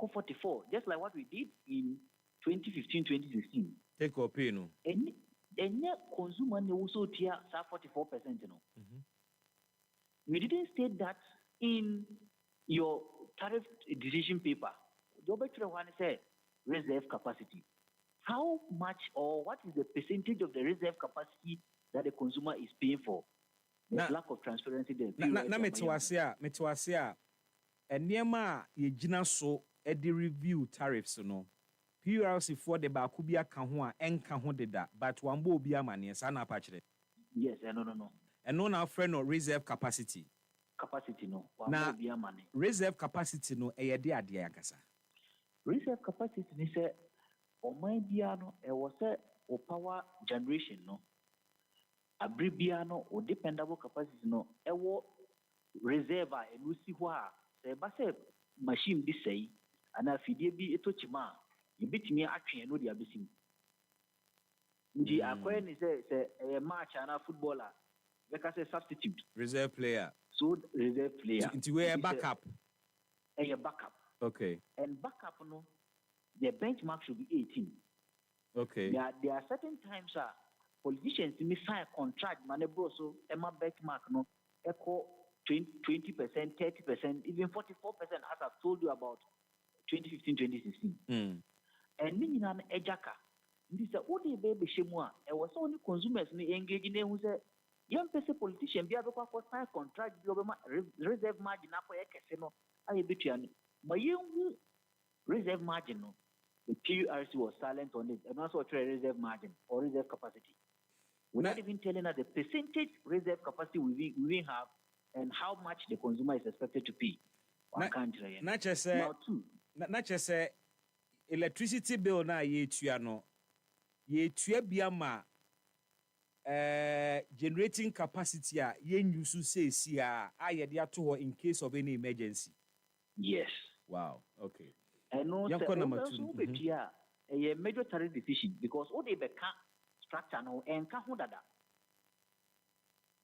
44, just like what we did in 2015, 2016. Take your pay, no. And consumer also tier 44%, you know. We didn't state that in your tariff decision paper. The other one said reserve capacity. How much or what is the percentage of the reserve capacity that the consumer is paying for? There's lack of transparency there. Na metwasia and niema ye gina so e di review tariffs no. PURC for the bakubia ka ho a enka ho deda but wambo obi amane sa na pa kire. Yes, no. And no na friend no reserve capacity. Capacity no. Wambo obi amane. Reserve capacity no e ye de ade akasa. Reserve capacity ni say oman bia no e wo say o power generation no. Abribia no o dependable capacity no e wo reserve a enu si ho a se ba se machine bi sei ana fidie bi etochima e bitimi atwe no dia besim ndi akwa ni se match ana footballer we can say substitute reserve player so reserve player into where backup backup. Okay. And backup no the benchmark should be 18. Okay. There are certain times politicians may sign a contract, manebro, so Emma benchmark no echo 20%, 30%, even 44%, as I've told you about 2015, 2016. And meaning an ejaka. This is what the baby shemwa. It was only consumers me engaging in who say, young person politician be able to sign contract, reserve margin up for a casino. I bet you, my young reserve margin no. The PURC was silent on it, and also a reserve margin or reserve capacity. We're not even telling us the percentage reserve capacity we have and how much the consumer is expected to pay. Not just say electricity bill na ye tuano biama generating capacity ye use say see ye dia to in case of any emergency. Yes. Wow. Okay. And no, a major tariff decision because all the structure no enka ho dada.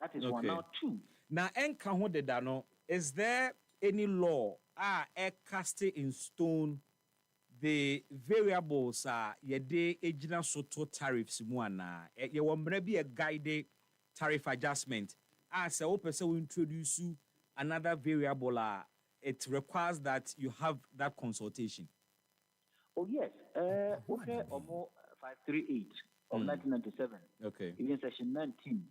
That is one. Now two. Now enka ho dada no, is there any law cast in stone the variables ye de ejina soto tariffs mu ana ye wo mra bi a guide tariff adjustment say o person will introduce another variable it requires that you have that consultation. Oh yes, okay, Omo 538 of 1997. Okay. Even section 19,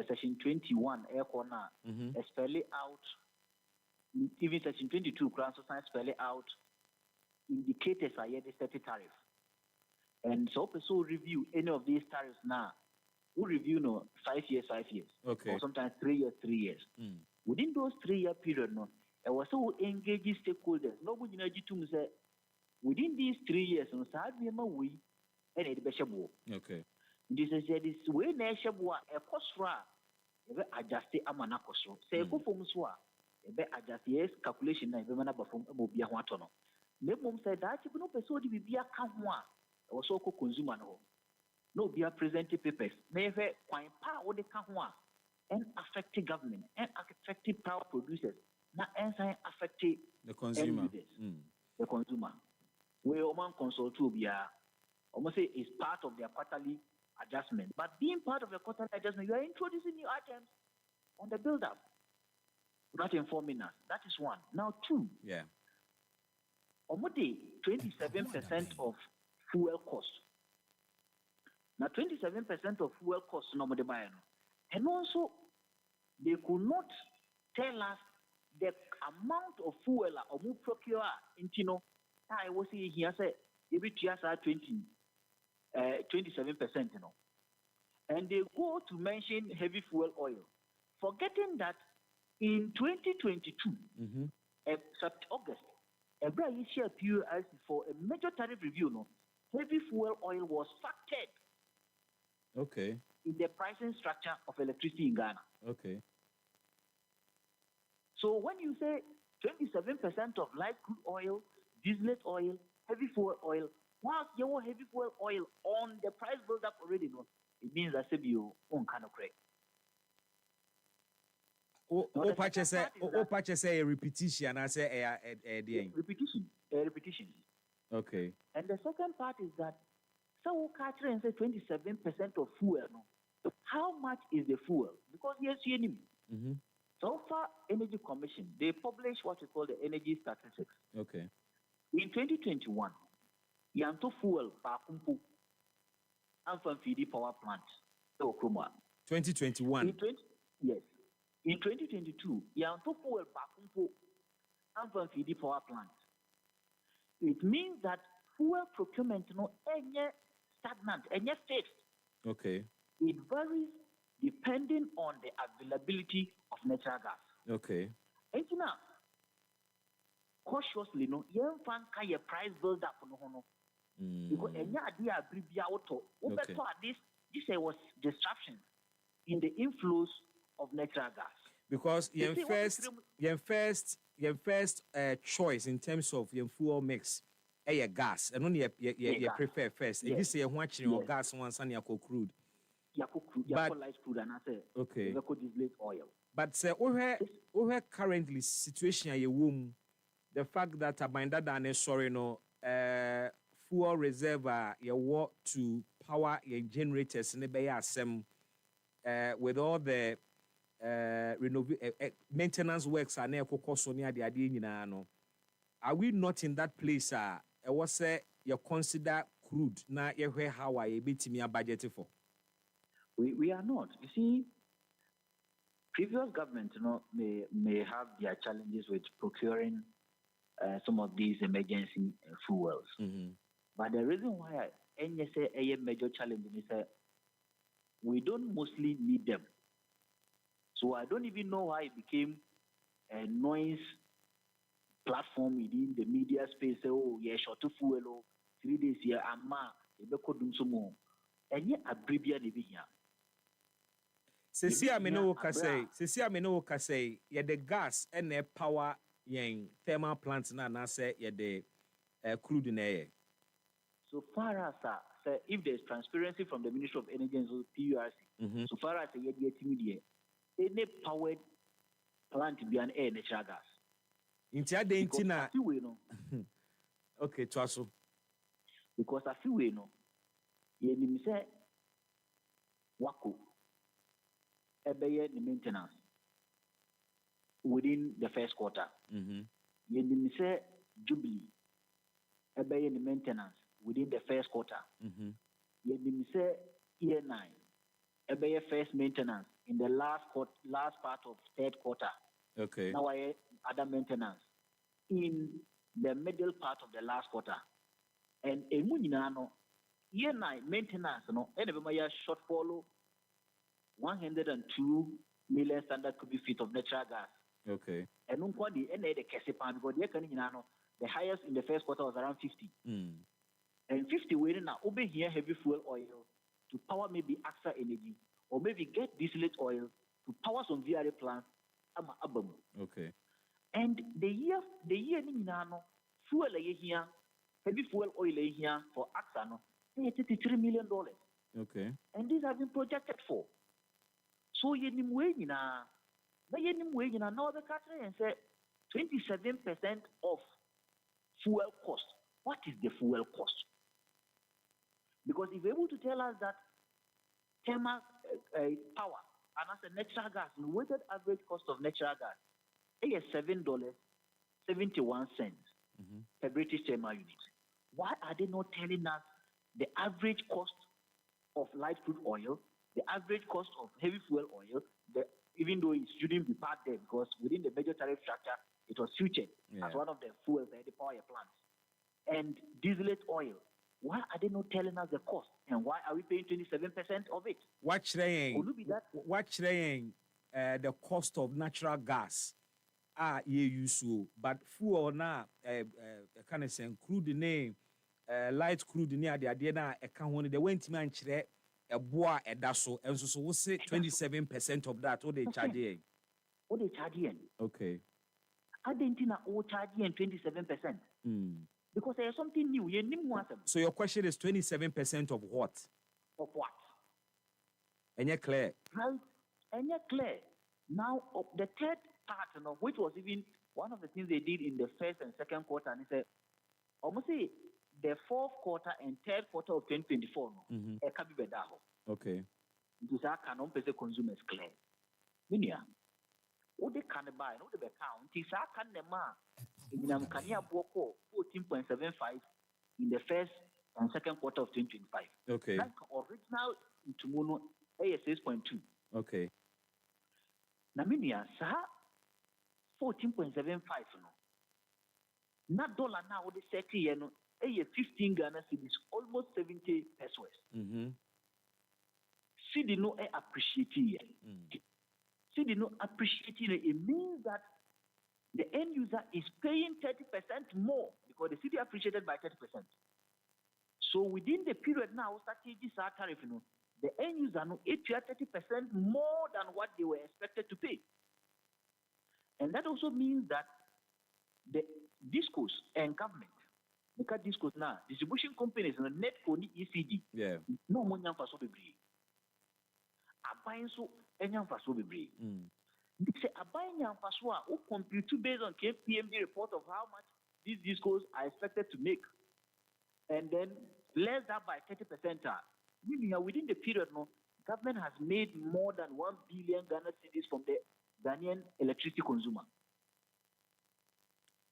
section 21, air corner, spell it out. Even section 22, Council spell it out. Indicators are yet the static tariff. And so also review any of these tariffs now. We review 5 years. Okay. Or sometimes 3 years. Within those 3-year period, I was so engaging stakeholders. Nobody to say within these 3 years, we and it be okay. This is way Neshabua, a costra, adjust the amanacoso. Say, go from Swa, a adjust yes calculation, I remember from Mobia Watono. Nebum said that you know, so to be a camwa, or so consumer no be a presented papers, never quite power the camwa, and affected government, and affected power producers, not affected the consumer. The consumer. We Oman consult to be almost say is part of their quarterly adjustment. But being part of the quarterly adjustment, you are introducing new items on the build-up, not informing us. That is one. Now, two. Yeah. Almost 27% of fuel cost. Now, 27% of fuel cost, and also they could not tell us the amount of fuel or more procure in I was here say every year 27%, and they go to mention heavy fuel oil, forgetting that in 2022, August, every year PURC for a major tariff review, heavy fuel oil was factored. Okay. In the pricing structure of electricity in Ghana. Okay. So when you say 27% of light crude oil, distillate oil, heavy fuel oil, whilst you have heavy fuel oil on the price build-up already, it means that you own kind of correct. the patches second say part is that- patches say a repetition. I say a repetition. Okay. And the second part is that so catch and say 27% of fuel. No? How much is the fuel? Because yes, you need. Mm-hmm. So far, Energy Commission, they publish what is called the energy statistics. Okay. In 2021, Yanto fuel Bakumpu and from Fidi power plant. So, 2021. Yes. In 2022, Yanto fuel Bakumpu and from Fidi power plant. It means that fuel procurement no any stagnant, any fixed. Okay. It varies depending on the availability of natural gas. Okay. And now, cautiously, no, young fan can your price build up no. Because any idea bribia auto, Okay. this was disruption in the inflows of natural gas. Because You see, your first choice in terms of your fuel mix, your gas, and only you gas. prefer first. And Yes. you say you're watching your Yes. gas once and your crude. Yako light crude and I say, Okay. Yako distillate oil. But say, we currently situation at your womb, the fact that a binder than sorry no fuel reserve your work to power your generators in the bay with all the maintenance works are near Kokosonia the idea no. Are we not in that place? I was say you consider crude now you hear how I beat me a budget for. We are not. You see, previous governments, may have their challenges with procuring some of these emergency fuels. Mm-hmm. But the reason why NSA a major challenge is that we don't mostly need them. So I don't even know why it became a noise platform within the media space. Oh, yeah, short of fuel, 3 days here, amma, you could do some more. And yet, a bribia de here. Sisi amene wo ka say ye the gas and the power yen thermal plants na say ye the crude in air. So far as if there's transparency from the Ministry of Energy and PURC, so far as yet any powered plant be an air natural gas. Inti ade inti na okay, twaso. Because I feel we know ye nim say wako ebeye the maintenance within the first quarter. Ye nim say Jubilee ebeye the maintenance within the first quarter. Ye nim say year 9 ebeye first maintenance in the last part of third quarter. Okay. Now I other maintenance in the middle part of the last quarter. And emunyano year 9 maintenance no enebema ya shortfall 102 million standard cubic feet of natural gas. Okay. And the kesepan because the highest in the first quarter was around 50. And 50 waiting now over here heavy fuel oil to power maybe AXA energy or maybe get distillate oil to power some VRA plants. Okay. And the year fuel here, heavy fuel oil here for AXA no, $33 million. Okay. And these have been projected for. So now the country and say 27% of fuel cost. What is the fuel cost? Because if you're able to tell us that thermal power and as a natural gas, the weighted average cost of natural gas is $7.71 per British thermal unit. Why are they not telling us the average cost of light crude oil, the average cost of heavy fuel oil, even though it shouldn't be part there because within the major tariff structure, it was featured as one of the fuels at the power plants. And distillate oil, why are they not telling us the cost? And why are we paying 27% of it? What's saying the cost of natural gas? But fuel now, kind of say crude name, light crude near the idea now, they went man a boa a dasso, and so we'll say 27% of that, what they charge. What they charge? Okay. Argentina all charging 27%. Because there's something new. So your question is 27% of what? Of what? And you're clear. Right? And you're clear. Now, the third part, which was even one of the things they did in the first and second quarter, and they said, almost say the fourth quarter and third quarter of 2024, it can be better. Okay. This can on pese consumers clear. Minia, what they can buy, no the account. This can the ma in Amkania Boko 14.75 in the first and second quarter of 2025. Okay. Like original into mono a 6.2. Okay. Naminia, sir, 14.75 no. Not dollar now the 30 no, a 15 Ghana cedis, almost 70 pesos. CD no appreciate CD no appreciate it means that the end user is paying 30% more because the CD appreciated by 30%. So within the period now, strategies are tariff, the end user no it 30% more than what they were expected to pay. And that also means that the discos and government, because discos now, distribution companies, net for the ECD, no money for so be. Buying so any for so be. They say a buying for so who compute based on KPMG report of how much these discos are expected to make, and then less that by 30%. Meaning within the period, government has made more than 1 billion Ghana cedis from the Ghanaian electricity consumer.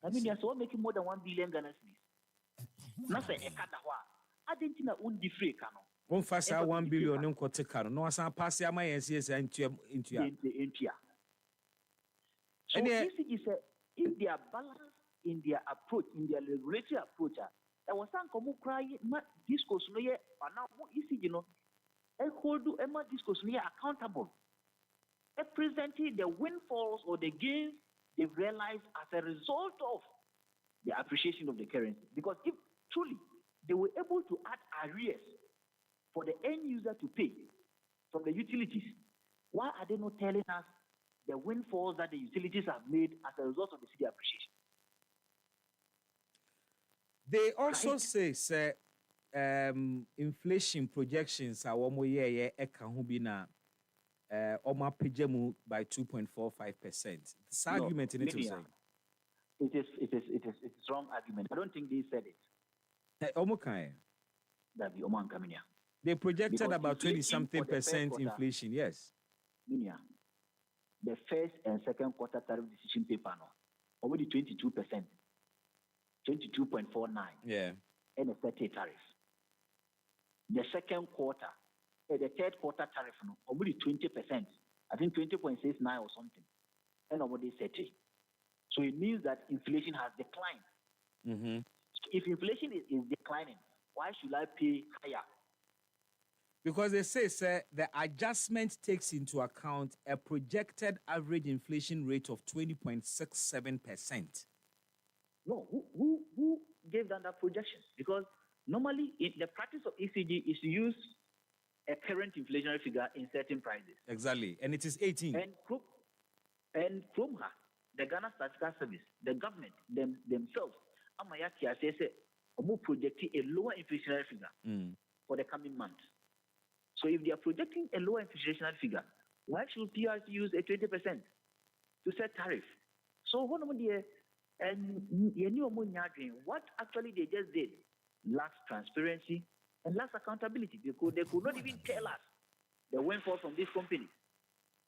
I mean, you're so making more than 1 billion Ghana cedis. Not say I didn't know undi free cano. One fast 1 billion in Kotekano. No, as I pass my NCS into ya. So if they are balanced in their approach, in their regulatory approach, there was some come cry discourse no ye and now easy, and hold do Emma discourse no accountable. Presenting the windfalls or the gains they've realized as a result of the appreciation of the currency. Because if truly they were able to add arrears for the end user to pay from the utilities, why are they not telling us the windfalls that the utilities have made as a result of the city appreciation? They also say, inflation projections are 1 more year, Oma Pijemu by 2.45%. This argument in it is wrong argument. I don't think they said it. That be Oman Kaminia. They projected because about 20-something% inflation, yes. Minia, the first and second quarter tariff decision paper now, already 22%, 22.49. Yeah. And a 30 tariff. The second quarter, the third quarter tariff, no, already 20%. I think 20.69 or something. And already 30. So it means that inflation has declined. If inflation is declining, why should I pay higher? Because they say, the adjustment takes into account a projected average inflation rate of 20.67%. No, who gave them that projection? Because normally, the practice of ECG is to use a current inflationary figure in certain prices. Exactly, and it is 18. And Kromha, the Ghana Statistical Service, the government themselves, Amayaki says, projecting a lower inflationary figure for the coming months. So if they are projecting a lower inflationary figure, why should PRC use a 20% to set tariff? So what actually they just did lacks transparency and lacks accountability because they could not even tell us the windfall from these companies.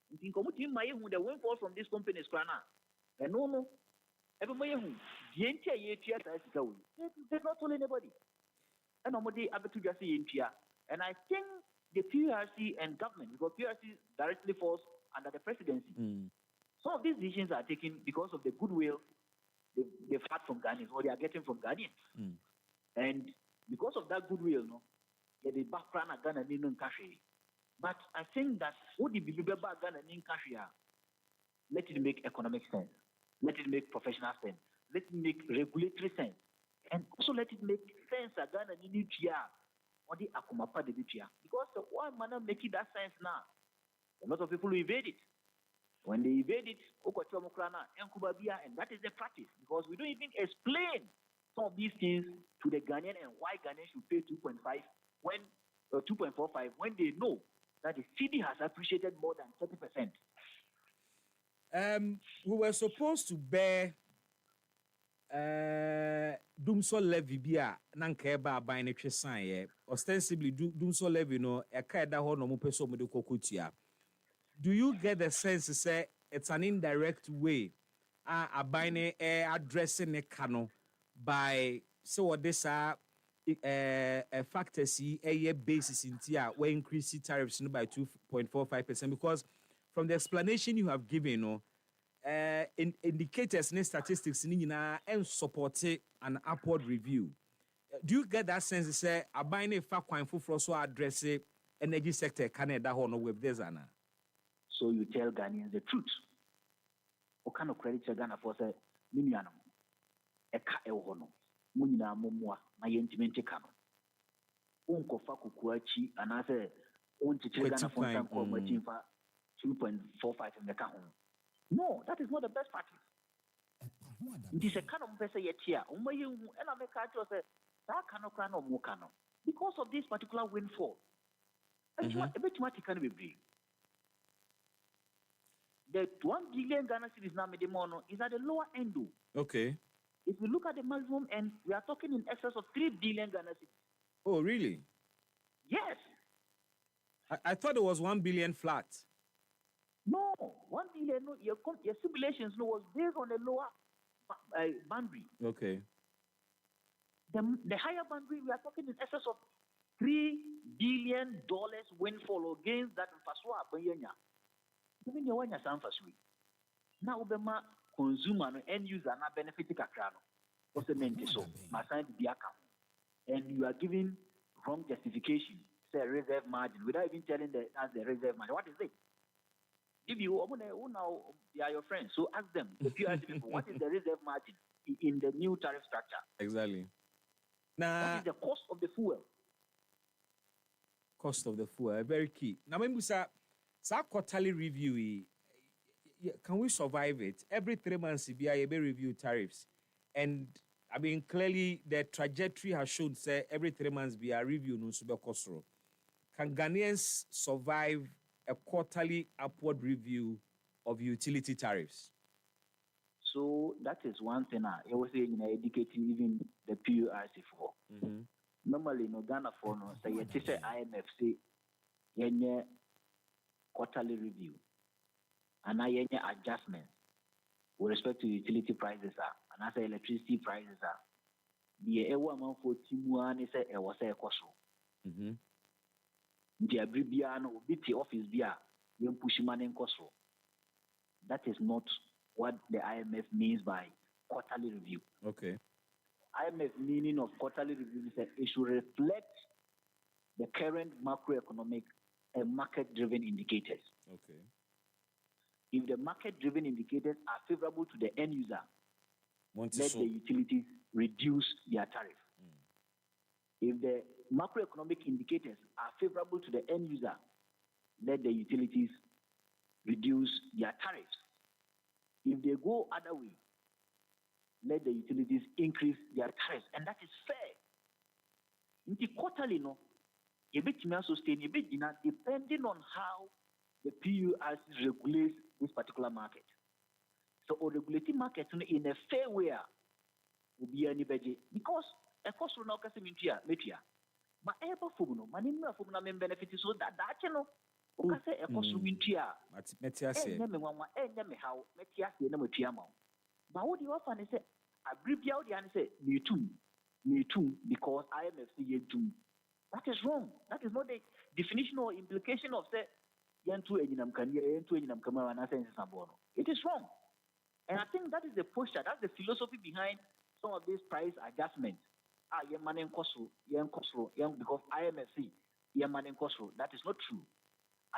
The windfall from these companies, and no, everybody they're not told anybody. And nobody able to just see and I think the PRC and government, because PRC directly falls under the presidency. Some of these decisions are taken because of the goodwill they've had from Ghanaians, or they are getting from Ghanaians. And because of that goodwill, they background Ghana in country. But I think that what the believe about Ghana in country, let it make economic sense, let it make professional sense, let it make regulatory sense, and also let it make sense that Ghana in or the akumapa de because the one man making that sense now, a lot of people evade it. When they evade it, and that is the practice because we don't even explain some of these things to the Ghanaian and why Ghanaians should pay 2.5 when 2.45 when they know that the city has appreciated more than 30%. We were supposed to bear Dumso levy bia nanka eba aban ne twe san ye ostensibly Dumso levy no eka eda ho no mo peso mo de kokotua. Do you get the sense say it's an indirect way aban ne addressing ne kano by so this factors a basis in tia we increase tariffs by 2.45% because from the explanation you have given no indicators and statistics and support an upward review. Do you get that sense? Say, a buying a fact for so address energy sector Canada honor with this Anna. So you tell Ghanaians the truth. What kind of credit Ghana for say Miniano? A ka hono. Munina mumwa, my intimate cano. Unko faku kuachi, and I say, on to Ghana for some call 2.45 in the cahon. No, that is not the best practice. It is a canon person yet here. And I make a say that cannot or more canon because of this particular windfall. A bit much can be brief. The 1 billion Ghana cedis now made mono is at the lower end. Okay. If you look at the maximum end, we are talking in excess of 3 billion Ghana cedis. Oh, really? Yes. I thought it was 1 billion flat. No, 1 billion. No, your simulations was based on a lower boundary. Okay. The higher boundary, we are talking in excess of $3 billion windfall against that Faswa Bayanya. Even your one Sanfaswi. Now, Obama consumer and end user are not benefiting a crown. What's the main so? My sign the account. And you are giving wrong justification, say reserve margin, without even telling the reserve margin. What is it? If you now they are your friends, so ask them, the PRC people, what is the reserve margin in the new tariff structure? Exactly. Now, what is the cost of the fuel? Cost of the fuel, very key. Now, when we say quarterly review, can we survive it? Every 3 months, we review tariffs. And I mean, clearly the trajectory has shown, say, every 3 months, we are reviewing Super Kosro. Can Ghanaians survive a quarterly upward review of utility tariffs? So that is one thing I was saying, educating even the PURC for. Normally, no Ghana for no say you say IMF say yenye quarterly review and I yenye adjustments with respect to utility prices and I say electricity prices are. The amount for Timuan is a was a cost. The Abribiano BT office bia you push money in cost. That is not what the IMF means by quarterly review. Okay. IMF meaning of quarterly review is that it should reflect the current macroeconomic and market-driven indicators. Okay. If the market-driven indicators are favorable to the end user, let the utilities reduce their tariff. If the macroeconomic indicators are favorable to the end user, let the utilities reduce their tariffs. If they go other way, let the utilities increase their tariffs, and that is fair. In the quarterly, no, a bit sustain a bit depending on how the PURC regulates this particular market. So, or regulating market in a fair way will be any budget because a cost will not come into media. But ever for no, my name of them benefit so that you know. Say a cost will into ya. How Metias, no Metiamo. But what do you often say? I brief you out and say, me too, because IMF too. That is wrong. That is not the definition or implication of say, Yantu Enam Kanya, Yantu Enam Kamara, and Asen Sabono. It is wrong. And I think that is the posture, that's the philosophy behind some of these price adjustments. Young man in Kosovo, because IMF, young man in Kosovo. That is not true.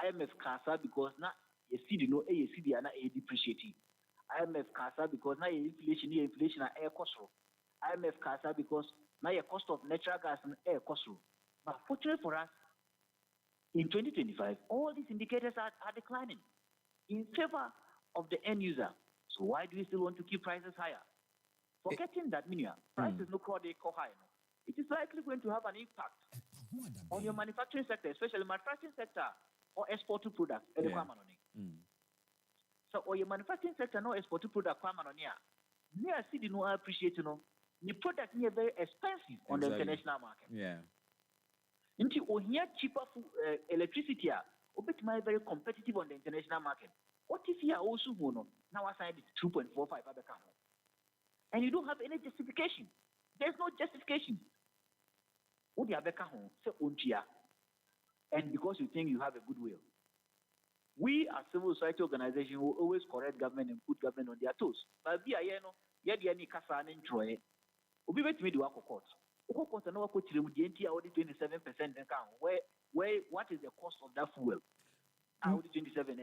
IMF Casa because now you see no a CD and a depreciating. IMF Casa because now inflation and air cost. IMF Casa because now your cost of natural gas and air cost. But fortunately for us, in 2025, all these indicators are declining in favor of the end user. So why do we still want to keep prices higher? Forgetting that prices no high. It is likely going to have an impact on your manufacturing sector, especially manufacturing sector or export to products. So or your manufacturing sector no export product kwama no nia. Near city no appreciate no. The product near very expensive on the international market. Yeah. Until or here cheaper electricity obet my very competitive on the international market. What if you are also no? Now I signed it 2.45 and you don't have any justification. There's no justification. What you have say untia, and because you think you have a good will. We as civil society organization will always correct government and put government on their toes. But we are no, yet the any kasa and enjoy. Obi bet me do a court. Court and no court the NT audit 27% account. Where what is the cost of that fuel? Audit 27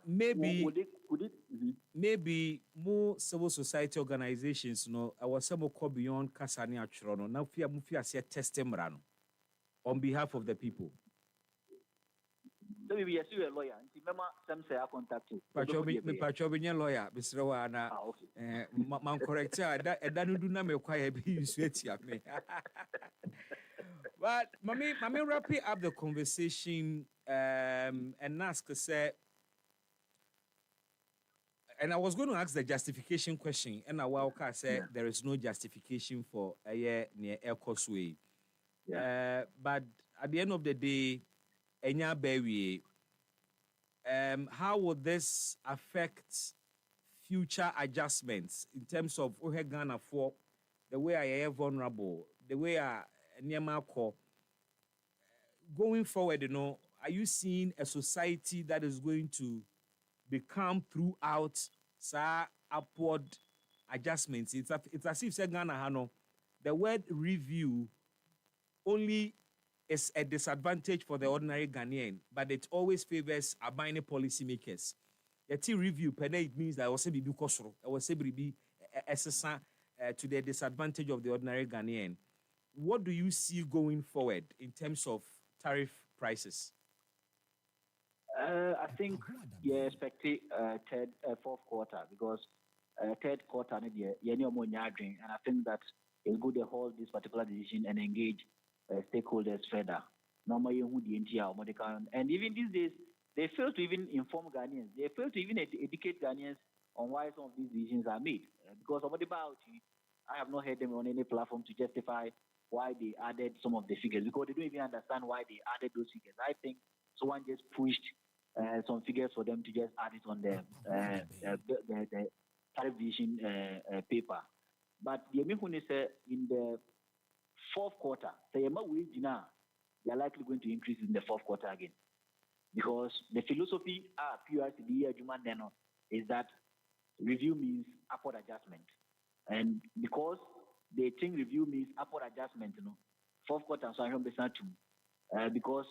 maybe could it maybe more civil society organizations no I was some call beyond Kasani Achrono. Now Mufia say testimony on behalf of the people. So maybe you a lawyer. Remember, some say I contact you. Patrobin lawyer, Mr. Wana. Man correct. That do not make quite be you sweat me. But mommy wrapping up the conversation and ask say, and I was going to ask the justification question, and I said there is no justification for a year near Air Causeway. But at the end of the day, Enya Berry, how would this affect future adjustments in terms of Ghana for the way I am vulnerable, the way I am going forward? You know, are you seeing a society that is going to become throughout upward adjustments? It's as if Ghana Hano, the word review only is a disadvantage for the ordinary Ghanaian, but it always favors abiding policymakers. The review, it means that I was able to be to the disadvantage of the ordinary Ghanaian. What do you see going forward in terms of tariff prices? I think you're expecting fourth quarter because third quarter and I think that it's good to hold this particular decision and engage stakeholders further. Normally, and even these days, they fail to even inform Ghanaians. They fail to even educate Ghanaians on why some of these decisions are made. Because I have not heard them on any platform to justify why they added some of the figures, because they don't even understand why they added those figures. I think someone just pushed some figures for them to just add it on the tariff decision paper. But the Amihun is in the fourth quarter, they are likely going to increase in the fourth quarter again. Because the philosophy PRCD is that review means upward adjustment. And because they think review means upward adjustment, fourth quarter, so I don't be because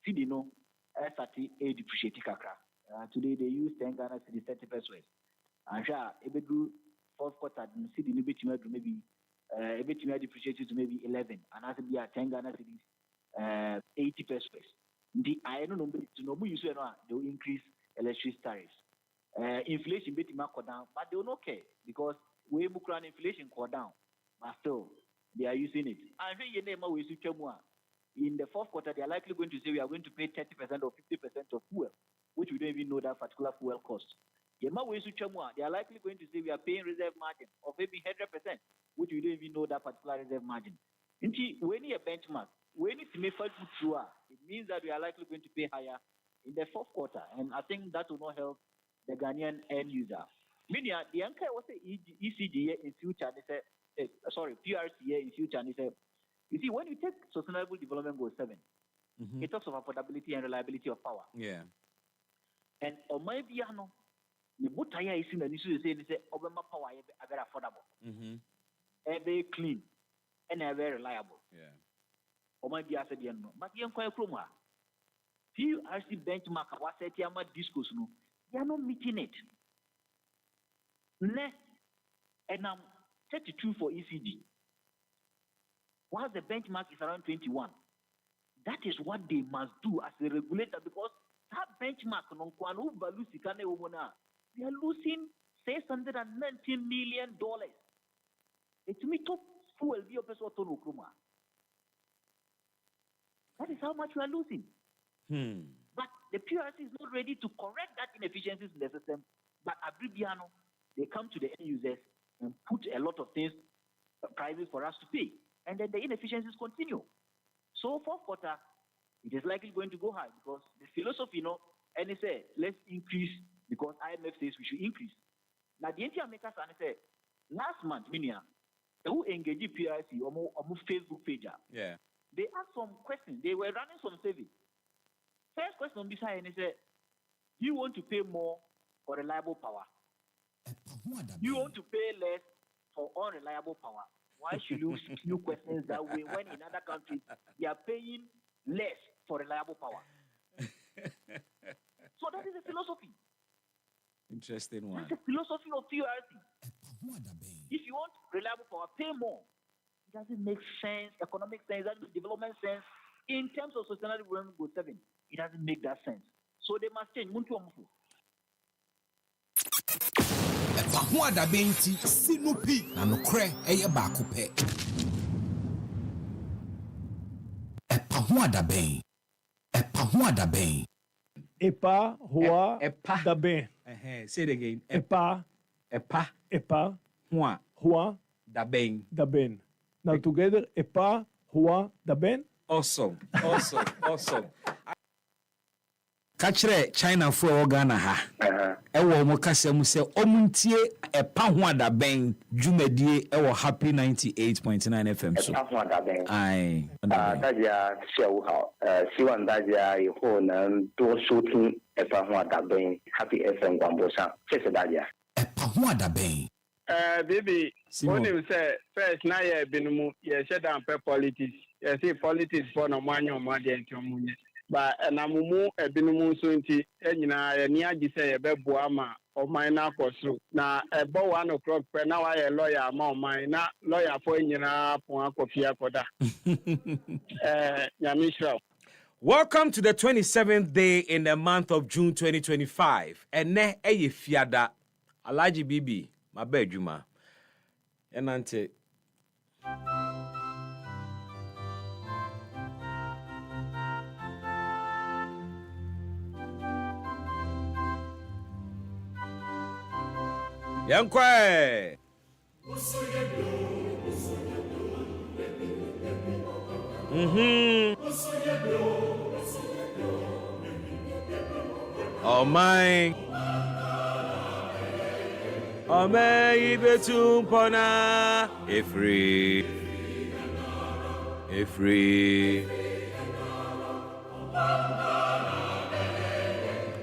CDNO SRT a depreciated kakra. Today they use 10 Ghana cedis 30 pesos. And fourth quarter, CDNO maybe depreciated to maybe 11, and as be at 10 Ghana cedis 80 pesos. The I don't know to use they will increase electricity tariffs. Inflation bit down, but they will not care because we book around inflation go down, but still they are using it. In the fourth quarter, they are likely going to say we are going to pay 30% or 50% of fuel, which we don't even know that particular fuel cost. They are likely going to say we are paying reserve margin of maybe 100%, which we don't even know that particular reserve margin. When you benchmark, when it's made through, it means that we are likely going to pay higher in the fourth quarter, and I think that will not help the Ghanaian end user. Meaning, the anchor was ECG in future. PRCA in future. You see, when you take Sustainable Development Goal 7, it talks of affordability and reliability of power. Yeah. And on my piano, the Butaya is in the issue to say, Obama power are very affordable, very clean, and very reliable. Yeah. On my piano, but young Koya Kroma, PRC benchmark, what set Yama discourse, they are not meeting it. And I'm 32 for ECG. While the benchmark is around 21, that is what they must do as a regulator, because that benchmark, they are losing $619 million. It's me top fuel be that is how much we are losing. But the PRC is not ready to correct that inefficiencies in the system But Abribiano, they come to the end users and put a lot of things prices for us to pay. And then the inefficiencies continue. So fourth quarter, it is likely going to go high because the philosophy, and they say, let's increase because IMF says we should increase. Now, the Indian makers say, last month, who engaged PRC or Facebook page. Yeah. They asked some questions. They were running some survey. First question beside and they said, do you want to pay more for reliable power? You want to pay less for unreliable power? Why should you skew questions that way when in other countries they are paying less for reliable power? So that is a philosophy. Interesting one. That's a philosophy of PRC. If you want reliable power, pay more. It doesn't make sense, economic sense, it doesn't make development sense. In terms of sustainable development goal 7, it doesn't make that sense. So they must change. EpaHoaDaben ti sinupi na nokre eye baako pe. EpaHoaDaben. EpaHoaDaben. EpaHoaDaben. Say it again. EpaHoaDaben. Now together, EpaHoaDaben. Awesome. Kachre China for Ghana ha. Ewo mo kase mu se omuntie EpaHoaDaben dwumadie ewo Happy 98.9 FM so. EpaHoaDaben. Ai. 大家下午好。希望大家以后能多收听 EpaHoaDaben Happy FM 广播上，谢谢大家。EpaHoaDaben. Baby, when you say first na ye binumu ye shut down politics. Ye say politics for no money or money and munye. But na mumu binumu so nti enyina ye ni agi say ye beboa ma o man na akoso. Na ebo 1 o'clock pe na wa ye lawyer ma o man na lawyer for enyina pon akofia koda. Nyamishra. Welcome to the 27th day in the month of June 2025. Ene eye fiada Alaji Bibi my bedjuma. Enante. Yankwe. Oh my. Ome ibetum pona efri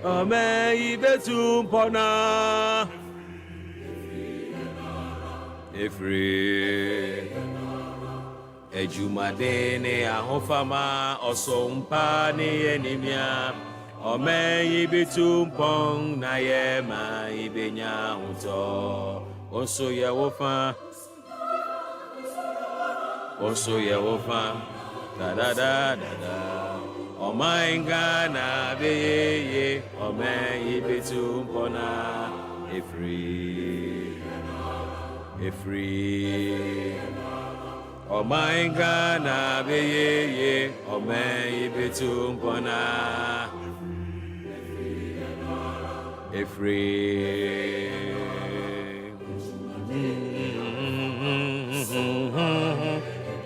Ome ibetum pona efri Ejumadene ahofama osompa ni enimia Ome ibitum pong na ye ma ibenya uto Oso ye wofa Da da da da da Oma inga na beye Ome ibitum pona Efri Oma inga na beye Ome ibitum pona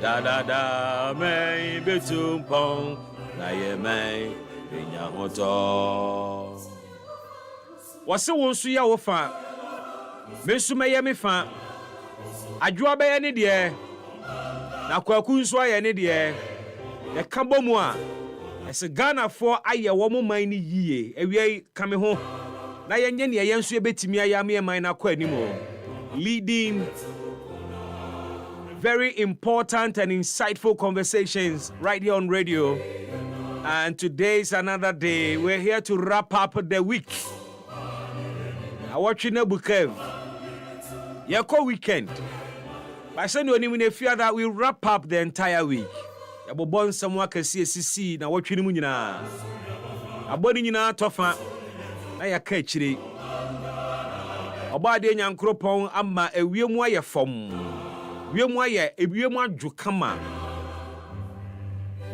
Da da da me betum pong na ye me benya hoto Wase wonsu ya wo fa mesu meye me fa adwoa be ye ne de na kwaku nso aye ne de ye ka bomu a ese Ghana for aye wo mo man ni yie ewie kame ho na yenye ne yenso ebetimi ayame man na kwa animo leading very important and insightful conversations right here on radio. And today's another day. We're here to wrap up the week. I watch you Bukev. Yako weekend. By Sunday when you fear that we wrap up the entire week. Yabo born someone can see na watch you munina. Abodi nyina tofa. Na ya kachiri. Obade nyankropon ama ewiemu aye fom. Wiemu aye ewiemu adwo kama.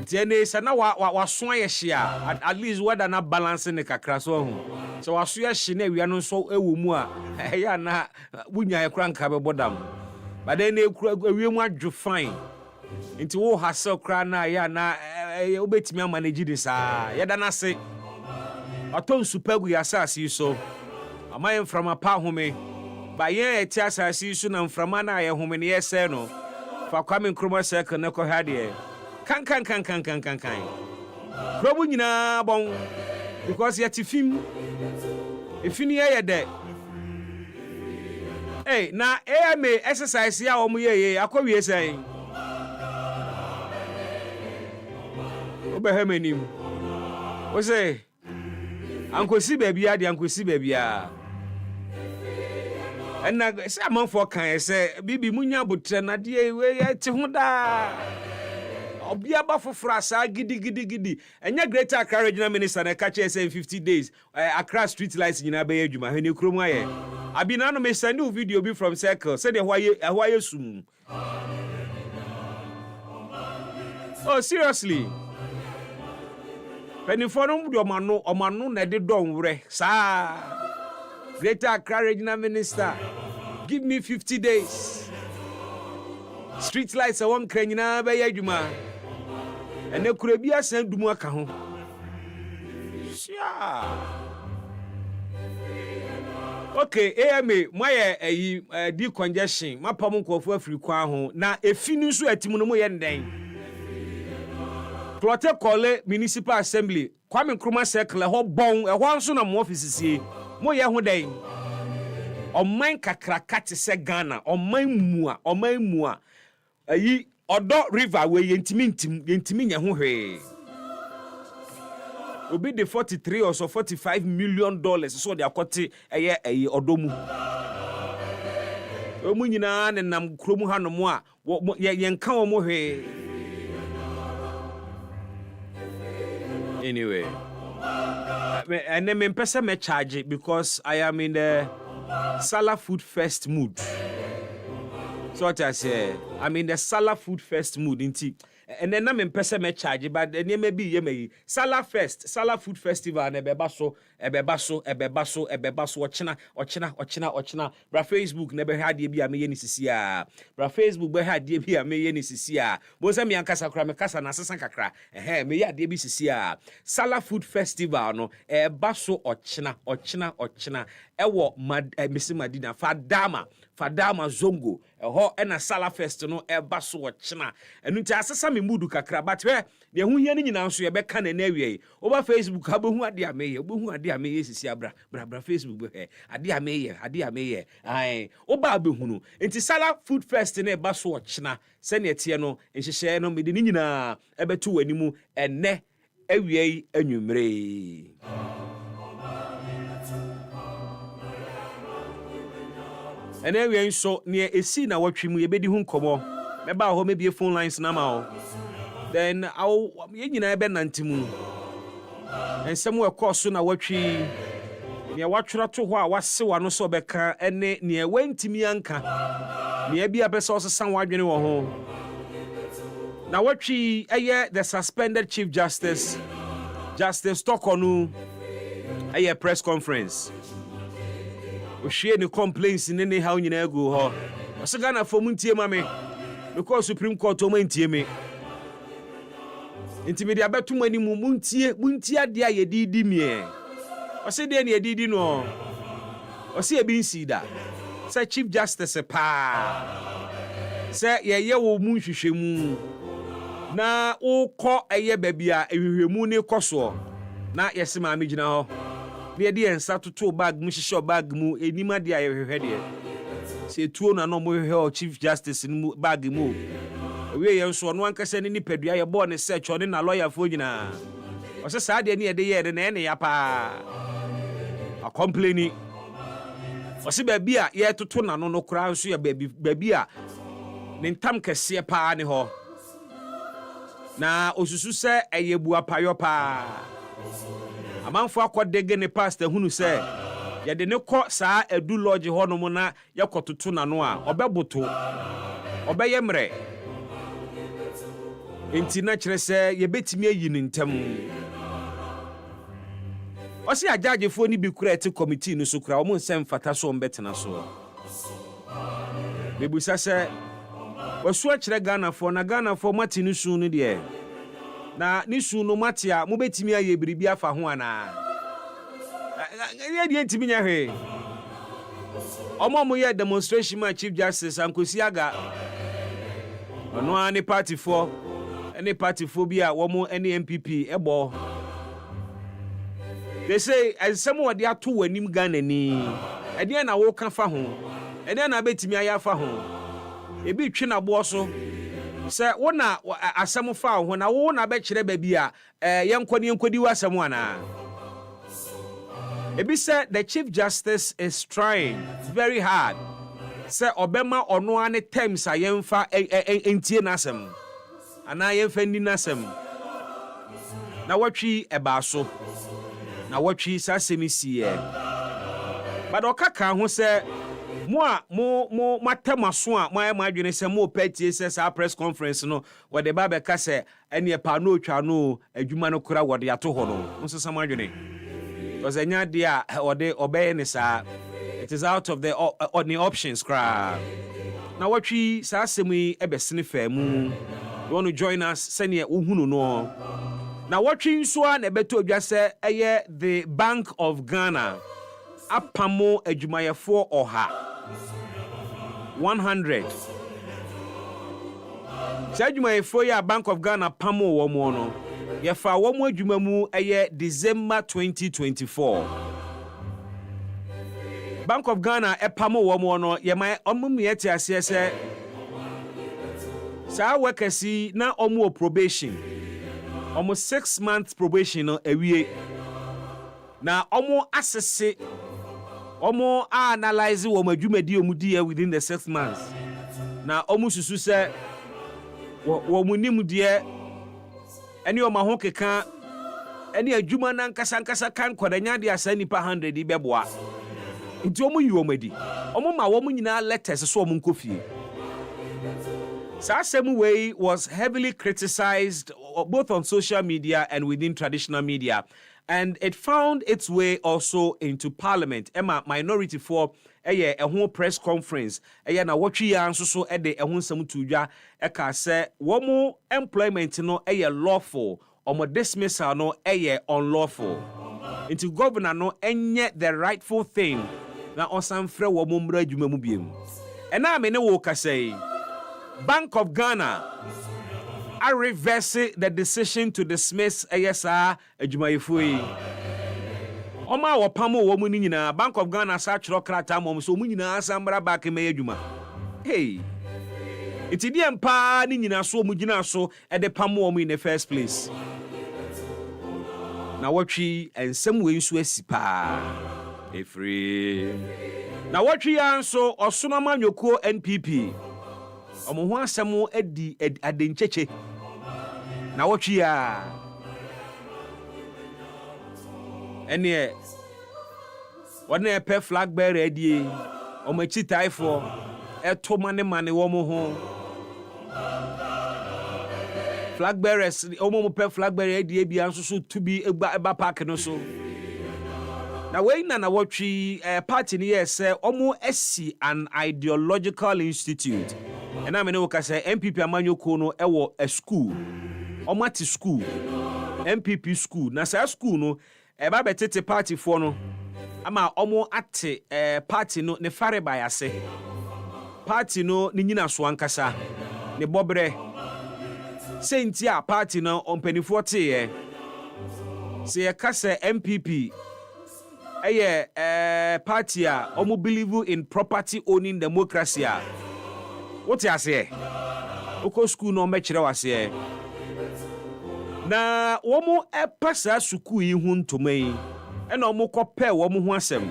Ntiene sana wa so aye hia at least whether na balance ne kakra so ho. so waso ya hye na awia no so ewo mu a ya na wunya ekra nka be bodam but then awia mu adwo fine nti wo hustle kra na ya na obetimi manage this ya da na se aton supagu ya asase so amaye from apa home ba ye eti asase so na mframa na ye home ne yese no fa kwame nkroma circle ne ko hade kan probu nyina bon because yet film ifini ye de na AMA exercise ya omu ye akwawie sen obehamenim o say ankosi babia de ankosi babia enna say amanfo kan say bibi munya botre na de we yete ho da obia ba fofora sa gidi enya greater Accra regional minister na catch say 50 days Accra street lights nyina be adwuma he ne kromu aye abi na no me send you video bi from circle say de hwaye sum oh seriously Penifonum do omanu na de don wure sa greater Accra regional minister give me 50 days street lights won kra nyina be adwuma ene kura bi asan dumu aka ho okay AMA moye decongestion mapam nkofo afrikwa ho na efinu so atimu no moye nden Clotte Kole Municipal Assembly Kwame Nkrumah Circle ho bon ho nso na mo office sie moye ho den oman kakraka te se Ghana oman mua Odo River we yentimi nya ho hwe obi de 43 or so 45 million dollars so de akote eye odo mu omu nyina ne nam kromu hanomo a yenka wo mo hwe anyway and then me pesa me charge because I am in the Salah Food Fest mood. So what I say, I'm in the Salah Food Fest mood, inti. And then I'm in pesa me charge, but then you may be ye Salah Food Festival, and ebebaso, ochina. Bra Facebook never had ye be a me yenisia. Bra Facebook be had ye be a me yenisia. Boza mi ankasa kra me kasa na sasan kakra. Me ya de bi sisia. Salah Food Festival no ebaso ochina. Ewo Missy Madina Fadama Zongo eho ena Salah Fest no ebaso ochina. Enu nti asasa me mudu kakra but we de hu hia ni nyina nso ye be ka na awie over Facebook abehu ade ameye sisi abra Facebook be ade ameye ai oba abehu no nti Salah Food Fest na ebaso ochina se ne tie no nhihye no mede ni nyina ebeto wanimu enne awie anwumre ene awie nso ne esi na watwemu ye bedi hu nkomo meba ho mebie phone lines na ma o then ye nyina ebe nantimu ensem we course na watwi ne watwura to ho a wasewa no so beka ene ne wantimi anka ne bia pese osesan wadwene wo ho na watwi eye the suspended chief justice Tokonu eye press conference o hwe ni complaints ne how nyina agu ho osega na fo muntie mame because Supreme Court o mantie me intimidi abetum ani muntie ade a yedidi mie ose de na yedidi no ose ebi nsida say chief justice pa say ye wo mu nhwehwemu na ukọ eye babia ehwehwemu ne koso na yesi ma megina ho ne de ensa toto bag mu hihye bag mu enima de ayehwehwe de se tuo na no mo hwehwe chief justice mu bag mu we ye nso no ankasa ne nipadua ye bo ne search on na lawyer fo nyina o se saa de ne de ye de na ene ya pa a complaini o se ba bia ye toto na no kra nso ye ba bia ne ntam kese pa ne ho na osusu se eyebu apayo pa amanfo akodege ne pastor hunu se ye de ne ko saa edu lodge ho no mo na ye kototo na no a obeboto obeye mre enti na kire se ye betimi ayi ne ntam o ɔse agyagyefo ni bi kura te committee no so kura ɔmo nsɛm fata so ɔmbɛtena so bebusa sɛ wasu akyerɛ Ghanafoɔ na Ghanafoɔ mate no su no deɛ na ne su no mate a mobɛtumi ayɛ biribi afa ho anaa yɛ ntimi nya hwee ɔmo yɛ demonstration ma Chief Justice Ankosi Aga ɔno a ne partyfoɔ bi a wɔmo ne MPP ɛbɔ they say asɛm wɔde ato w'anim Ghana ni ɛdeɛ na woka fa ho ɛdeɛ na bɛtumi ayɛ afa ho ebi twe na boɔ so sɛ wona asɛm fa ho na wo na bɛkyerɛ baabi a yɛnkɔdi w'asɛm ana ebi sɛ the Chief Justice is trying very hard sɛ ɔbɛma ɔno ane terms a yɛmfa entie n'asɛm ana yɛmfa ni n'asɛm na watwi ɛbaa so na watwi saa asɛm siɛ but ɔkaka ho sɛ mo matemaso a mo ayɛ madwene sɛ mo pɛtie sɛ saa press conference no wɔde ba bɛka sɛ ɛne ɛpa no otwa no adwuma no kora wɔde ato hɔ no nso sa madwene because enya dia ɔde ɔbɛyɛ ne saa it is out of the options kra na watwi saa asɛm yi ɛbɛsene fa mu you want to join us sɛnea wohunu no na watwi nso a na ɛbɛtɔ odwa sɛ ɛyɛ the Bank of Ghana apamo adwumayɛfoɔ 100 saa adwumayɛfoɔ yi a Bank of Ghana pamo wɔ mo no yɛfa wɔ mo adwuma mu ɛyɛ December 2024 Bank of Ghana ɛpamo wɔ mo no yɛma ɔmo yɛte aseɛ sɛ saa workers yi na ɔmo probation ɔmo 6 months probation no awie na ɔmo asese ɔmo analyze wɔn adwumadi ɔmo di within the 6 months na ɔmo susu sɛ wɔn nim deɛ ɛne ɔmo ho keka ɛne adwuma na nkasa kan kɔdanya de asa nipa 100 yi bɛboa nti ɔmo yi ɔmo adi ɔmo ma wɔn nyinaa letters so ɔmo nkɔ fie saa asɛm wei was heavily criticized both on social media and within traditional media. And it found its way also into Parliament. Emma minority for a whole press conference. Na watchi ya nso so de ehun sam tudwa eka se womo employment no lawful or dismissal no unlawful. Into governor no enye the rightful thing na osan frɛ womo mra adwuma mu biem. Ena me ne wo ka say Bank of Ghana I reverse the decision to dismiss ASA adwumayɛfoɔ yi. Ɔma wɔpamo wɔ mu ni nyinaa Bank of Ghana sa kyerɛ krata mom so mu nyinaa sambra back me adwuma. Hey. Iti die mpa ni nyinaa so mu gyina so de pamo wɔ in the first place. Na wɔtwi ensɛm wei nso asi pa. Efri. Na wɔtwi ya nso ɔsono amanyɔkuo NPP. Ɔmo ho asɛm adi adenkyekye na wɔtwi a ɛne wɔne ɛpɛ flag bearer adie ɔmo akyi taifo ɛto mane wɔ mo ho flag bearers ɔmo pɛ flag bearer adie bia nso so to bi eba park no so na wei na wɔtwi party ne yɛ sɛ ɔmo asi an ideological institute. And I mean, we say MPP amanyoko no ewo a school. Omati school. MPP school. Na sa school no eba betete party for no. Ama omo ate party no ne fare bayase. Party no ni nyina so ankasa. Ne bobre. Senti a party no ompanifo te Se ye ka se MPP party a omo believe in property owning democracy a what you say? Oko school no mechire wase. Na womo epasa suku yi hu ntomai. E na womo kopɛ womo ho asɛm.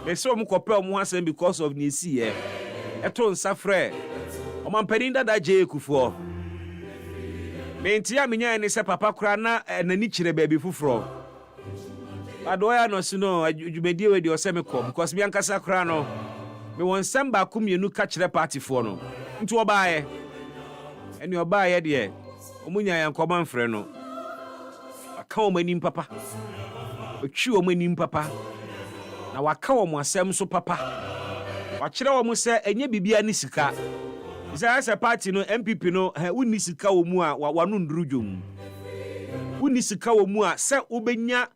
Me se womo kopɛ womo ho asɛm because of nisi ye. Eto nsafrɛ. Omampani dada je ekufuo. Me ntia menya ne se papa kora na nani kyire baabi fufuro. Adoya no sino adwumedie we de oseme kɔ because me ankasa kora no. Me won samba kumienu ka kyerɛ party fo no. Nti obaaye eni obaaye de omunya yankoma mfrɛ no aka o manim papa otwi wo manim papa na waka wo asɛm so papa wakyerɛ wo sɛ enye bibia ne sika sɛ party no MPP no wonni sika wo mu a wano nduru dwom wonni sika wo mu a sɛ wobenya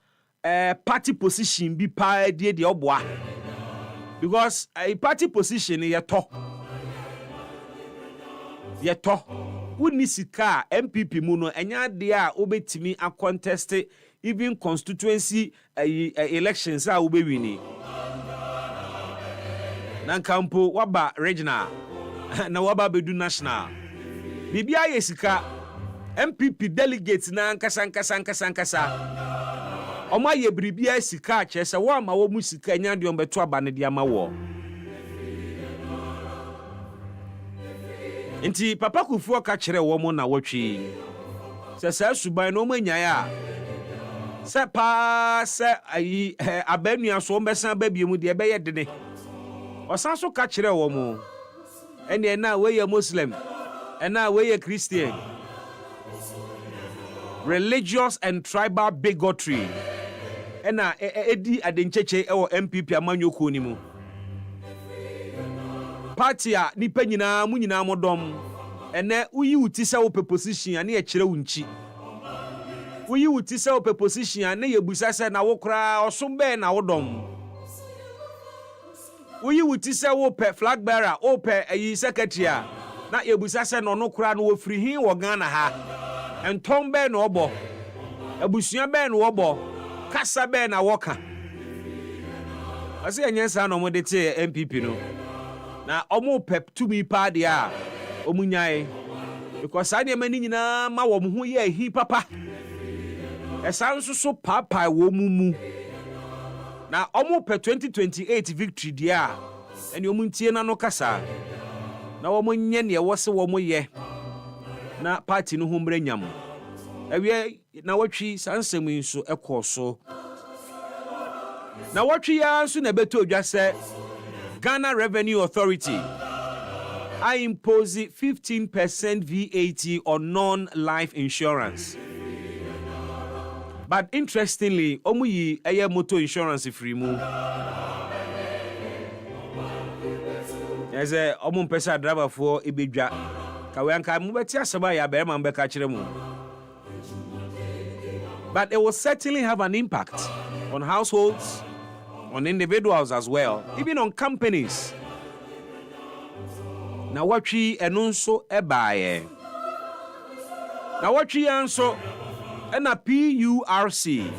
party position bi pa die de oboa because a party position yeto wonni sika MPP mu no enya de a obetimi a contest even constituency elections a wobewini na kampo waba regional na waba bedu national bibia ye sika MPP delegates na nkasa Oma ye bribia sika che se wo ma wo mu sika nya de ombeto aba ne de ama wo Nti papa Kufuor ka kire wo mu na wotwe se suban no manyae a se pa se ayi abanua so mbesa ba biemu de be ye dene osan so ka kire wo mu ene na we ye Muslim ena we ye Christian religious and tribal bigotry ena edi adencheche ewo MPP amanyoko ni mu party a nipa nyina mu nyina modom ene uyi uti se wo position ane ye kire wunchi uyi uti se wo position ane ye busa se na wo kra osom be na wodom uyi uti se wo flag bearer wo ayi secretary na ye busa se no kra no wo free hin wo Ghana ha entom be na obo abusua be na obo kasa be na woka ase enyensa no mo de te MPP no na omo pep to me pa dia omunyae because ade mani nyina ma wo ho ye hi papa esa nso so papa wo mumu na omo pe 2028 victory dia ene omuntie na no kasa na wo monye ne wo se wo moye na party no ho mranyam awie na watwi sansem nso ekoso na watwi ya nso na beto odwa se Ghana Revenue Authority I impose 15% VAT on non-life insurance. But interestingly, omuyi eye motor insurance free mu. Yes, omu pesa driver for ibedwa. Kawanka mu beti asaba ya be ma mbeka kire mu. But it will certainly have an impact on households, on individuals as well, even on companies. Na watwi eno nso ebaye. Na watwi anso ena PURC,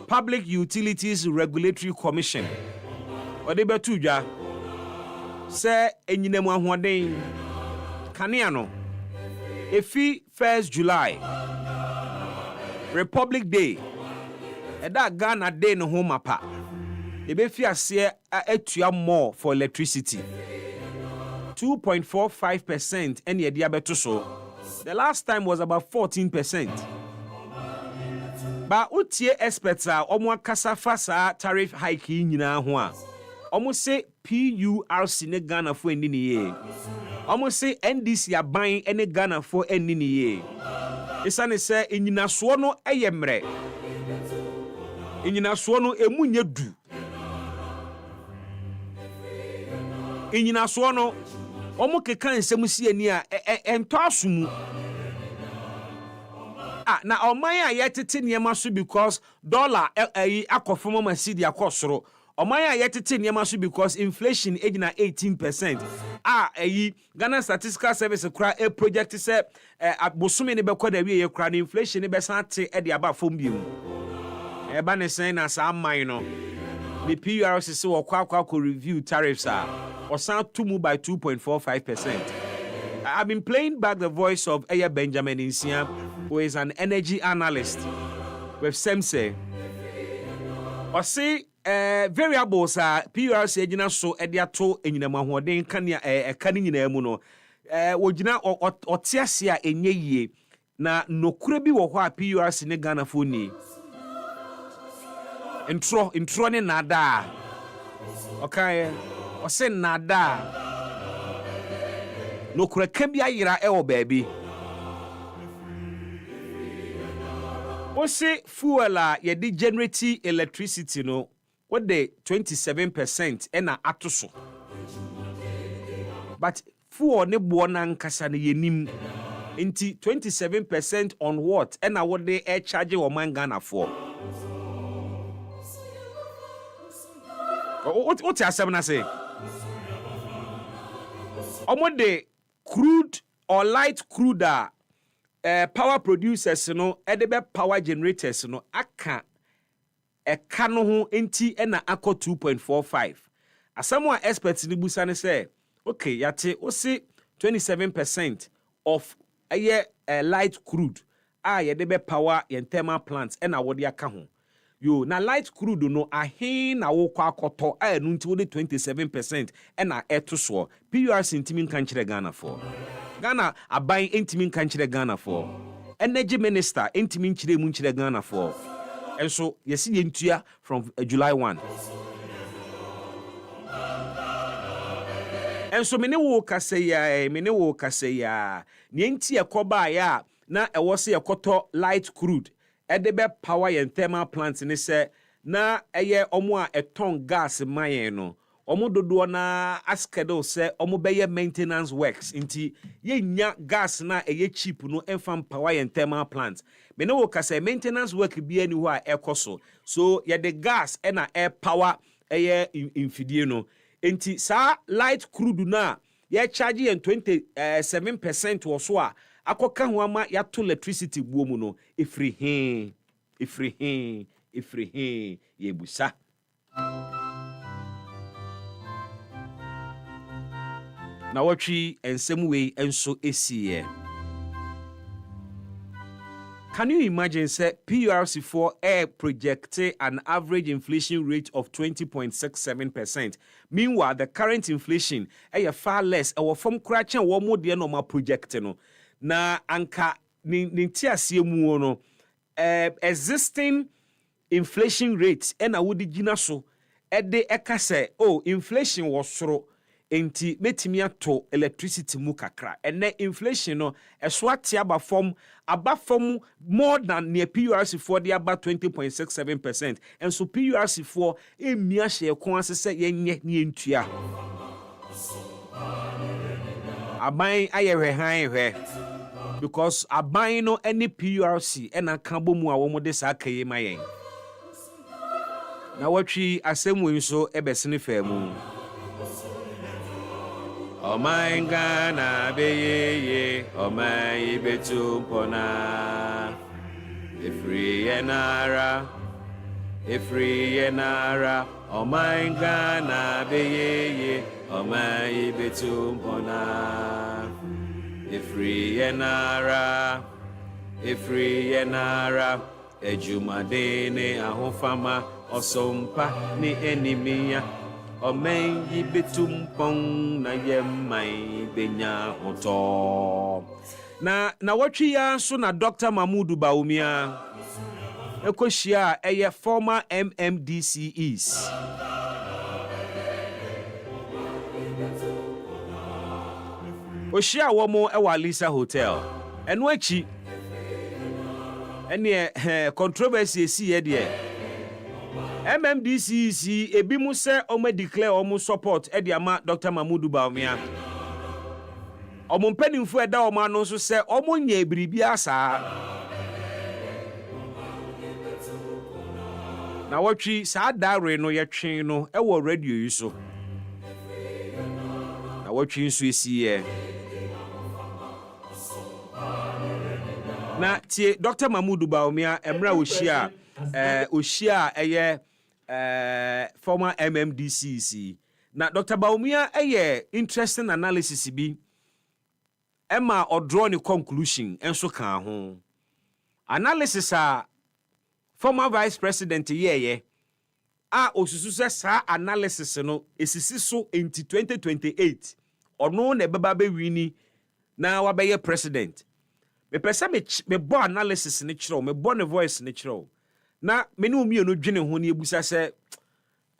Public Utilities Regulatory Commission. Ode betudwa se enyinemu ahoden kanea no efi 1st July Republic Day eda Ghana Day no ho mapa ebefi ase atua more for electricity 2.45% and ye diabetes so. The last time was about 14%. But utie experts are omo kasa fasa tariff hike nyina ho a. Omo say PURC ne Ghana for eni ni ye. Omo say NDC aban ene Ghana for eni ni ye. Isane say enyina so no eye mre. Enyina so no emu nye du. Enyina so no omo keka nsem sie ni a ento asumu na oman a yetete niema so because dollar akofom ma cedi akosoro oman a yetete niema so because inflation ejina 18% Ghana Statistical Service kra project say abosome ne bekoda wie ye kra na inflation ne besan te e de aba fom biom ba ne sen na sa amman no the PURC say wakwa review tariffs or sound to move by 2.45%. I've been playing back the voice of Aya Benjamin Insia, who is an energy analyst with Semse. Or say variables are PURC ejina so ediato enyinama hoden kania kani nyina mu no wojina otiasia enye yie na nokure bi wo ho a PURC ne Ghana foni intro ne nada okay ose nada no kura ka bi ayira e wo baabi Ose fuel a yɛde generate electricity no what the 27% ɛna ato so. But fuel ne boɔ na nkasa ne yɛnim. Nti 27% on what? Ɛna what they air charge or man Ghana for. What you asɛm say? Omo de crude or light crude power producers no edebe power generators no aka eka no ho enti ena akọ 2.45. Asɛm a experts ni busa ne say, okay, yate o see 27% of light crude yedebe power yen thermal plants ena wodi aka ho. Yo, na light crude no ahin na wo kwa akoto enu nti wo de 27% ena eto so. PURC ntimi nka nkyere Ghana for. Ghana aban ntimi nka nkyere Ghana for. Energy minister ntimi nkyere mu nkyere Ghana for. Enso yesi yentua from July 1. Enso mene wo kase ya ne nti ekoba ya na ewo se ekoto light crude edebe power yen thermal plants ni se na eye omo a eton gas mayen no omo dodo na askedule se omo beye maintenance works nti yenya gas na eye cheap no enfam power yen thermal plants me no ka say maintenance work bi ani ho a ekoso so ye the gas na air power eye infidie no nti sa light crude na ye charge yen 27% wo so a akoka ho ama ya to electricity buo mu no ifri he yebusa na watchi ensem wei enso esiye. Can you imagine say PURC4 air projected an average inflation rate of 20.67%. Meanwhile, the current inflation is far less. Our from cracking one more than normal projecting. Na anka nintiasie mu no existing inflation rate and a would gina so de eka say oh inflation was soro enti metimi ato electricity mu kakra ene inflation no eso ate aba form more than near PURC4 dey about 20.67% and so PURC4 emia hye kon asese yenye ne entua aban ayehwe han because aban no any PURC ena kan bomu a wo mo de sa kaye mayen na watwi asem we so ebesene fa mu oh my Ghana beye oh my betu pona ifri enara oh my Ghana beye oh my betu pona ifri enara ejumadene ahofama osompa ni enimia omen yibetum pong na yemai benya oto na watwi ya so na Dr. Mahmoud Bawumia ekohia eye former MMDCEs Oshia womo ewa Lisa Hotel enu achi ene controversy esi ye de MMDCC ebi mu se omo declare omo support e de ama Dr. Mahmoud Bawumia omo mpanimfu eda omo anu so se omo nya ebiribi asa na watwi sa dare no ye twen no e wo radio yi so na watwi nso esi ye na tie Dr. Mahmoud Bawumia emra oshia eye former MMDCC na Dr. Bawumia eye interesting analysis bi ema o draw ni conclusion enso kan ho analysis a former vice president ye osusu se sa analysis no esisi so in 2028 ono na beba be wini na wabeye president me pesa me bo analysis ni kiro me bo ne voice ni kiro na me ne omi no dwene ho ne ebusa se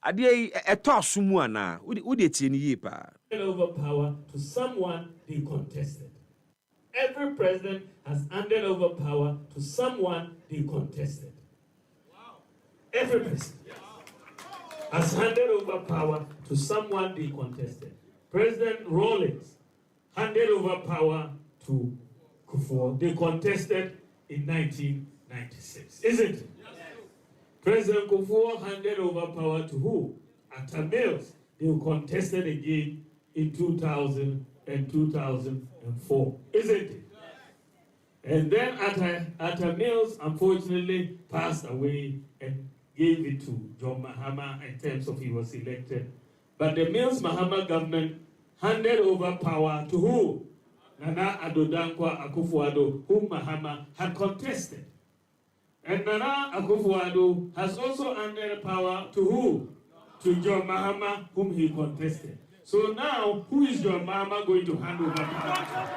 ade eto asomu ana wo de tie ni yi pa over power to someone they contested. Every president has handed over power to someone they contested. Every president has handed over power to someone they contested. President Rawlings handed over power to Kufuor. They contested in 1996, isn't it? Yes. President Kufuor handed over power to who? Atta Mills. They contested again in 2000 and 2004, isn't it? Yes. And then Atta Mills unfortunately passed away and gave it to John Mahama in terms of he was elected. But the Mills Mahama government handed over power to who? Nana Addo Dankwa Akufo-Addo, whom Mahama had contested. And Nana Akufo-Addo has also handed power to who? To John Mahama, whom he contested. So now, who is John Mahama going to hand over power to?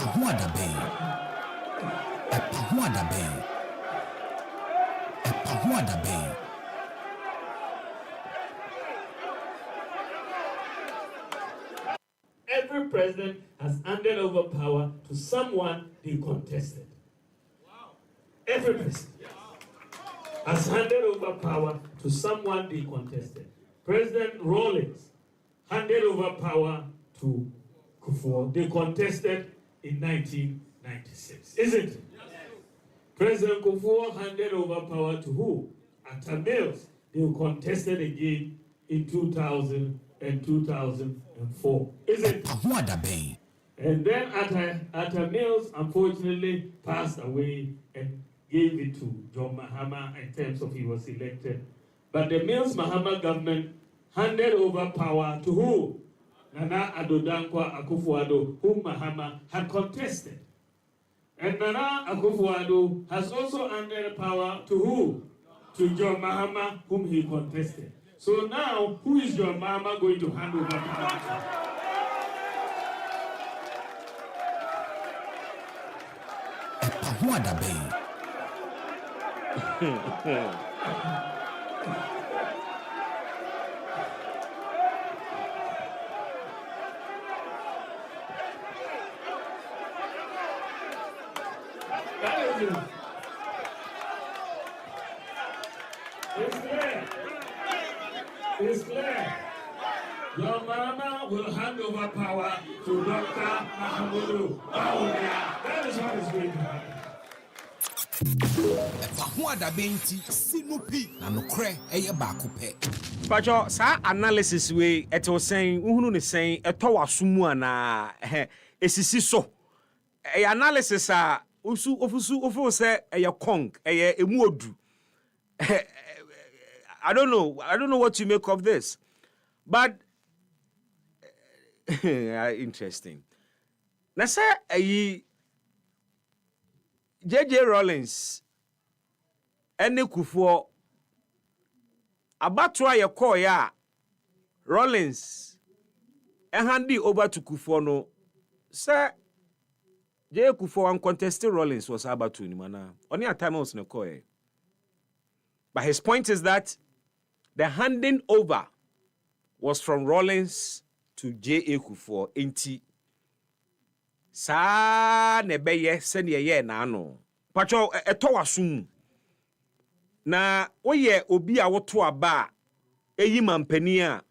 EpaHoaDaben. EpaHoaDaben. EpaHoaDaben. Every president has handed over power to someone they contested. Every president has handed over power to someone they contested. President Rawlings handed over power to Kufuor. They contested in 1996, isn't it? Yes. President Kufuor handed over power to who? Atta Mills. They contested again in 2000 and 2004, isn't it? EpaHoaDaben. And then Atta Mills unfortunately passed away and gave it to John Mahama in terms of he was elected. But the Mills Mahama government handed over power to who? Nana Addo Dankwa Akufo-Addo, whom Mahama had contested. And Nana Akufo-Addo has also handed power to who? To John Mahama, whom he contested. So now, who is John Mahama going to hand over power to? EpaHoaDaben. It's clear. It's clear. Your mama will hand over power to Dr. Mahamudu Bawumia. That is what is going to happen. EpaHoaDaben ti sinupi na nokre eye baako pe. Pacho, sa analysis we eto saying uhunu ne saying eto wasumu ana esisi so. E analysis a ofu say eye kong eye emu odu. I don't know what you make of this. But interesting. Na say ayi JJ Rawlings ene Kufuor abatwa ye call ya Rawlings handi over to Kufuor no say JJ Kufuor uncontested Rawlings was abatu ni mana only a time was no call. But his point is that the handing over was from Rawlings to J.A. Kufuor enti sa nebeye sene ye na ano pacho eto wasum na oye obi a woto aba eyi mampani a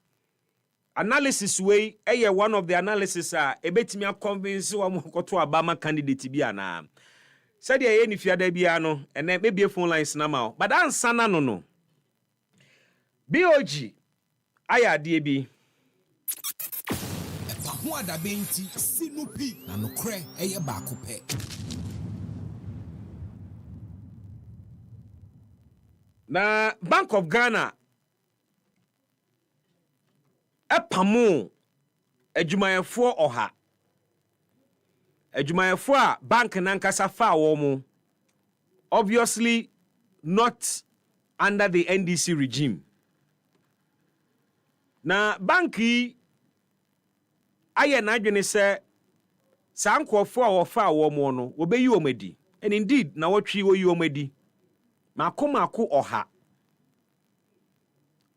analysis we eye one of the analysis a ebetimi a convince wa mo koto aba ma candidate bi ana said ye ni fiada bia no ene maybe phone lines na ma but answer na no BOG aya de bi EpaHoaDaben ti sinupi na nokre eye baako pe. Na Bank of Ghana epamu adwumayefo oha adwumayefo a bank nankasa fa wo mu obviously not under the NDC regime. Na banki aye na adwene se sankofo a wo fa wo mu no wo beyi wo madi. And indeed na wotwi wo yi wo madi. Mako oha.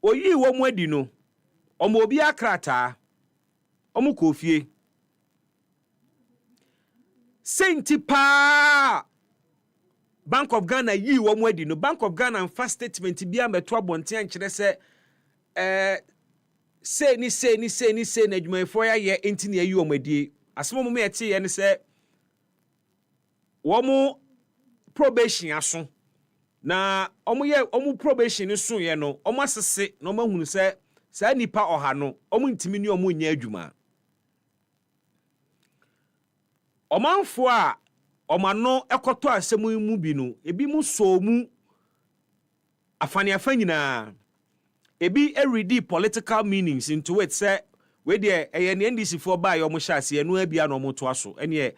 oyi wo mu adi no omo obi akrata omo kofie senti pa Bank of Ghana yi wo mu adi no Bank of Ghana and fast statement bia meto abonten ankire se say ni na adwumayefo ya ye enti na yi wo mu adi asemo mu ete ye ne se wo mu probation aso na omu probation ni so ye no omu asese na omu hunu se saa nipa oha no omu ntimi ni omu nya adwuma omanfo a omano ekoto asemu mu bi no ebi mu so mu afane afanyina ebi ready political meanings into it say we dey ne NDC for buy omu hyase no abia no omu to aso ene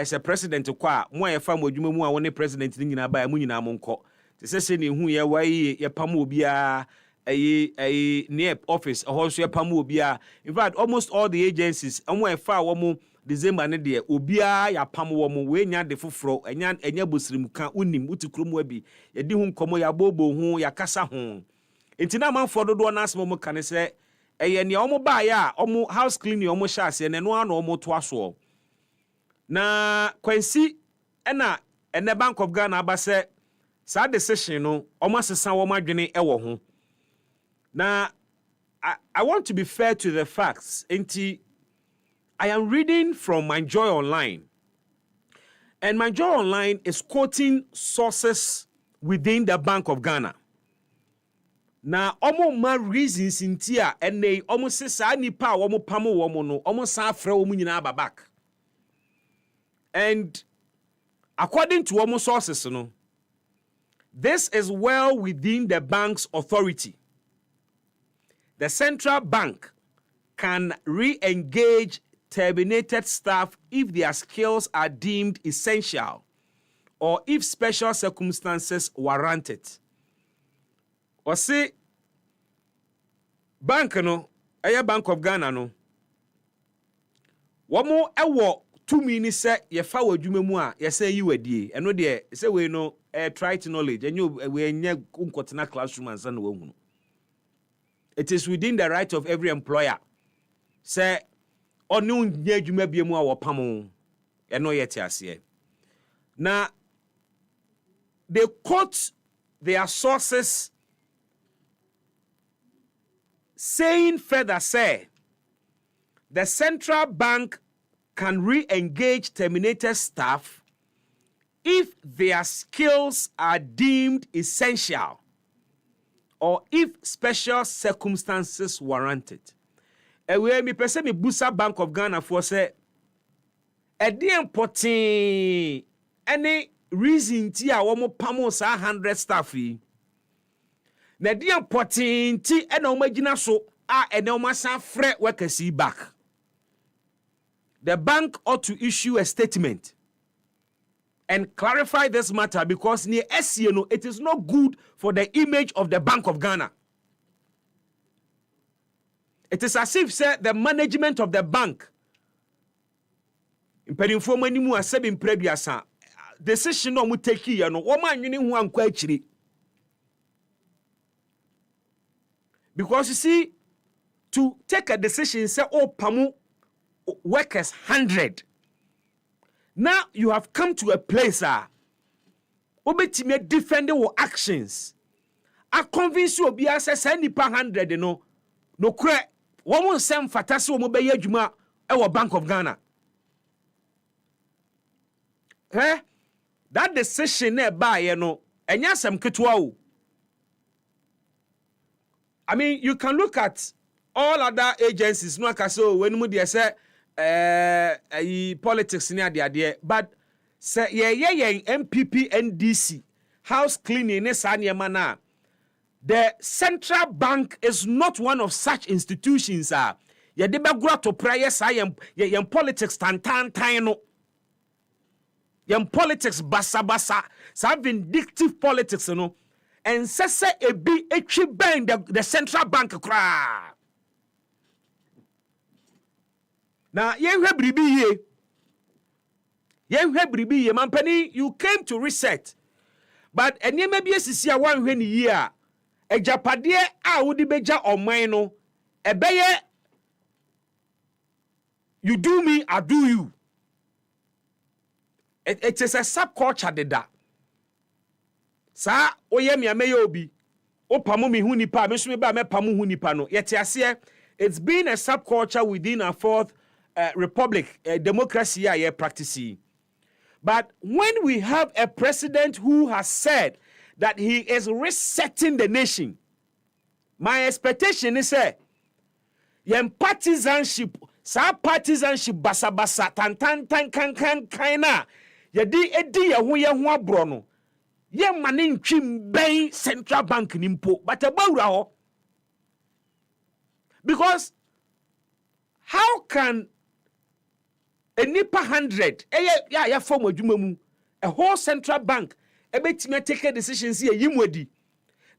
se president kwa mo ayefa mo adwuma mu a woni president ni nyina buy mu nyina mo nko se ne hu ye wai ye pam obia near office also ye pam obia in fact almost all the agencies omo ayefa wo December ne de obia ya pam wo mo we nya de foforo enya bosirim ka unim utikrom abi ye di hu nkomo ya bobo hu ya kasa hu entina manfo dodo na asemo mo kan se eye ne omo ba ya omo house cleaning omo hyase ne no ana omo to aso na kwansi ene Bank of Ghana abase sa decision no omo asesa wo madwene ewo ho na I want to be fair to the facts enti I am reading from My Joy Online, and My Joy Online is quoting sources within the Bank of Ghana. Now, almost my reasons in tia, and they almost say, "I need power, almost pamo woman, almost afre woman back." And according to almost sources, this is well within the bank's authority. The central bank can re-engage terminated staff if their skills are deemed essential or if special circumstances warrant it. Or say, bank no, Bank of Ghana no, wamo ewo 2 minutes say ye fa wadwuma mu a ye say yi wadie eno de say we no try to knowledge and you we nya unkotena classroom and san wo hunu. It is within the right of every employer say onu nya adwuma bia mu a wo pam eno yete ase. Na they quote their sources saying further say the central bank can re-engage terminated staff if their skills are deemed essential or if special circumstances warrant it. Ewe mi pese mi busa Bank of Ghana for say edi important any reason ti a wo mo pamo sa 100 staff yi na edi important ti e na o magina so a ene o masa frɛ workers back. The bank ought to issue a statement and clarify this matter because near SCNO it is not good for the image of the Bank of Ghana. It is as if say the management of the bank impedinfo manimu asebi mpreduasa decision no mu take here no wo ma nwene hu anko akiri. Because you see, to take a decision say oh pamu workers 100. Now you have come to a place obetime defending your actions. I convince you obi say say nipa 100 no kre womun sem fatase wo be adwuma e wo Bank of Ghana. That decision na ba ye no enya sem ketwa o. I mean, you can look at all other agencies no akaso when mu dey say politics ni ade but say ye MPP NDC house cleaning ne sa niema na the central bank is not one of such institutions ye de begura to prayer sa ye politics tan no ye politics basa sa vindictive politics no and say ebi etwi ben the central bank kra. Now, yenhwe bribi ye mampani you came to reset but enye maybe esisi a wanhwe ni ye a ejapade a wodi beja oman no ebeye you do me, I do you. It is a subculture deda. Sa oye mi ameye obi. O pamu mi hu nipa, me so me ba me pamu hu nipa no. Yet ase it's been a subculture within our fourth republic, democracy a practicing. But when we have a president who has said that he is resetting the nation, my expectation is yen partisanship, sa partisanship basa tan na yedi edi ye ho abro no ye mane ntwim ben central bank nimpo but abawura ho. Because how can a nipa 100 ya form adwuma mu a whole central bank ebetime take a decision see yimwadi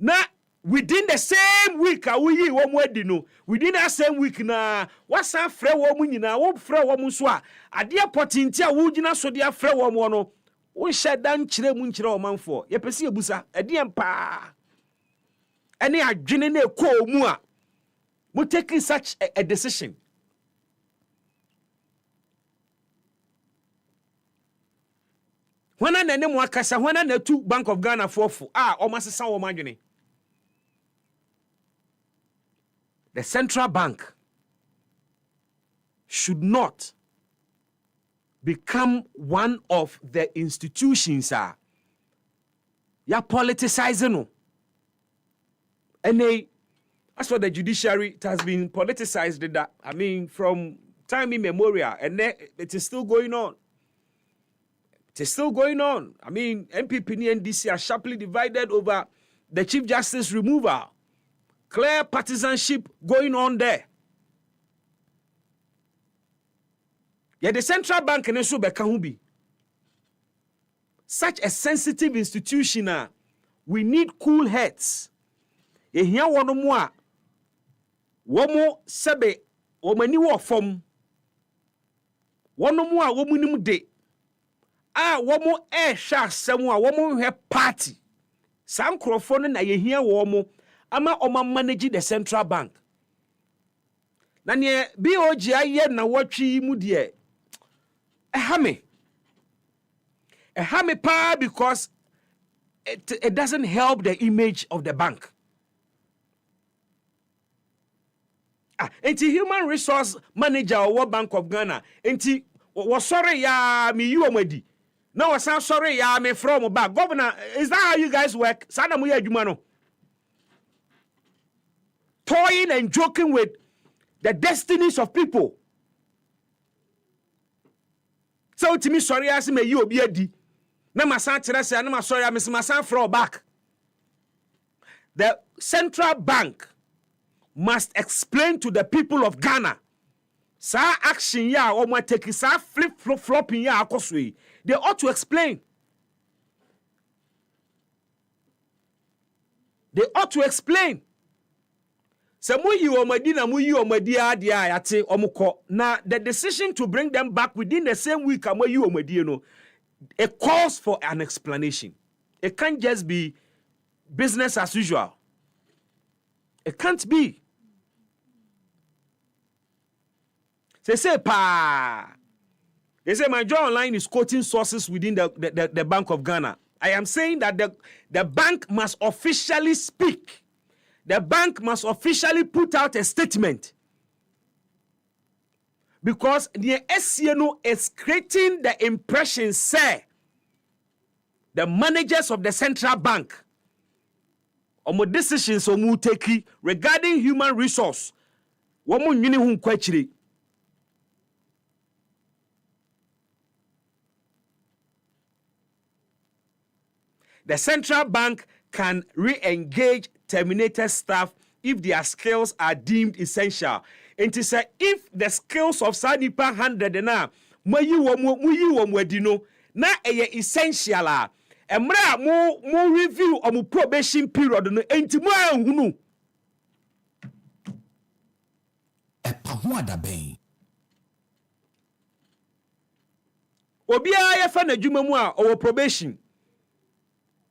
na within the same week we wo mwadi no within that same week na wasa frɛ wo mu nyina wo frɛ wo mu so a ade potinti a wo gina so de afrɛ wo mu no wo hyɛ dan kyerɛ mu nkyerɛ wo manfo ye pese ebusa ade empa ene adwene na ekɔ mu a we taking such a decision. When I name wakasa, when I two Bank of Ghana for almost a sound margin. The central bank should not become one of the institutions ya politicizing no. And as for the judiciary, it has been politicized. That I mean, from time immemorial, and it is still going on. It is still going on. I mean, MPP and NDC are sharply divided over the Chief Justice removal. Clear partisanship going on there. Yet the central bank and also be such a sensitive institution. We need cool heads. Here one more. Womo sebe womani wo fom wono mu a womunim de womo hwa asem a womo hwe party sankrofo no na yehia womo ama oma manage the central bank na ne BOG aye na wotwe mu de ehame pa because it doesn't help the image of the bank. Enti human resource manager or Bank of Ghana. Enti was sorry ya me you omadi. No was sorry ya me from back. Governor, is that how you guys work? Sana mu ya adwuma no. Toying and joking with the destinies of people. So to me sorry as me you obi adi. Na masan kire say na ma sorry am masan from back. The central bank must explain to the people of Ghana. Sa action ya or my take sa flip-flopping ya akoswe. They ought to explain. They ought to explain. Se muyi omadi na muyi omadi ade ayate omuko. Na the decision to bring them back within the same week amuyi omadi no, it calls for an explanation. It can't just be business as usual. It can't be. They say, my job online is quoting sources within the Bank of Ghana. I am saying that the bank must officially speak. The bank must officially put out a statement. Because the SCNO is creating the impression, say, the managers of the central bank, omo decisions omu take regarding human resource, womu nyini hun kwachiri. The central bank can re-engage terminated staff if their skills are deemed essential. And to say, if the skills of Sanipa 100 na muyi wo adino na eye essential emra mo review or mo probation period no enti mo anhunu. EpaHoaDaben. Obi a yefa na dwuma mu a o probation.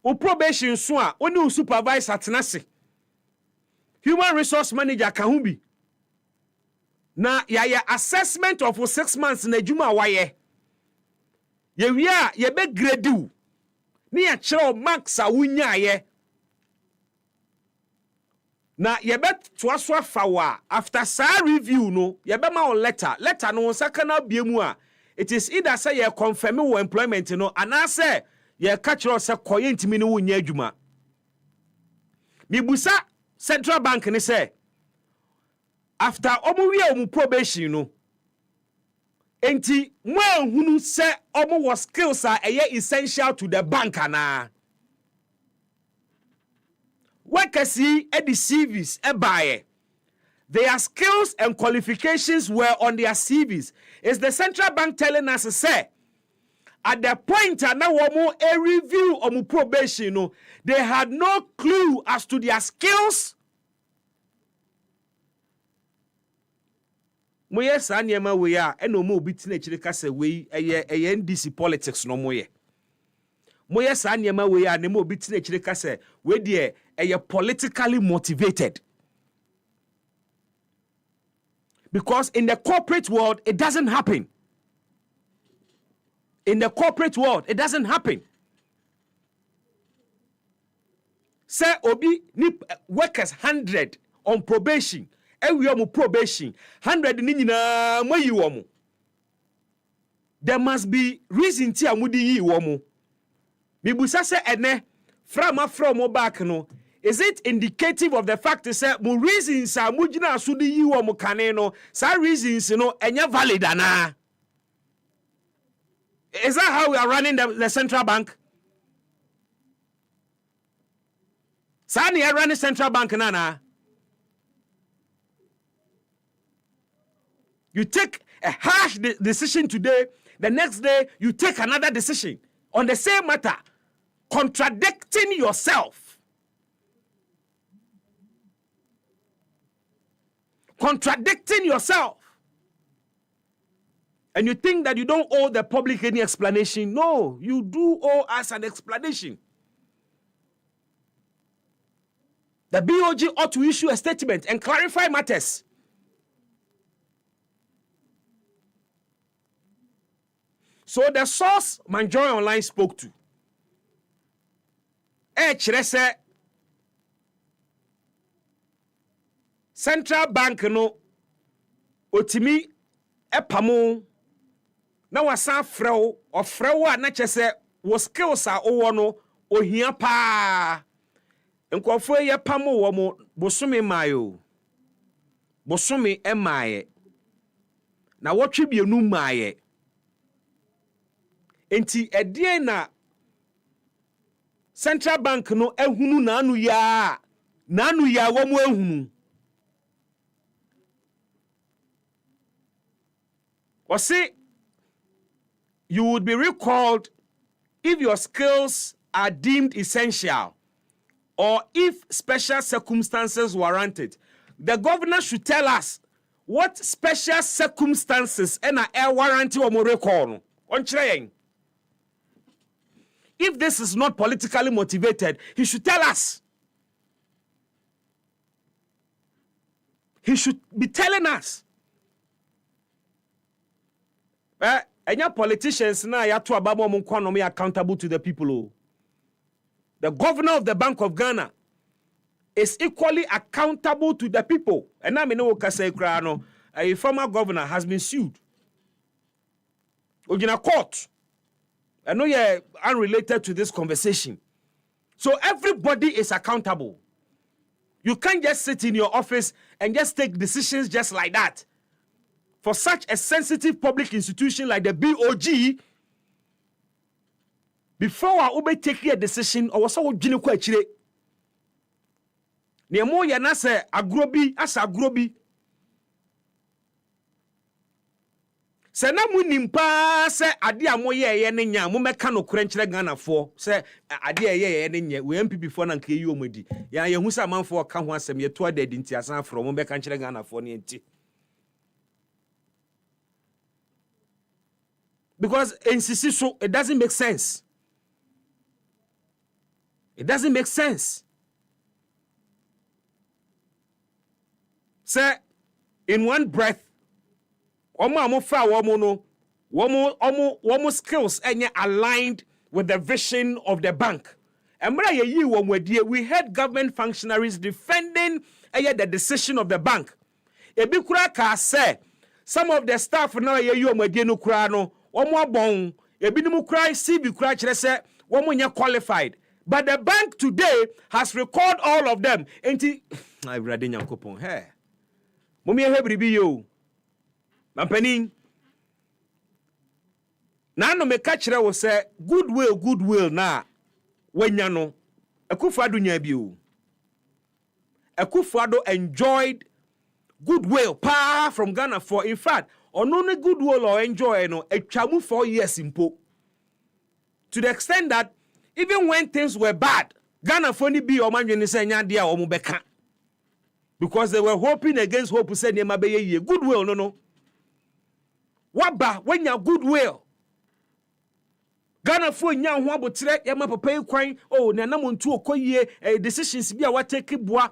O probation so a oni supervisor tenase human resource manager ka ho bi na ya assessment of 6 months na adwuma waye ye wi a ye be grade wu ni ya kire max a wunyaye na ye be toaso afawa after sa review no ye be ma on letter no sakana biemu a it is either say ye confirm wo employment no ana say ye ka kire say koye ntimi ni wunya adwuma mibusa Central Bank ni say after omu probation no enti mo ahunu say omu was skills are essential to the bank ana workers at the CVs ebaye their skills and qualifications were on their CVs. Is the Central Bank telling us say at the point na womu a review omu probation no they had no clue as to their skills? Moye sa niema we a eno mo obi tina chire kase we eye NDC politics no moye sa niema we a ne mo obi tina chire kase we de eye politically motivated, because in the corporate world it doesn't happen. In the corporate world it doesn't happen. Say obi ni workers 100 on probation. Ewi omu probation 100 ni nyina moyi womu. There must be reason ti amudi yi womu. Mibusa se ene from back no, is it indicative of the fact to say mo reasons are mujina asudi yi womu kane no, sa reasons no enya valid ana? Is that how we are running the central bank? Sa ni running central bank nana? You take a harsh decision today, the next day you take another decision on the same matter, contradicting yourself. Contradicting yourself. And you think that you don't owe the public any explanation. No, you do owe us an explanation. The BOG ought to issue a statement and clarify matters. So the source Manjoy Online spoke to, say Central Bank no otimi epamo na wasa frew or frew a na chese was skills a owo no ohia pa nkofo ye pamo wo mo bosome mayo bosome emaye na wotwe bienu maye. Enti edie na Central Bank no ehunu nanu ya wo mo ehunu. Or say you would be recalled if your skills are deemed essential or if special circumstances warranted. The governor should tell us what special circumstances and a warranty or more recall. On train. If this is not politically motivated, he should tell us. He should be telling us. Any politicians now you to abamo accountable to the people. The governor of the Bank of Ghana is equally accountable to the people. And now a former governor has been sued. In a court. I know you're unrelated to this conversation. So everybody is accountable. You can't just sit in your office and just take decisions just like that. For such a sensitive public institution like the BOG, before I obey take a decision, or was so jino kwachire. Niemo yana se agrobi as agrobi. Se na mu nimpa se ade a moye ye ne nya mo meka no kure nkyere Ghana fo se ade ye ne nya we MPP fo na nka yi omodi ya ye hu sa manfo ka ho asem ye to ade nti asan afro mo meka nkyere Ghana fo ne nti because insisi so it doesn't make sense. It doesn't make sense. say in one breath omo fa womo no womo skills enye aligned with the vision of the bank. We heard government functionaries defending the decision of the bank. Ebi kura ka say some of the staff now no kura no omo abon ebi nimu kura CB kura kire say womo nya qualified. But the bank today has recalled all of them. Enti I brade nyankopon hey. Momi ehwe bribi yo. Mampanin na no me ka kire wo say goodwill na wanya no Akufo-Addo nya bi o. Akufo-Addo enjoyed goodwill from Ghana for, in fact, ono ne goodwill or enjoy no atwamu 4 years impo. To the extent that even when things were bad, Ghana for ni bi o manwene say nya dia o mo beka. Because they were hoping against hope say ne mabeye ye goodwill no. Waba when ya goodwill. Ghana for nya ho abotre ya ma papa kwan na namontu okoyie decisions bi a wa take boa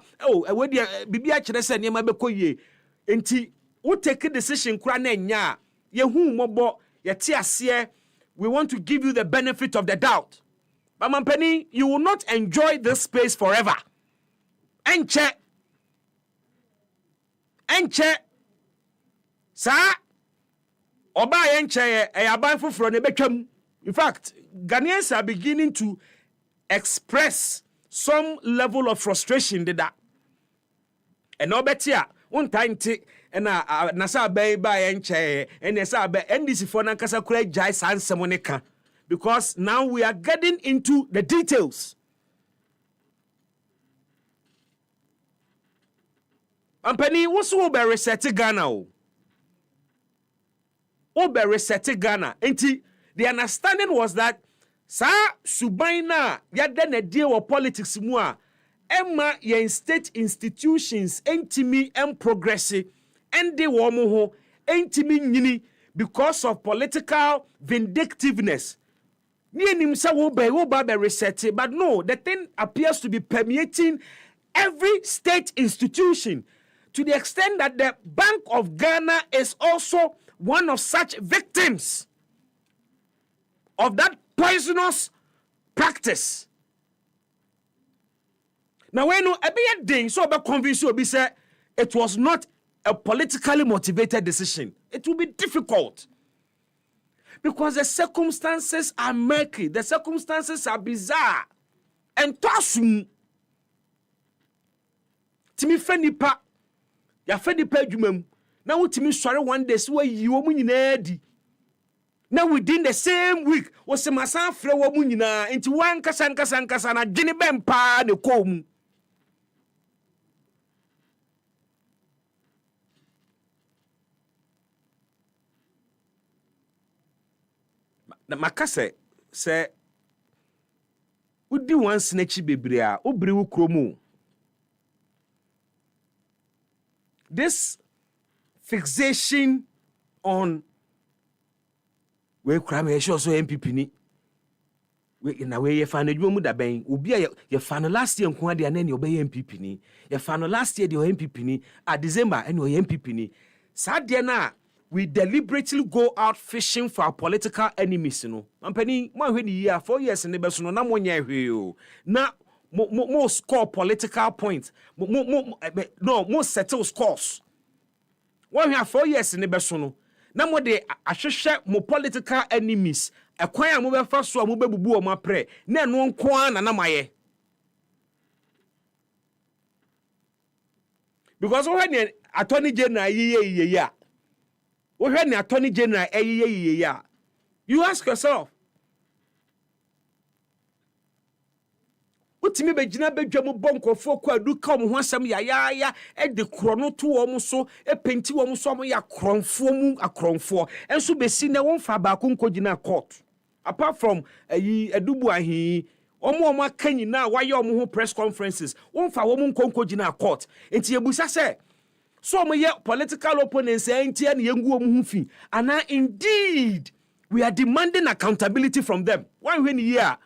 we dia bibia kire se ne ma be koyie enti wo take decision kura na nya ye hu mobo ye te ase. We want to give you the benefit of the doubt, but mampani, you will not enjoy this space forever. Enche sa oba enche aban foforo ne betwam. In fact, Ghanaians are beginning to express some level of frustration with that. And no better, one time and nasa bay by enche and nasa bay NDC for nankasa kure jai san semoneka, because now we are getting into the details. Ampani, what's who be reset Ghana? Who be reset Ghana? Enti. The understanding was that sa subaina yada na deal with politics mua emma ye state institutions entimi progressive and de womo ho entimi nyini because of political vindictiveness. Ni nim sa wo be reset, but no, the thing appears to be permeating every state institution to the extent that the Bank of Ghana is also one of such victims of that poisonous practice. Now, when you a thing, so about convince you, say it was not a politically motivated decision. It will be difficult because the circumstances are murky, the circumstances are bizarre, and tosum. Timi fenipa, ya fenipa jumem. Now timi sorry one day, so you woman. Now within the same week, was a masan flower munina into one kasan na Jenny Bempa ne kom. Na makase say udi one snatchy bebrea obri wu kromo. This fixation on we crime e so MPP ni we na we ye fan adwuma mu da ben obi a ye fan last year nko ade na ne obey MPP ni ye fan last year de o MPP ni at December and o MPP ni sa de na we deliberately go out fishing for our political enemies no ampani mo ahwe ni year 4 years ne be so no na mo nya ahwe o na mo score political points mo settle scores wo hwe 4 years ne be so no na mo de ahwehwe mo political enemies ekwan a mo be fa so a mo be bubu o mo apre na eno nko an na maye because when attorney general ye when attorney general ye you ask yourself utimi begina bedwam bonkofo kwa duka mo ho asem ya de krono to wo mo so penti wo mo so mo ya kronfo mu akronfo enso besi na won fa ba konkogina court apart from edubu ahi omo akanyina waye omo ho press conferences won fa wo mo konkogina court enti ebusa se so mo ye political opponents enti na yengu omo ho fi ana indeed we are demanding accountability from them one when year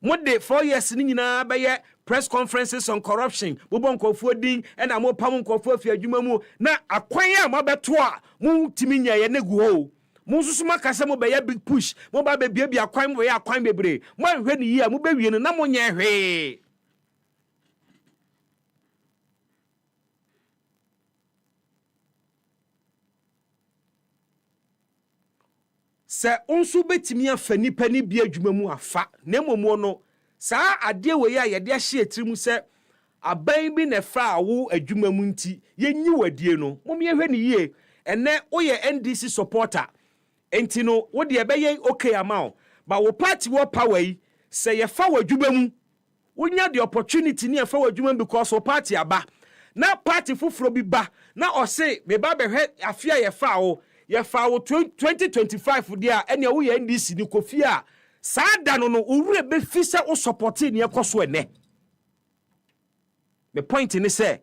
What day 4 years ni nyina be press conferences on corruption mobɔ nkɔfoɔ din ɛna mopam nkɔfoɔ afi adwuma mu na akwan a mabɛto a montimi nyɛyɛ ne gu hɔ mo nso so maka sɛ mobɛyɛ big push moba bɛbiabia akwan mobɛyɛ akwan bebree moanhwɛ ne yie a mobɛwie no na monyɛ hwee sɛ nso betimi afa nipa ni bi adwuma mu afa na momo no saa ade we ya yɛde ahye atiri mu sɛ aban bi na fra awo adwuma mu nti yenyi wadie no momye hwɛ ne yie ene woyɛ NDC supporter enti no wo de ɛbɛyɛ okay amount ba wo party wo power yi sɛ yɛfa wadwuma mu wonya the opportunity ne yɛfa wadwuma because wo party aba na party foforo bi ba na ɔse me ba bɛhwɛ afia yɛfa wo yɛfa wo 2025 dia ɛne wo yɛ NDC ni kofi a saa da no owure bɛfi sɛ wo support ne yɛkɔ so ene me point ni sɛ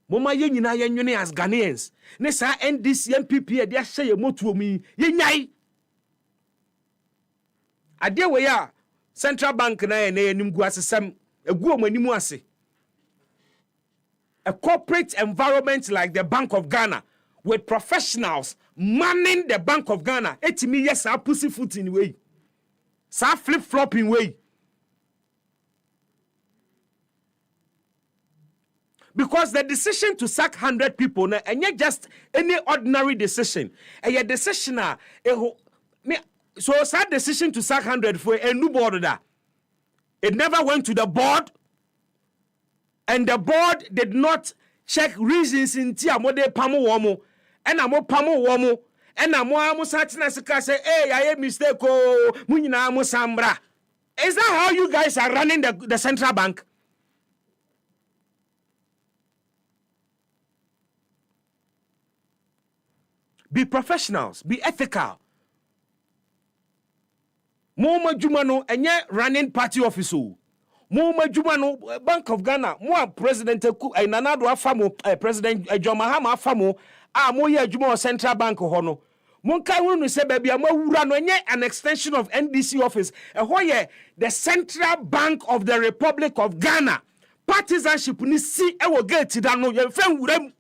moma yɛ nyina yɛ nwene as Ghanaians ne saa NDC MPP e de ahyɛ yɛ motuo mu yɛ nyai ade we ya Central Bank na yɛ anim gu asesam egu omanimu ase a corporate environment like the Bank of Ghana with professionals manning the Bank of Ghana etimi yes a pussyfoot in way sa flip-flopping way because the decision to sack 100 people na and just any ordinary decision a decision so sad decision to sack 100 for a new board that it never went to the board and the board did not check reasons in tia mode pamo womo and amo pamo womo and amo satina sika say hey I mistake oh munyina amo sambra. Is that how you guys are running the central bank? Be professionals, be ethical. Mo juma no enye running party office o. Mo juma no Bank of Ghana, mo president Nana do afamo president John Mahama afamo a mo ye juma central bank ho no. Mo kai wonu se ba bia mo wura no enye an extension of NDC office. Ho ye the Central Bank of the Republic of Ghana. Partisanship ni si e wo gate da no ye fa wuram.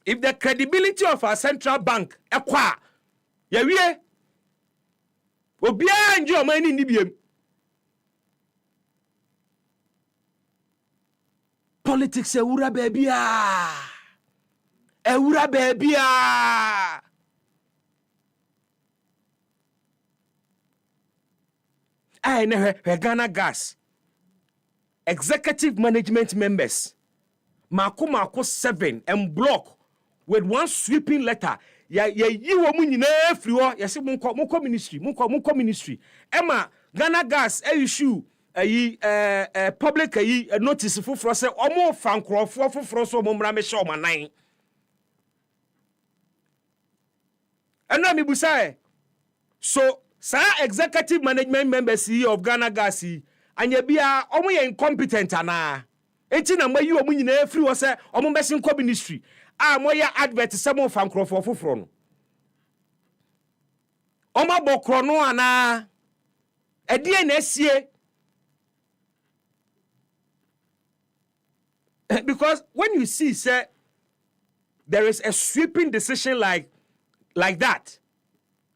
If the credibility of our central bank ekwa yawie obia nje o mani ni biem politics ewura baabia ai ne Ghana Gas executive management members mako 7 and block with one sweeping letter ya yi wo mu nyina afri ho ya se munko ministry ema Ghana Gas issue public notice foforo se omo fankrofo foforo so omo mra me hye omanan ena mi busa so sa executive management members of Ghana Gas anya bia omo ye incompetent ana enti na mayi omo nyina afri ho se omo besin ministry moya advert samo fankrofo foforo no oma bokro no ana edie na esie because when you see say there is a sweeping decision like that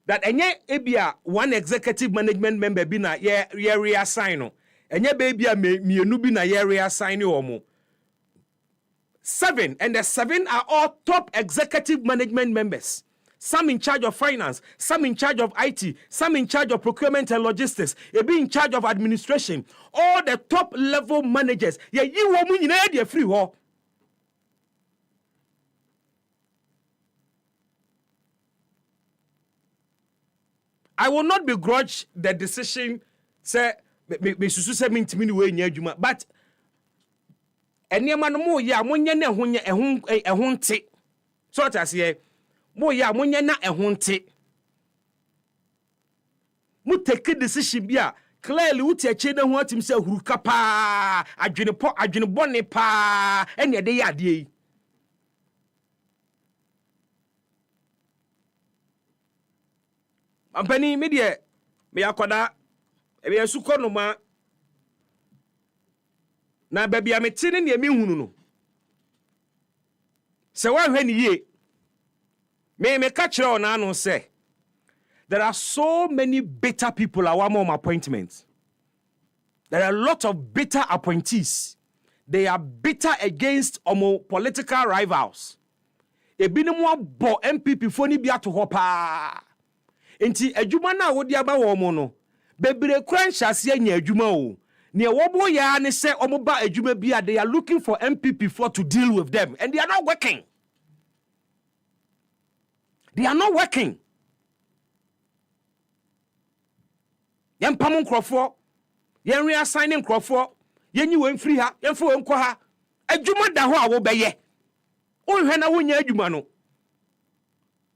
enye ebia one executive management member bi na ye reassign no enye be bia mienu bi na ye reassign omo 7 and the 7 are all top executive management members. Some in charge of finance, some in charge of IT, some in charge of procurement and logistics, they be in charge of administration. All the top level managers. Yeah, you woman in the free ho. I will not begrudge the decision say me susu say me ntimi ni we nya adwuma but eniema no mo ya monye na ehun nte so tase mo ya monye na ehun nte mo take decision bi a clearly wuti ache na ho atim se huruka pa adwene bone pa ene de ya de yi Ampani media me akoda e be suko no ma na baby amete ne ne hunu no se wa hwe ni ye me catch you on anu say there are so many bitter people at one appointment. There are a lot of bitter appointees. They are bitter against political rivals. Ebinom bo MPP foni bia to hopa. Enti adwuma na wodi aba wo mo no. Bebre kran hyase anya adwuma o. Ne wobo ya ne se omoba adwuma bia they are looking for MPP for to deal with them and they are not working. They are not working. Yen pam nkrofo, yen reassign nkrofo, yen yi wen free ha, yen fo wen kɔ ha. Adwuma da ho a wo bɛyɛ. Onhwe na wonya adwuma no.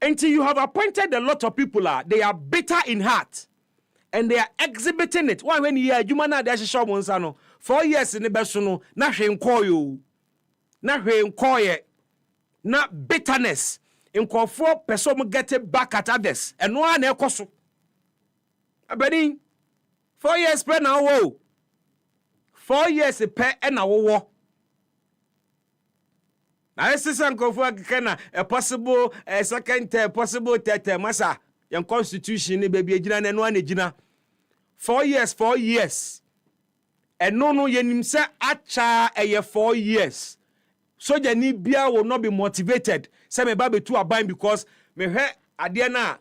Until you have appointed a lot of people they are bitter in heart and they are exhibiting it. Why when you adwuma na de hyehyɛ mo nsa no, 4 years ne beso no, na hwe nkɔ yo. Na hwe nkɔ ye. Na bitterness. Nkɔfo person get it back at others. And no na ekoso. Abeni 4 years pe na wo. 4 years pe na wo. Na esisa nkɔfo akeka a possible second term, possible third term masa. Your constitution ni baby agina na no anagina. 4 years. And no yenim se acha 4 years. So ni bia will not be motivated. Say me ba betu aban because me hwe ade na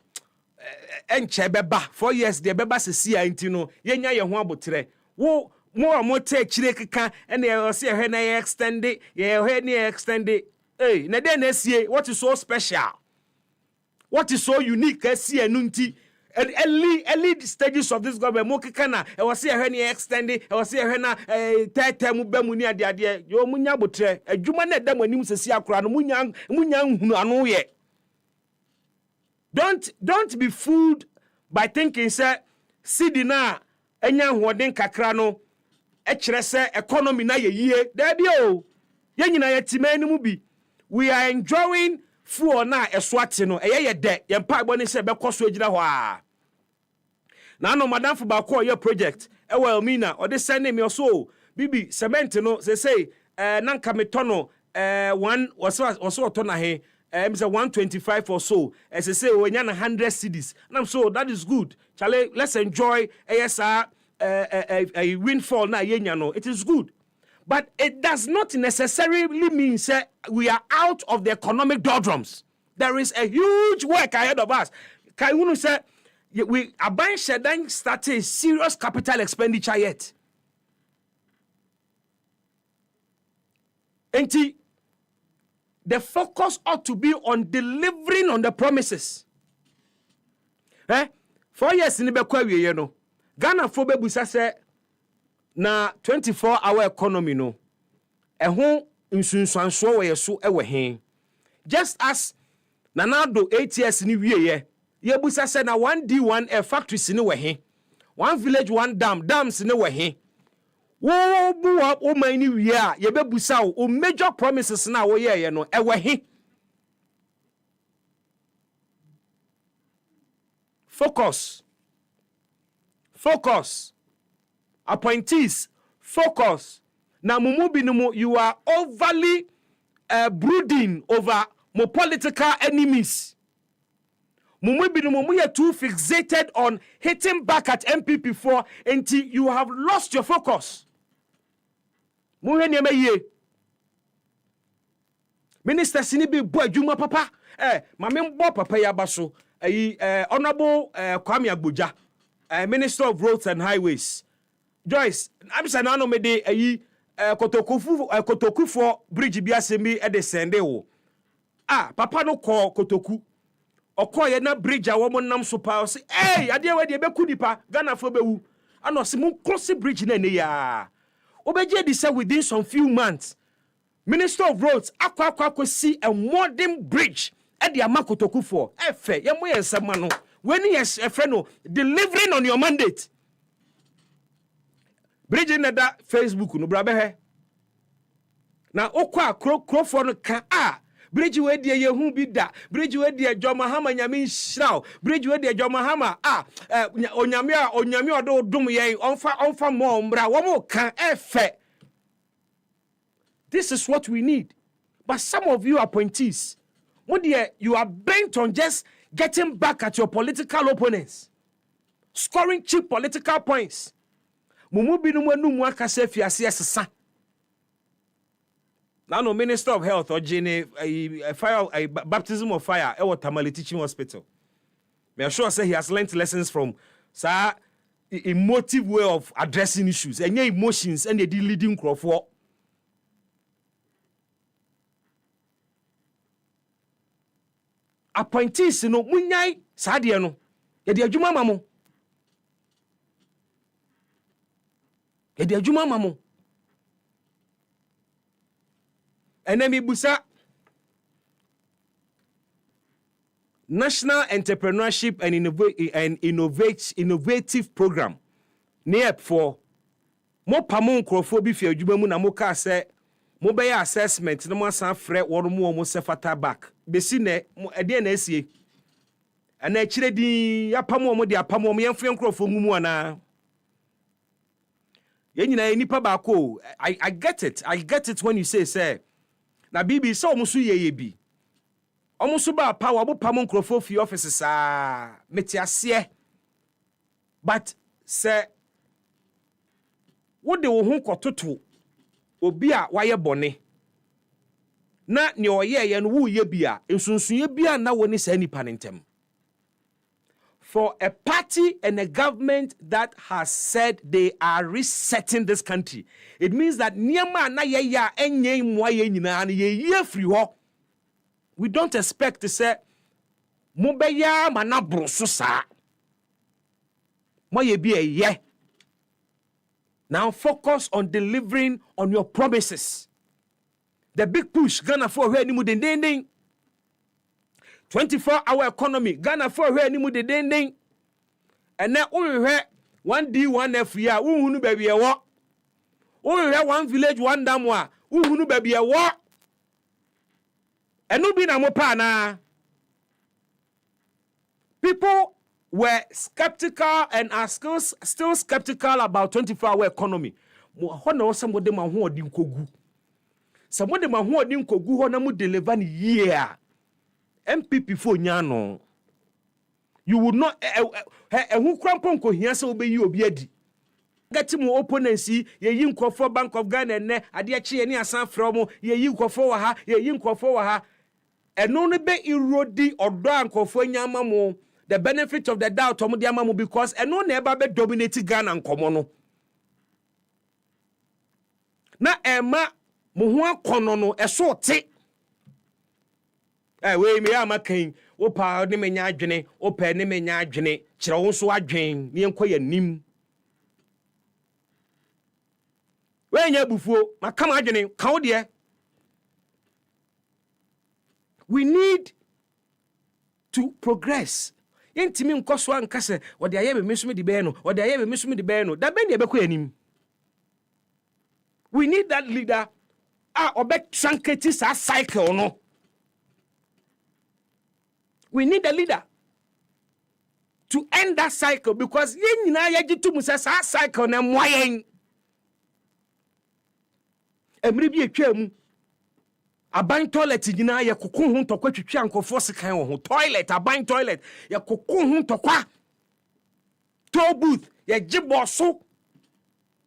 enche beba 4 years de beba sesi a nti no yenya ye ho abotre wo mo ta chire keka ene ye se hwe na ye extend ye hwe na extend na de na sie what is so special, what is so unique asie enu nti early stages of this government mo keka na e was se hwe na extend e was se hwe na term ba mu ni ade yo munya abotre adwuma na da manim sesi akora no munya hunu anu ye. Don't be fooled by thinking say sidi na enya hoden kakra no e kire say economy na ye yie da bi o ye nyina ye timani mu bi we are enjoying fuo na eswate no ye de ye mpa igbo ni say be koso agina ho a na no madam for ba ko ye project e wa Elmina o de send me so bibi cement no say nanka metono one was to na he say 125 or so as I say we nya 100 cedis and I'm so that is good chale let's enjoy a windfall na yenya no it is good but it does not necessarily mean say we are out of the economic doldrums. There is a huge work ahead of us. Kai wunu say we aban shedan started serious capital expenditure yet enti the focus ought to be on delivering on the promises. 4 years in the Bekwa, no. Ghana for Bebusa say na 24-hour economy no. Ehon insunsanso we so ewe hen. Just as Nanado 8 years ni wiye ye busa say na 1D1 factories ni we hen. One village, one dam, dams ni we hen. Wo bu up o mani wie a ye bebusa o major promises na wo ye no ewe he. Focus appointees focus na mumu binumu you are overly brooding over more political enemies. Mumu binumu mu ye too fixated on hitting back at MPP for until you have lost your focus. Muhe nieme ye. Minister Sinibi bo adwuma papa. Mame mbo papa ya baso. Honorable Kwame Agboja, Minister of Roads and Highways. Joyce, I'm saying no me de Kotoku for bridge bi asemi e de sende wo. Papa no ko Kotoku. Okoye na bridge a wo nam so pa say, ade we de be kunipa Ghana fo be wu. Ano se mun cross bridge na ne ya. Obeje di say within some few months, Minister of Roads akwa see a modern bridge at the Amakotoku for efe ye mo yensema no when yes a friend no delivering on your mandate. Bridge in that Facebook no brabe he na okwa krofo no ka bridge we de ye hu bi da bridge we de Joma Hama nyame nhyiraw bridge we de Joma Hama onyame odo dum yen onfa mo mbra wo mo kan efe. This is what we need. But some of you appointees, you are bent on just getting back at your political opponents, scoring cheap political points. Now, no Minister of Health or Jenny, a baptism of fire, Tamale Teaching Hospital. May I sure say he has learned lessons from a emotive way of addressing issues and your emotions and the leading crowd for. Appointees no munyai sadie no yedi adwuma mamo enemi busa National Entrepreneurship and Innovative Program NEP for mo pamon krofo bi fi adwuma mu na mo ka se mo be assessment na mo asan frɛ wɔn mo sefata back besi ne ɛde na asie ana kyire din yapam mo de apam mo yɛmfo nkrofo ngumu ana yɛnyina nipa ba ko I get it when you say na bibi so mo so yeye bi omo so ba power bo pam nkrofo fi office saa metiase but say wo de wo ho kototo obi a waye bone na ne oyeye no wo ye bia ensunsuye bia na woni sa nipa ntem. For a party and a government that has said they are resetting this country, it means that niema na ye ya enye mwa ye nyina na ye free ho. We don't expect to say mo be ya ma na broso sa mo ye bi ye. Now focus on delivering on your promises. The big push, Ghana for where ni mu dendendeng. 24-hour economy, Ghana for where ni mu dendendeng. And now we hear 1D, 1F ya, uhunu baby a what? We hear one village, one damwa, uhunu baby a what? And no be na mo pa na. People were skeptical and are still skeptical about 24-hour economy. Somebody ma ho odi nkogu. Somebody ma ho odi nkogu ho na mu deliver ni year. MPP fo nya no. You would not hu krampo nko hia se obeyi obi adi. Get mu opponents ye yi nkofo Bank of Ghana ne ade a chie ni asan fra mo ye yi nkofo wa ha ye yi nkofo wa ha. Eno no be erodi odo ankofo nya mo. The benefit of the doubt because eno na eba be dominate Ghana nkomo no. Na ema mo ho akono no eso te. We me ama kan wo pa ne menya adwene wo pa ne menya adwene kire wo so adwen ne enkoya nim. We nya bufuo makam adwene ka wo de. We need to progress. Yentimi nkoso ankase wode aye me mesumi de be no wode aye me mesumi de be no da be ne be ko anim. We need that leader obek tranketi sa cycle no. We need a leader to end that cycle because yen nyina yagitu mu sa cycle na moyen emri bi etwa mu aban toilet nyina ye kokon ho ntokwa twetwa nkofo sekan wo ho toilet aban toilet ye kokon ho ntokwa toll booth ye giboso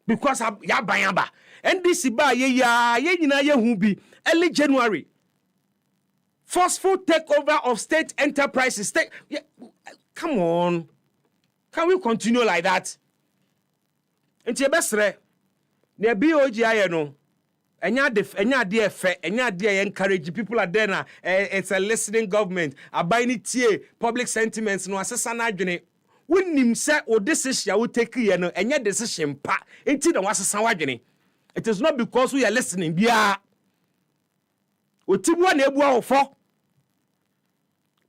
because ya bayamba NDC ba ye nyina ye hu bi early January forceful takeover of state enterprises. Come on. Can we continue like that? Enti ebesre na BOGI no enya de fe enya de encourage people are there na it's a listening government abai tie public sentiments no asesa na adwene wonim se o decision wo take ye no enya decision pa enti na wasesa wadwene. It is not because we are listening bia otibu na ebu awofo.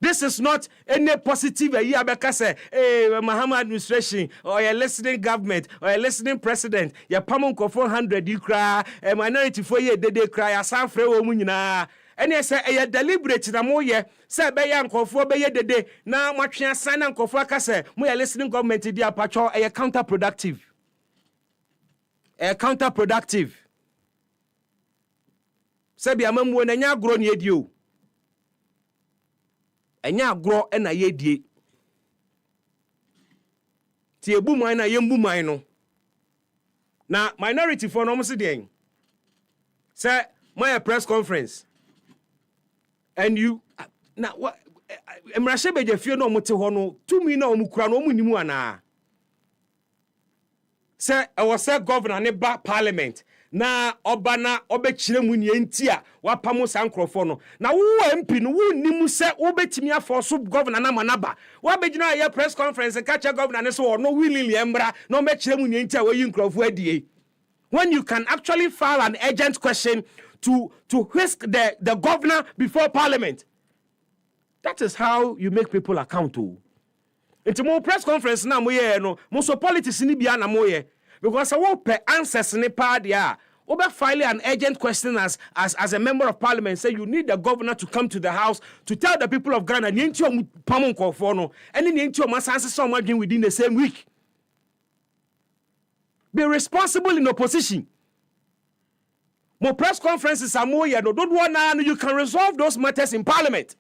This is not any positive because Mahama administration or a listening government or a listening president. Ya pamon ko 400 you cry a minority for ye they cry a sanfre wo mu nyina ɛne sɛ ɛyɛ deliberate na moyɛ sɛ ɛbɛyɛ nkɔfoɔ bɛyɛ dede na moatwe asan na nkɔfoɔ aka sɛ moyɛ listening government di apatwɔ ɛyɛ counterproductive. Counterproductive. Sɛbi amamuo na nya agorɔ ne yɛdie o. Ɛnya agorɔ ɛna yɛdie. Ti ebu man na yɛmbu man no. Na minority for no mo se deɛn. Sɛ my press conference and you na what emrahye beje fie no mote ho no tumi na omukura no omunimu ana say I was say governor ne ba parliament na oba na obekire mu nie ntia wapamo sankrofo no na wo MP no wo nimu se obetimi afo so governor na manaba wo begina ya press conference catch governor ne so no willingly embra na obekire mu nie ntia wo yi nkrofo adie when you can actually file an urgent question to whisk the governor before parliament. That is how you make people accountable. Into more press conference na moye no, mo so politics ni bia na moye because I won't pay answers ni pa dia. Oba file an urgent question as a member of parliament say you need the governor to come to the house to tell the people of Ghana ni enti o pamon kofo no, eni ni enti o masanse so madwin within the same week. Be responsible in opposition. More press conferences are more yet. Don't want now. You can resolve those matters in parliament.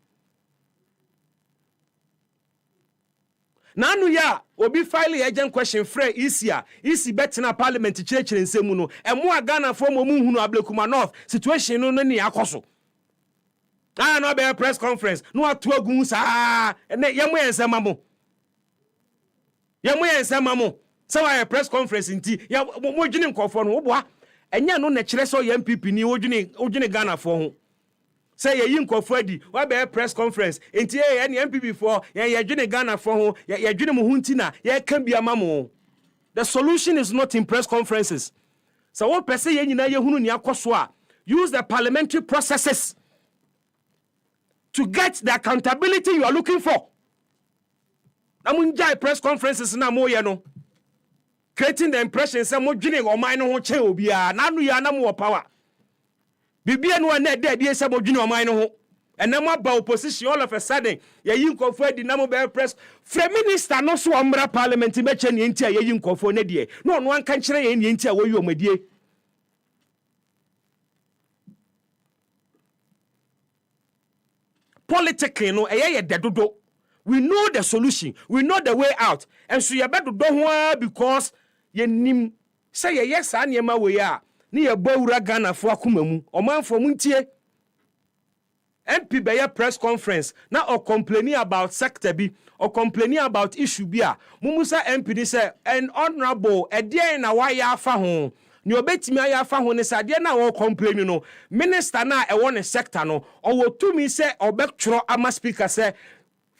Now, ya obi file agent question free easier. Easy betina parliament to church in Semuno. And more Ghana from Mumuno Ablekuma North situation no ni akoso. Ah, no be a press conference. No two goons. Ah, and yamu and Samamo. Yamu and Samamo. So I press conference in tea. Ya mo jinin kofo no bo. Enya no na kire so MPP ni odwene Ghana for ho say ye yinkofo adi wa be press conference enti ye ne MPP for ye dwene Ghana for ho ye dwene mo hunti na ye ka bia mamo. The solution is not in press conferences. So what per se ye nyina ye hunu ni akoso a use the parliamentary processes to get the accountability you are looking for. Na munjai press conferences na mo ye no creating the impression say mo dwene o man no ho che obia na anu ya na mo power bibia no na dey dey say mo dwene o man no ho enam aba opposition all of a sudden ye yi nkofo adi na mo be press free minister no so omra parliament me che ne ntia ye yi nkofo ne de no no anka nkire ye ne ntia wo yi omadie politically no eye ye dedodo. We know the solution. We know the way out. And so you better do ho because ye nim say yes an yema we ya ni ye bawura Ghana fo akoma mu omanfo mu ntie MP be press conference na or complaining about sector bi or complaining about issue bi a mumusa MP ni say an honorable edien na wa ya afa ho ni obetimi aya afa ho ne sade na wo complain no minister na e won sector no o tumi say obetwro ama speaker say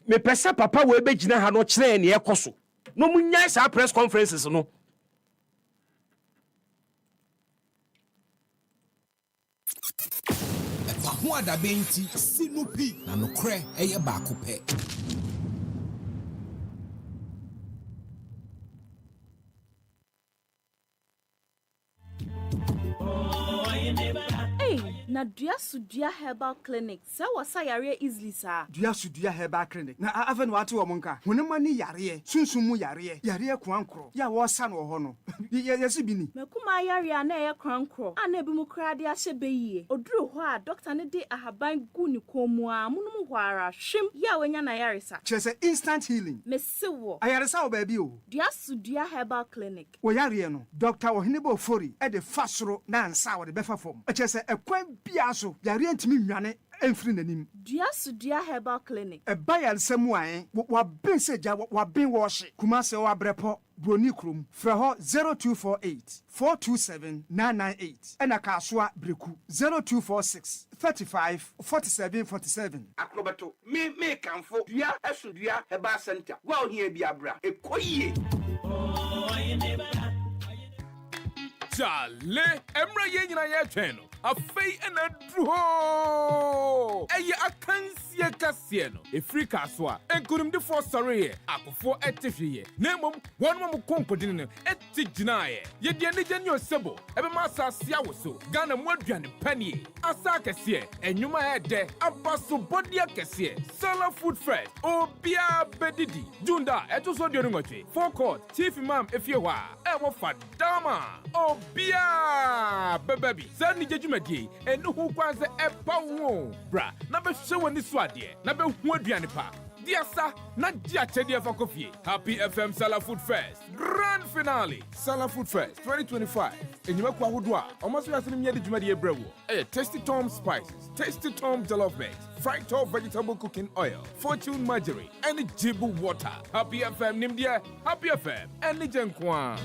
me pesa papa we be gina ha no kire ne ekoso no munya sa press conferences no EpaHoaDaben ti sinupi na nokre eye baako pe. Na dua sudua herbal clinic se wasa yare easily sa dua sudua herbal clinic na aven wate wo monka honema ni yare sunsumu yare kwankro ya wo sa no ho no yesi bi ni mekuma yare na ye kwankro ana bi mu krade a hye beyie oduru ho a doctor ne de ahaban gu ni komu a munum ho ara hwem ya wanya na yare sa chese instant healing mesewo ayare sa wo ba bi o dua sudua herbal clinic wo yare no doctor Oheneba Ofori e de fasoro na ansa wo de befa fom chese ekwan biaso yare antimi nwane enfiri nanim dua sudua herbal clinic e bayal samu an wa ben seja wa ben wo hye kuma se wa brepo broni krom fra ho 0248 427 998 ena kasoa breku 0246 35 47 47 akrobato me kanfo dua asudua herbal center wa ohia bi abra ekoyie Chale, Emra Yenina Yacheno, a fay and a draw. Aya a cansia casiano, a free caswa, and couldn't do for sorry, up for a tiffy. Name one more conquering at Tijinae. Yet the Indian your sebo, ever massa siawaso, Ghana Modrian penny, Asaka sie, and you might add there, a basso bodia cassia, Sala Food Fresh, oh Bia Bedidi, Junda, Etoso Duringoche, Forecourt, Chief Imam if you are, Ewa Fadama, oh Bia Baby, Sandy Jumadi, and who was the Epa Bra, number show in this swadi, number one Dianipa. Dear sir, not just a for coffee. Happy FM Sala Food Fest. Grand finale. Sala Food Fest 2025. And you make Wahudwa. Almost as in the Jumadi Brew. A Tasty Tom Spices, Tasty Tom Jollof Mix, Fried Top Vegetable Cooking Oil, Fortune Margarine, and the Jibu Water. Happy FM Nimdia, Happy FM, and the Jenkwan.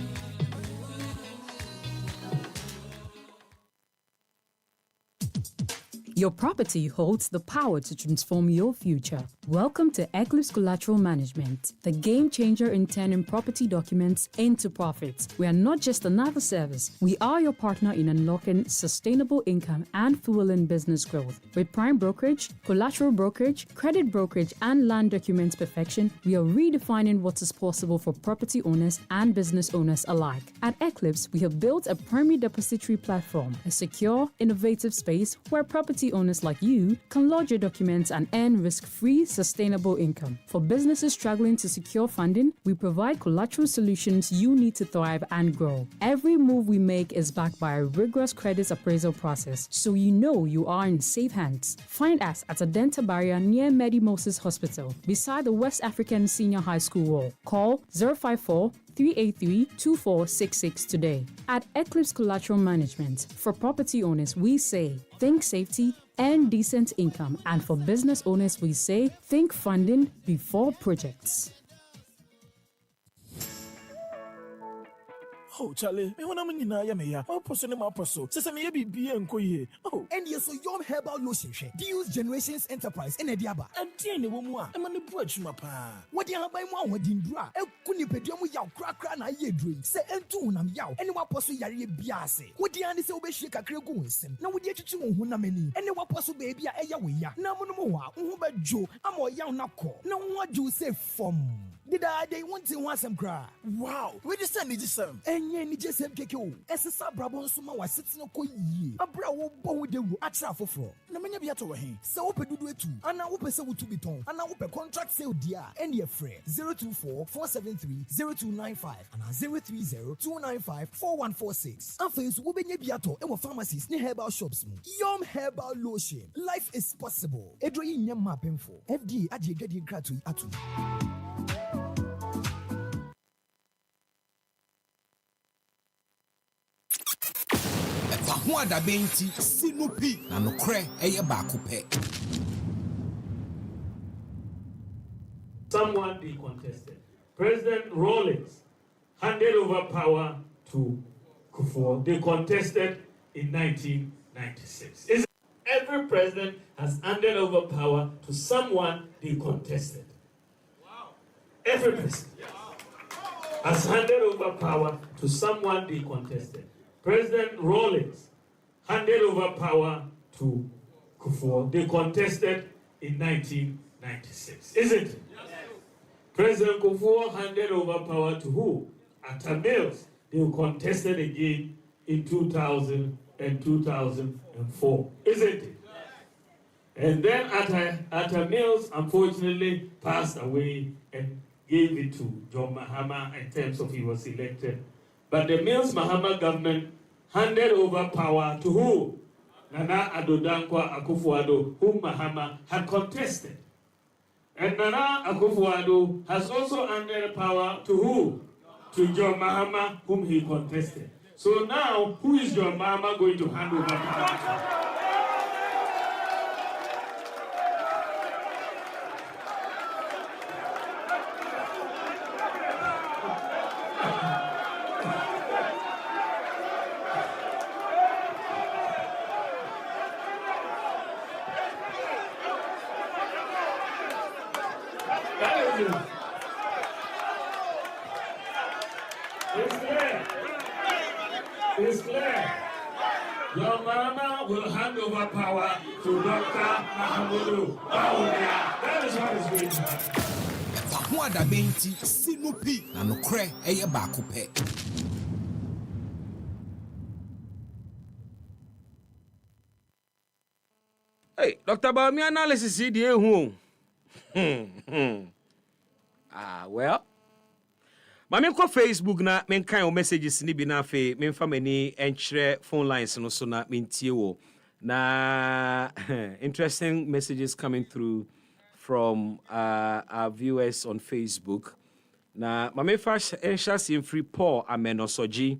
Your property holds the power to transform your future. Welcome to Eclipse Collateral Management, the game changer in turning property documents into profits. We are not just another service. We are your partner in unlocking sustainable income and fueling business growth. With prime brokerage, collateral brokerage, credit brokerage, and land documents perfection, we are redefining what is possible for property owners and business owners alike. At Eclipse, we have built a primary depository platform, a secure, innovative space where property owners like you can lodge your documents and earn risk-free, sustainable income. For businesses struggling to secure funding, we provide collateral solutions you need to thrive and grow. Every move we make is backed by a rigorous credit appraisal process, so you know you are in safe hands. Find us at Adenta Barrier near Medi Moses Hospital, beside the West African Senior High School wall. Call 054 383-2466 today. At Eclipse Collateral Management, for property owners, we say think safety and decent income. And for business owners, we say think funding before projects. Oh, Charlie, me wanna mean na ya me ya. My person my person. Say me be enko ye. Oh, and yes, so Yom Herbal Lotion she. Deals Generations Enterprise in Ediaba. And tiene wo mu a. E ma ne bu achuma pa. What ya ba mu awodin dura. E kuni pedua mu yaw kra na ye drink. Say entu nam yaw. Ene wa poso yare bia ase. What ya ne say obehie kakra gu nsem. Na wo di atwitwi wo honam ani. Ene wa poso baby a eya we ya. Na mo no mo wa. Wo ba dwo ama yaw na ko. Na wo adwo say fom. Did I want to want some cry? Wow, we just send it some. And ye just have keko. Essa brabon suma was sitting on ye. A brow bow de atra for floor. No many be at him. So open do it too. And now open so to be tongue. And now open contract sale dear. And your friend 024-473-0295 and 030-295-4146. And face will be biato and pharmacies near herbal shops. Yom Herbal Lotion. Life is possible. Edroin yam mapping for FD at your getting gratuity at all. EpaHoaDaben ti sinupi na nokre eye baako pe. Someone be contested. President Rawlings handed over power to Kufuor. They contested in 1996. Every president has handed over power to someone they contested. Wow. Every president has handed over power to someone they contested. President Rawlings handed over power to Kufuor. They contested in 1996, isn't it? Yes. President Kufuor handed over power to who? Atta Mills. They contested again in 2000 and 2004, isn't it? Yes. And then Atta Mills unfortunately passed away and gave it to John Mahama in terms of he was elected. But the Mills Mahama government handed over power to who? Nana Addo Dankwa Akufo-Addo, whom Mahama had contested. And Nana Akufo-Addo has also handed power to who? To John Mahama, whom he contested. So now, who is John Mahama going to hand over power to? It's Your mama will hand over power to Dr. Mahamudu. That is what is going to happen. EpaHoaDaben ti sinupi na nokre eye baako pe. Hey, Dr. Baumi analysis is the who. Well. Mami ko Facebook na men kan messages ni bi na fe men fa mani enchre phone lines no so na mentie wo. Na interesting messages coming through from our viewers on Facebook. Na mami fa enchas in free Paul Amenosoji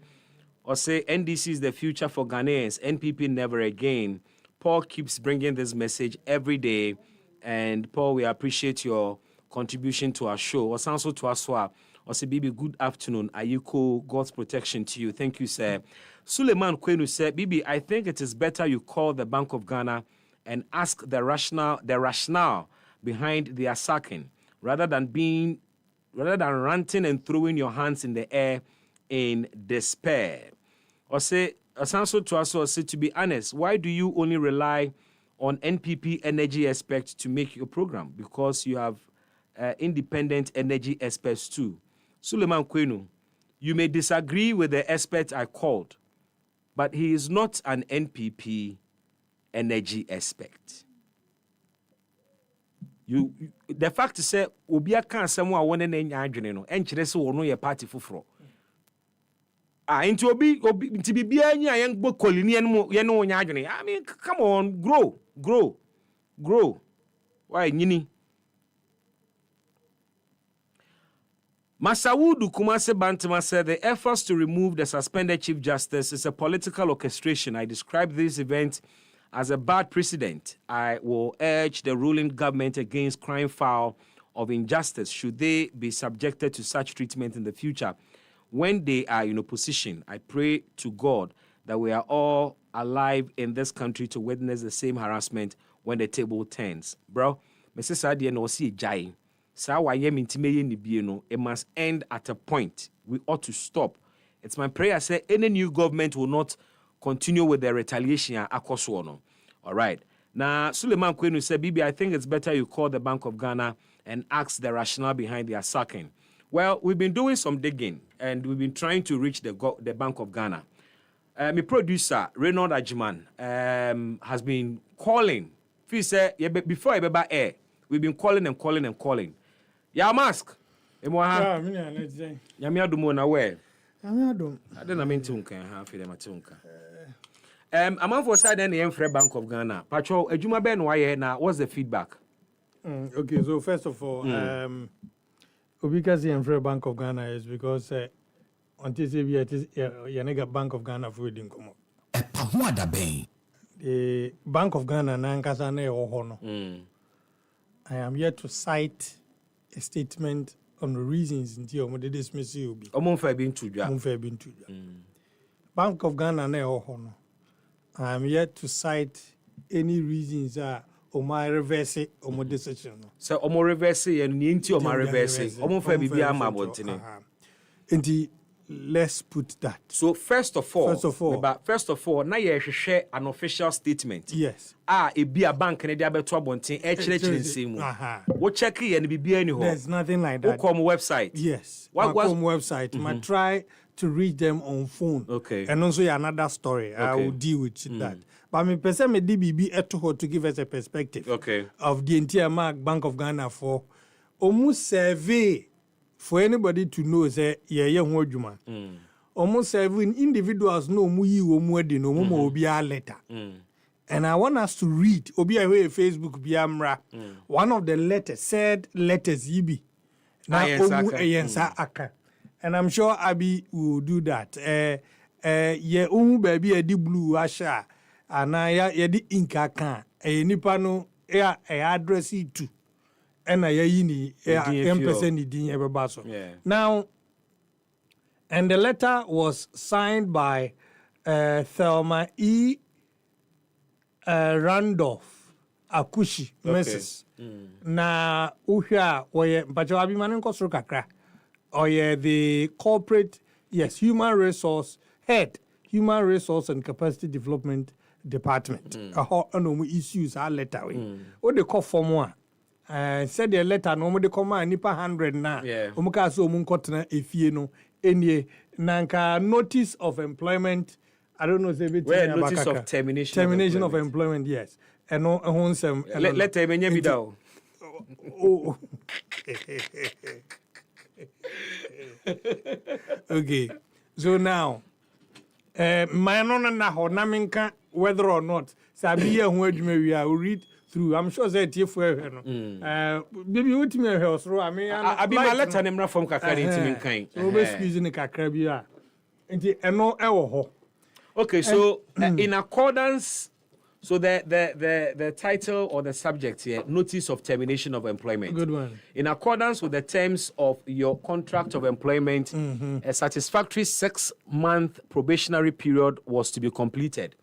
or say NDC is the future for Ghanaians, NPP never again. Paul keeps bringing this message every day, and Paul, we appreciate your contribution to our show. Osanso to Aswa, Ose Bibi, good afternoon. Ayuko, God's protection to you. Thank you, sir. Suleiman Kwenu said, Bibi, I think it is better you call the Bank of Ghana and ask the rationale behind their sacking, rather than ranting and throwing your hands in the air in despair. Ose Asanso to us, to be honest, why do you only rely on NPP energy experts to make your program? Because you have independent energy experts too. Suleiman Kwenu, you may disagree with the expert I called, but he is not an NPP energy expert. The fact is that Obia can't someone want an engineer, and Chiresi will know your party for. Into obi to be anya young book colony and more. I mean, come on, grow. Why, Nini? Masawudu Kumase Bantama said the efforts to remove the suspended Chief Justice is a political orchestration. I describe this event as a bad precedent. I will urge the ruling government against crime foul of injustice should they be subjected to such treatment in the future. When they are in opposition, I pray to God that we are all alive in this country to witness the same harassment when the table turns. Bro, Mrs. Adi no see jai. It must end at a point. We ought to stop. It's my prayer, say any new government will not continue with their retaliation akoswono. All right. Now, Suleiman Kwenu said, Bibi, I think it's better you call the Bank of Ghana and ask the rationale behind their sacking. Well, we've been doing some digging, and we've been trying to reach the Bank of Ghana. My producer, Reynald Ajiman, has been calling. Before I be air, we've been calling and calling. Yeah, mask. I'm for side and the Bank of Ghana. Patrol, Ejuma Ben, why now? What's the feedback? Okay, so first of all, Obikazi and Free Bank of Ghana is because until Yanega Bank of Ghana for reading come up. EpaHoaDaben. The Bank of Ghana Nankasane Ohono. I am here to cite a statement on the reasons until Omode dismiss you. Bank of Ghana ne Ohono. I am here to cite any reasons my reverse my decision. So omo reverse and ninti omo reverse. Omo fa bibia ma bontene. Enti let's put that. So first of all, na ye hwehwe an official statement. Yes. E bia bank ne dia beto abonten e kire nsemu. Wo check ye ne bibia ni ho. There's nothing like that. Wo come website. Yes. What website? I try to reach them on phone. Okay. And also another story. Okay. I will deal with that. But me person me DBB to give us a perspective of the entire Bank of Ghana for almost survey for anybody to know say juma. Almost serving individuals no mu yi wo mu adi no mu obi a letter. And I want us to read obi a Facebook biamra. One of the letters said letters yibi. Na omu eyensa aka. And I'm sure Abi will do that. Ye umu baby edi blue asha. Ana ya di inka kan. Nipa no address it to. And I yini person din ebebaso. Now, and the letter was signed by Thelma E. Randolph Akushi, Mrs. Na uhia oye mpacho abi manen ko suru kakra. Oye the corporate human resource head Human Resource and Capacity Development Department. Issues are letter. What they call form 1. Said the letter no de come nipa 100 na. Omuka so omunkotena efie no enye nanka notice of employment. I don't know if it's notice of termination of employment, yes. And no honsem letter menye bi da. Oh. Okay. So now my nonna na ho na menka whether or not sabi ye ho adwuma wi a read through. I'm sure that if we no. Baby what me hear so I mean I be my letter nemra from kakra ntimi nkan. So we squeeze ni kakra bi a. Nti eno e wo ho. Okay, so in accordance, so the title or the subject here, notice of termination of employment. Good one. In accordance with the terms of your contract of employment, a satisfactory 6-month probationary period was to be completed.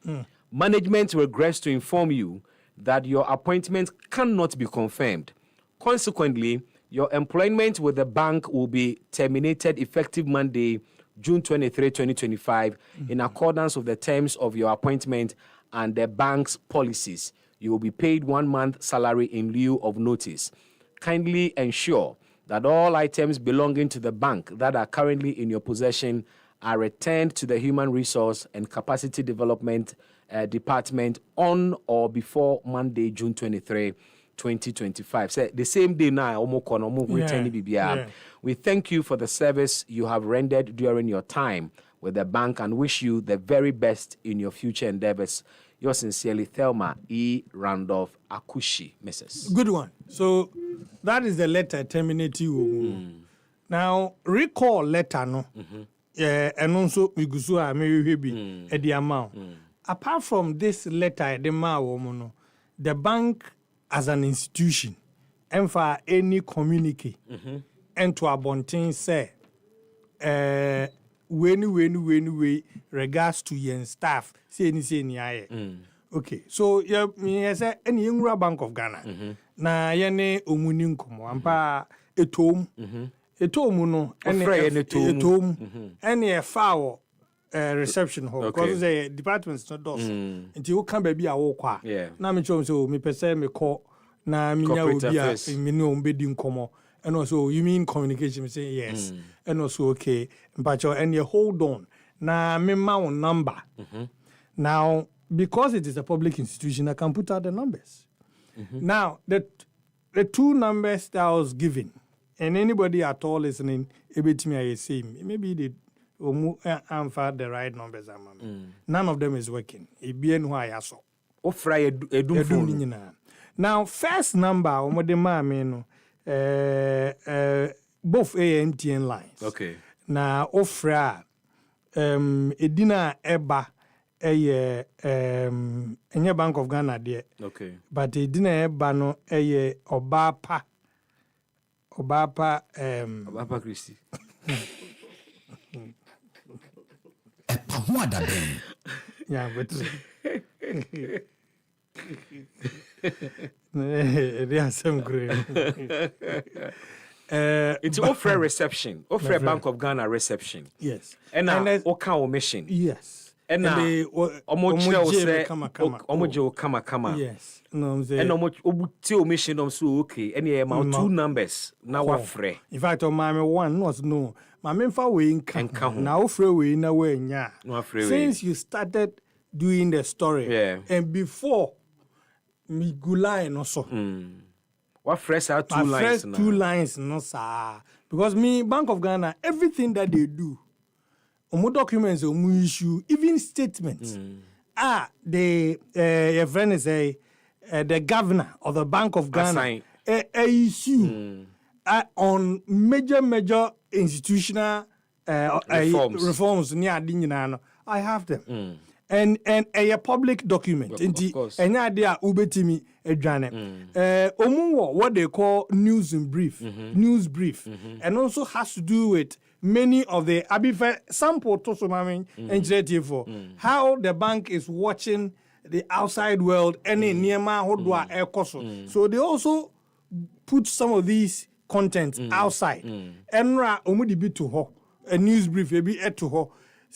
Management regrets to inform you that your appointment cannot be confirmed. Consequently, your employment with the bank will be terminated effective Monday, June 23, 2025, in accordance with the terms of your appointment and the bank's policies. You will be paid 1 month salary in lieu of notice. Kindly ensure that all items belonging to the bank that are currently in your possession are returned to the Human Resource and Capacity Development Department on or before Monday, June 23, 2025. So the same day now, we thank you for the service you have rendered during your time with the bank and wish you the very best in your future endeavors. Yours sincerely, Thelma E. Randolph Akushi, Mrs. Good one. So that is the letter terminating. Now recall letter no. And also migusu a at the amount. Apart from this letter, the bank as an institution, and for any communique, and to abontin say, when regards to your staff, say any. Okay, so yeah, say any young Bank of Ghana. Na yene omunin komo ampa etom. Etom no any a foul reception hall because the department's not does. Until you come baby a walk. Na me chom so me pese me call na minya obi a me no mbedi nkomo. And also you mean communication? Me say yes. And also okay. But and you hold on. Na me ma on number. Now because it is a public institution, I can put out the numbers. Now the 2 numbers that I was given, and anybody at all listening, I say maybe they answer the right numbers. None of them is working. Now, first number, both A and T lines. Okay. Now, offer Edina Eba. Enye Bank of Ghana there. Okay. But it didn't have no Obapa Christie. EpaHoaDaben. Yeah, but they are some great. It's offer reception. Offer Bank of Ghana reception. Yes. And Oka mission. Yes. And omoje kama. Yes. No, I'm saying. And omoje mission so okay. And yeah, 2 numbers. Now wafre. In fact, on my one was no. My main for we now free we na we nya. Since you started doing the story, and before me gulai no so. What fresh are 2 lines now? 2 lines no sir. Because me Bank of Ghana, everything that they do. Documents, issue, even statements. The your friend is the governor of the Bank of Ghana issue on major institutional reforms. I have them. And a public document. Of course. And idea ubetimi what they call news in brief, news brief, and also has to do with many of the sample and how the bank is watching the outside world and so they also put some of these contents outside. And a news brief to her.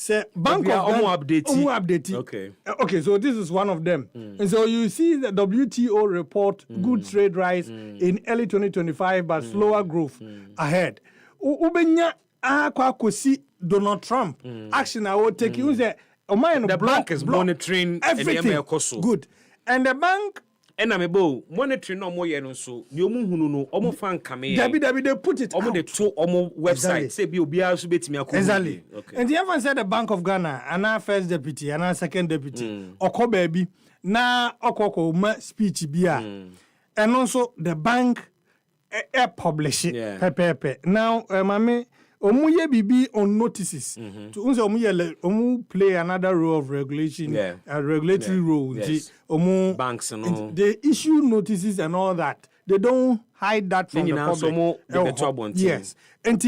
Say Bank of Ghana update. Okay. Okay, so this is one of them. And so you see the WTO report, good trade rise in early 2025, but slower growth ahead. Ubenya kwa see Donald Trump action I will take you say the bank is monitoring everything. Good. And the bank monitoring no more yen so the omu no omo fan kame they put it omo de to omo website say bi obi aso betimi akọ exactly. And the everyone said the Bank of Ghana and our first deputy and our second deputy oko baby na okoko ma speech bia and also the bank publish it pepe now mama omuye bibi on notices to unse omu play another role of regulation regulatory role omu banks and they issue notices and all that they don't hide that from the public. Yes and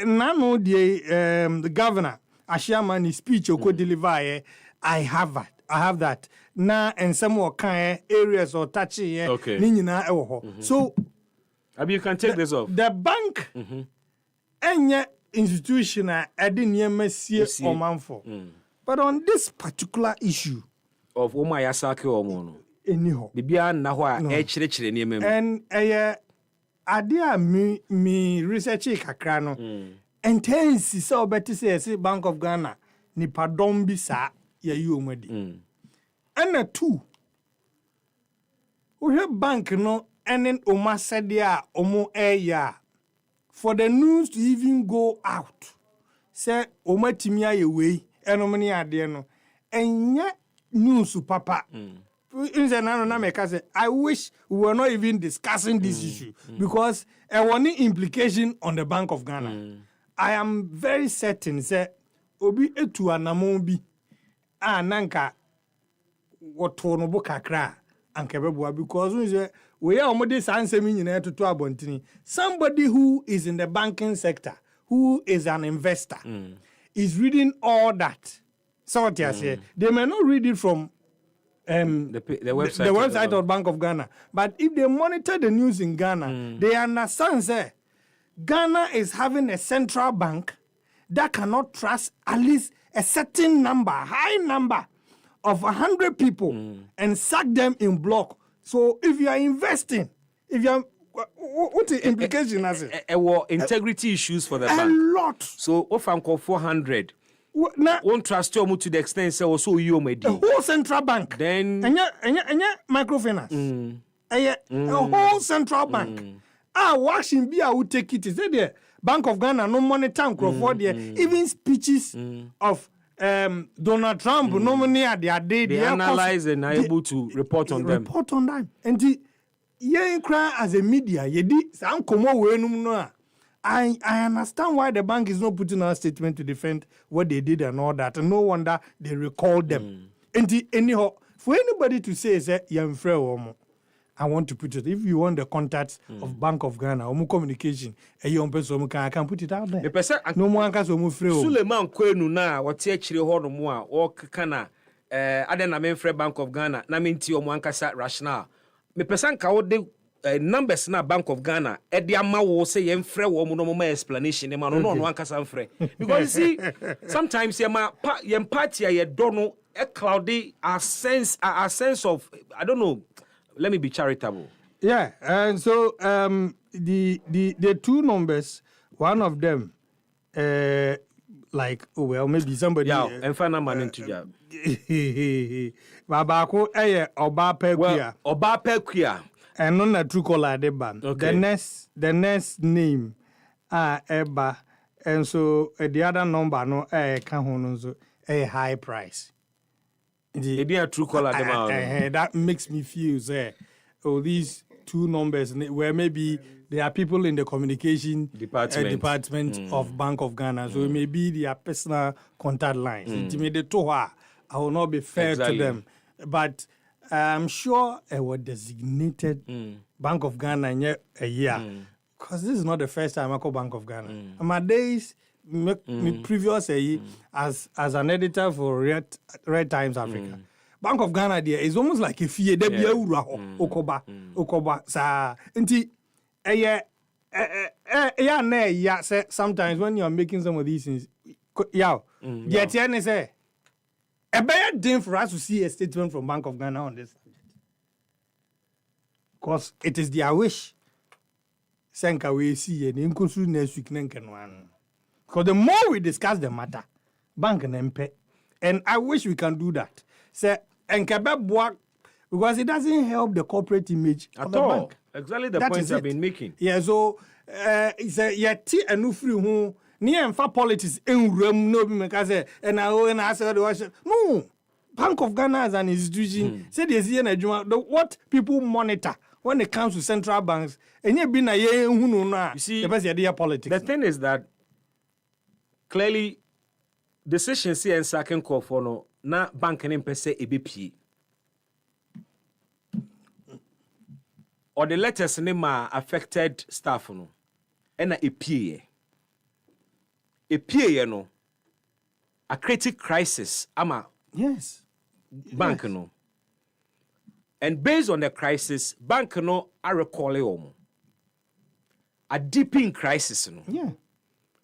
nano the governor Ashiama his speech oko deliver I have that na and some more kind areas or touchy ni nyina ewo ho so you can take this off the bank any institution edi niema sie omanfo but on this particular issue of Omayasake omo anyhow bibia na ho a e chire niema mu and ade a me research kakra no intense so better say Bank of Ghana ni pardon bi sa ya yi omadi and two we bank no enen oma said ya omo ya for the news to even go out say oma timia ye we enomni ade no enya news papa I wish we were not even discussing this issue because a warning implication on the Bank of Ghana. I am very certain say obi etu anamobi nanka wotono bo kakra ankebeboa because we are omode sansemi nyina to abontini. Somebody who is in the banking sector, who is an investor, is reading all that. So what you say, they may not read it from the website of Bank of Ghana, but if they monitor the news in Ghana, they understand say Ghana is having a central bank that cannot trust at least a certain number, high number of 100 people and sack them in block. So if you are investing, if you are what the implication has it? Integrity issues for the bank. A lot. So if I'm called 400. Won't trust you to the extent say also you made the whole central bank. Then microfinance. A whole central bank. Washing be I would take it. Is there Bank of Ghana no money tank for there. Even speeches of Donald Trump no money at their day. They analyze and are able to report on them. Report on them. And the cry as a media, I understand why the bank is not putting out a statement to defend what they did and all that. And no wonder they recalled them. And anyhow, for anybody to say that I want to put it. If you want the contacts of Bank of Ghana or communication, I can put it out there. No one can Suleiman Kwenu na wati actually hold more or kana adena memfre Bank of Ghana na minti o mwankasa rational. Me person ka wode numbers na Bank of Ghana edi ama wo say yemfre wo mo no mo explanation e ma no no ankasa mfre because you see sometimes yem party ye do no a cloudy a sense of I don't know. Let me be charitable. Yeah, and so the two numbers, one of them, like maybe somebody. Yeah, and find a man into job. Babako Oba Pequia. Oba Pequia. And non a true color de ban. Okay. The next name, Eba, and so the other number no can a high price. A true color that makes me feel these two numbers where maybe there are people in the communication department of Bank of Ghana, so maybe their personal contact lines. I will not be fair to them, but I'm sure it was designated Bank of Ghana in a year because this is not the first time I call Bank of Ghana. My days. Me previous as an editor for Red Times Africa. Bank of Ghana there is almost like a fee de bia ura okoba sa nti sometimes when you are making some of these things The ATN say a better thing for us to see a statement from Bank of Ghana on this subject. Because it is their wish. Senka we see an inclusive next week. Because the more we discuss the matter, bank and MP, and I wish we can do that. Say, and because it doesn't help the corporate image of the bank. Exactly the points I've been making. Yeah, so it's a tea and no free who near and for politics in room no because and I said no. Bank of Ghana as an institution said what people monitor when it comes to central banks and you been a year who know. You see, the politics. The thing is that clearly decisions here and second call for no na bank and per se EBP. Or the letters name affected staff no and a PA. A PA no a critic crisis ama yes bank no. And based on the crisis, bank no are recalling a deepening crisis no. Yeah.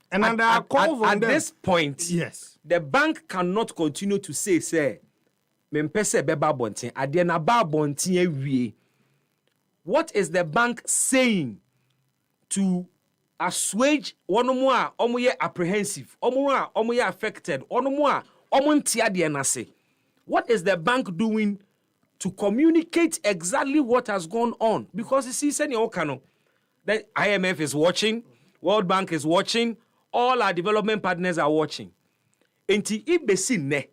And at this point, yes, the bank cannot continue to say me mpese beba bontin ade na ba bontin awie. What is the bank saying to assuage one more omoye apprehensive, omoye affected, one more omontia de nase? What is the bank doing to communicate exactly what has gone on? Because you see, the IMF is watching, World Bank is watching, all our development partners are watching. Enti ibesi ne,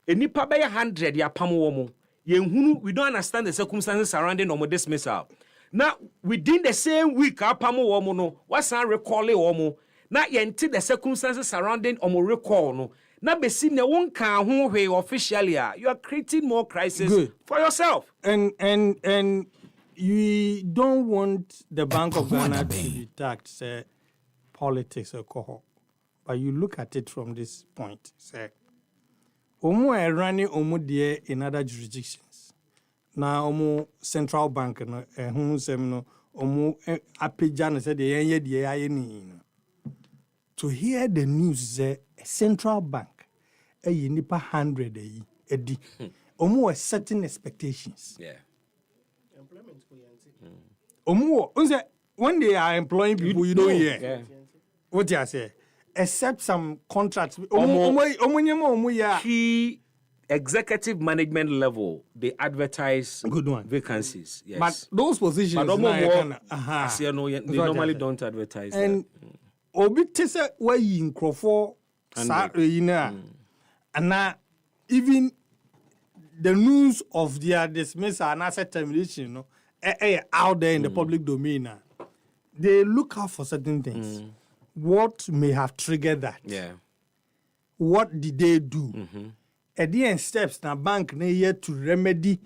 enipa be 100 ya pamu we don't understand the circumstances surrounding omo dismissal. Now, within the same week, pamu womo no, what's our recall omo? Now, yenti the circumstances surrounding omo recall no. Now, besi ne won kan ho we officially, you are creating more crisis for yourself. And you don't want the Bank of Ghana to be tagged, say, politics or cohort. But you look at it from this point, say, omo running omo there in other jurisdictions. Now omo central bank no ehun sem no omo apeja no say the yenye die aye ni no. To hear the news say a central bank nipa 100 edi omo were certain expectations. Yeah. Omo when they are employing people you don't hear. Yeah. What you say? Except some contracts. Key executive management level, they advertise vacancies. Yes. But those positions, they normally don't advertise. And obi tese where in Crawford, and now even the news of their dismissal and asset termination, out there in the public domain, they look out for certain things. What may have triggered that? Yeah. What did they do? At the end steps, the bank need to remedy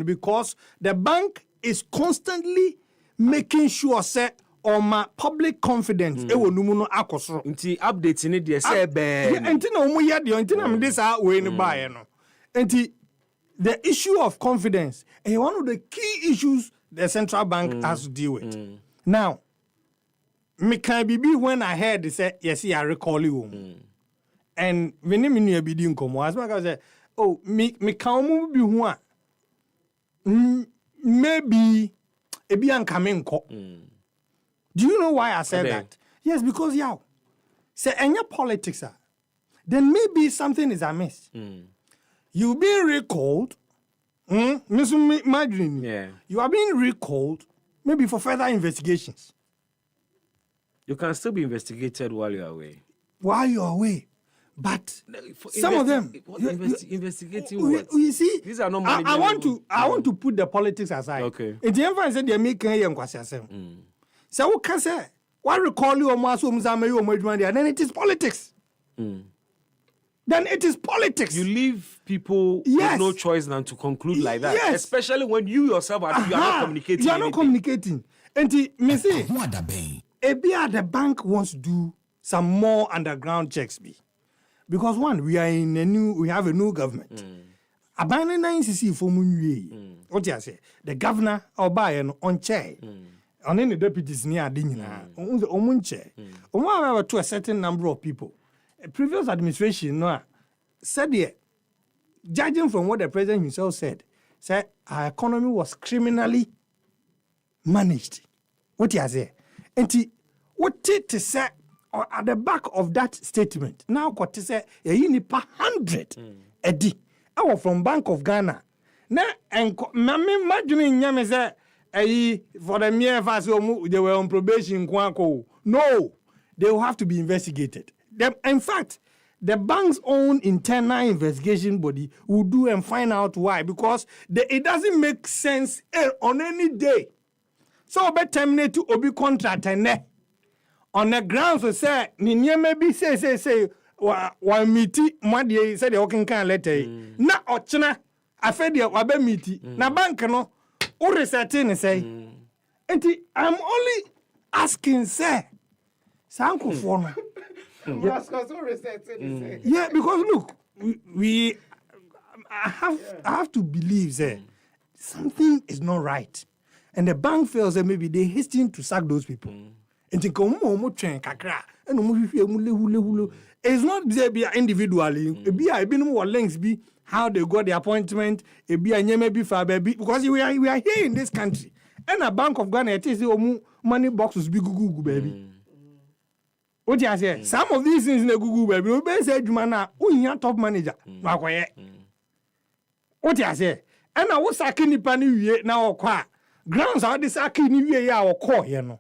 because the bank is constantly making sure say on my public confidence. Inti updates in it, they say the issue of confidence is one of the key issues the central bank has to deal with. Now. Me can be when I heard they say yes, I recall you. And when me be doing come as I say, oh, me can be one. Maybe a be coming. Do you know why I said that? Yes, because say any politics then maybe something is amiss. You being recalled. Imagine. Yeah. You are being recalled maybe for further investigations. You can still be investigated while you're away. While you're away. But some of them investigating what? You see, these are not I want to put the politics aside. Okay. It's the emphasis they're making here. So what can say? Why recall you or then it is politics. Then it is politics. You leave people with no choice than to conclude like that. Yes. Especially when you yourself are not communicating. You are not communicating. And me say the bank wants to do some more underground checks, because one, we have a new government. Abandoning NCC for what you say? The governor or buy on chair, on any deputies near Dinina, on chair, to a certain number of people. previous administration no said here, judging from what the president himself said our economy was criminally managed. What he has here. And what it say at the back of that statement, now what to say, per 100 a day. I was from Bank of Ghana. Now, and me imagining Yame say, for the mere fast, they were on probation. No, they will have to be investigated. In fact, the bank's own internal investigation body will do and find out why. Because it doesn't make sense on any day. So, be terminate to obi contract and on the grounds of say, Ninya maybe say, one meeting, Madi said the working can letter. Na ochina, I fed you wabe meeting. Na bank no, or researching say. And I'm only asking, say, Sanko for yeah, because look, I have to believe that something is not right, and the bank feels that maybe they hasten to sack those people. And think, it's not they be individually. It be I been more links be how they got the appointment. It be a maybe for baby because we are here in this country, and a Bank of Ghana it is the money boxes be Google baby. What you say? Some of these things in the Google baby. We be say Jumana, who top manager? What you say? And I was sacking the pani now kwa grounds are this sacking you or call here no.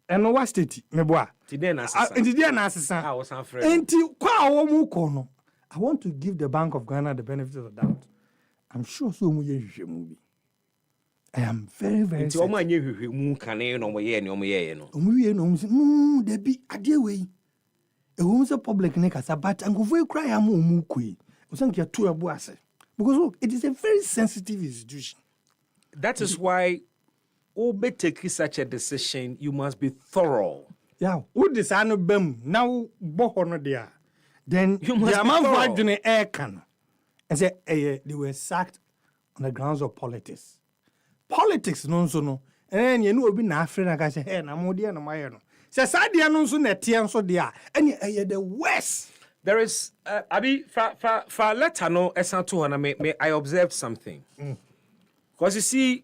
And no what state me boy. Today na assassin. I was afraid. Until kwa wo kono. I want to give the Bank of Ghana the benefit of the doubt. I'm sure so mu ye I am very, very certain. There be a dear way. A woman's a public neck, but I'm going to cry. I'm because look, it is a very sensitive institution. That is why, Obe taking such a decision, you must be thorough. Yeah, who decide bem now bohono there? Then you must the amount of the air can and say they were sacked on the grounds of politics. Politics no so no and you know be na africa ka say hey na mo dia na maye no say sadia no so na tie so dia and the worst. There is abi fa letter no esanto na me I observed something because you see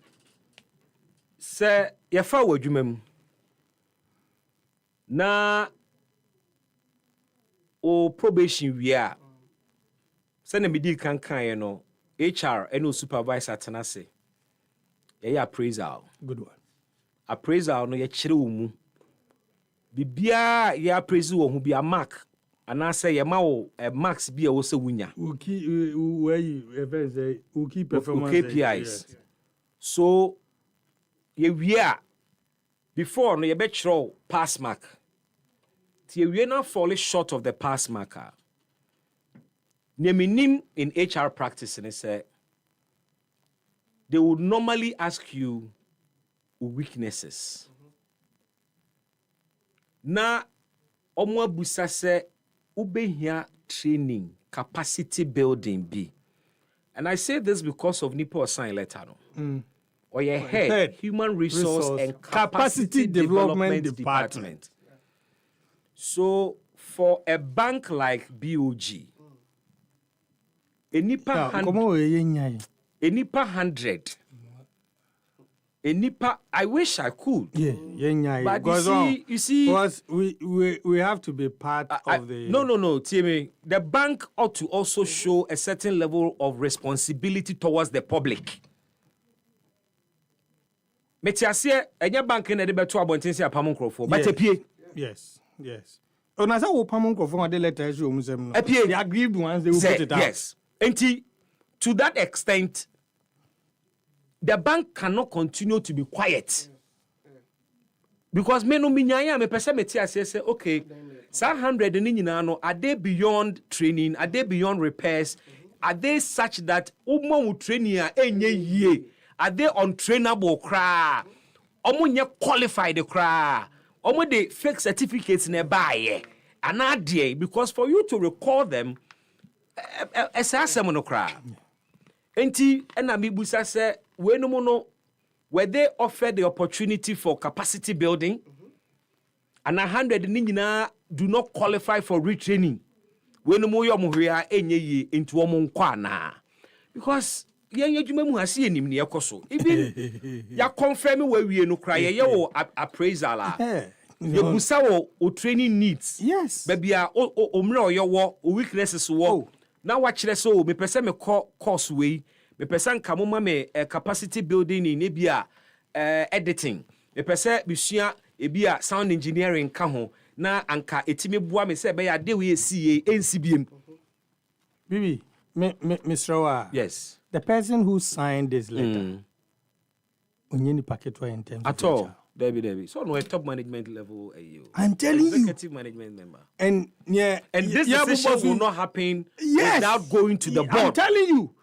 say ya fa wadwuma mu na o probation we a say na me di kan no HR and no supervisor tenase yeah, appraisal. Good one. Appraisal no ye chire wo mu. Bibia ye appraisal wo hu bia mark. Ana say ye ma wo marks bia wo se wunya. Key performance KPIs. Yes. So ye wia before no ye be chiro pass mark. Ti ye na fall short of the pass marker. Ne minim in HR practice and say they would normally ask you weaknesses. Na omo abusa se ubehia training, capacity building be. And I say this because of Nipo sign letter no. Or your head, human resource and capacity development department. So for a bank like BOG, a Nipa 100. A Nipa, I wish I could. Yeah. But you see, because we have to be part of the. No, Timmy. The bank ought to also show a certain level of responsibility towards the public. Metiasie, enya bank na de beto abontensi apamon krofo. But epie. Yes. Oh, na say wo pamon krofo na de letter issue omusem no. Epie. The aggrieved ones they will put it out. Yes. To that extent, the bank cannot continue to be quiet. Because me no minyanya me pese meti say okay, 100 ni nyina no are they beyond training? Are they beyond repairs? Are they such that omo wo training a enye yie? Are they untrainable kra? Omo nye qualified kra? Omo dey fake certificates na buy anadie because for you to recall them esasem no kra. Enti ena mi busa se we no no were they offered the opportunity for capacity building and 100 ni nyina do not qualify for retraining when no more yomuhia enye into omonkwana. Because yen adwuma mu ase enim ne yakoso. Even ya confirm where we no cry ye wo appraisal a. You busa wo training needs. Yes. Baby a omre oyo wo weaknesses wo. Now watch this so me pese me course way. Me pese nka mo ma me capacity building in ebia editing. Me pese bisua ebia sound engineering ka ho na anka etime bua me se be ya de we see NCBM. Bibi, Mr. Wa. Yes. The person who signed this letter. Onyeni paketwa in terms at all. Debbie. So no a top management level. I'm telling executive management member. And this decision will not happen without going to the board. I'm telling you.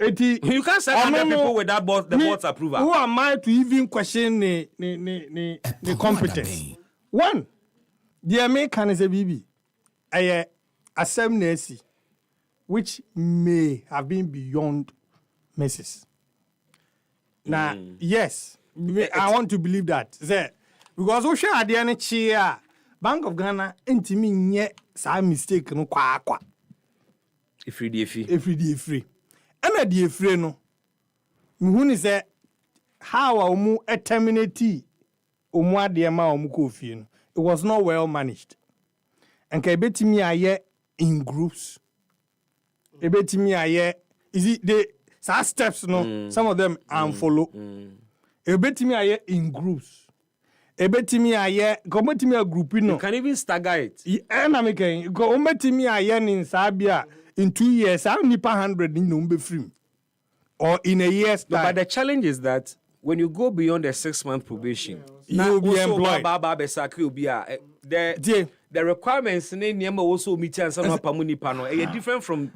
You can't say other people without the board's approval. Who am I to even question the competence? One, the American is a BB. I assembly which may have been beyond Mrs. Now, yes. I want to believe that. Because we share the NHA Bank of Ghana intimi nye sa mistake no kwa. Every day free. And a day free no. Mihuni say how omu terminate omu adema omu kofi no. It was not well managed. And ka betimi aye in groups. Ebetimi aye is it the steps no some of them unfollow. Ebetimi aye in groups. Ebetimi aye gometimi a group no. You can even stagger it. And I'm saying gometimi aye in Sabia in 2 years how nipa 100 in no be free. Or in a year's time. But the challenge is that when you go beyond the 6-month probation, you will be employed. The requirements also meet and some are different from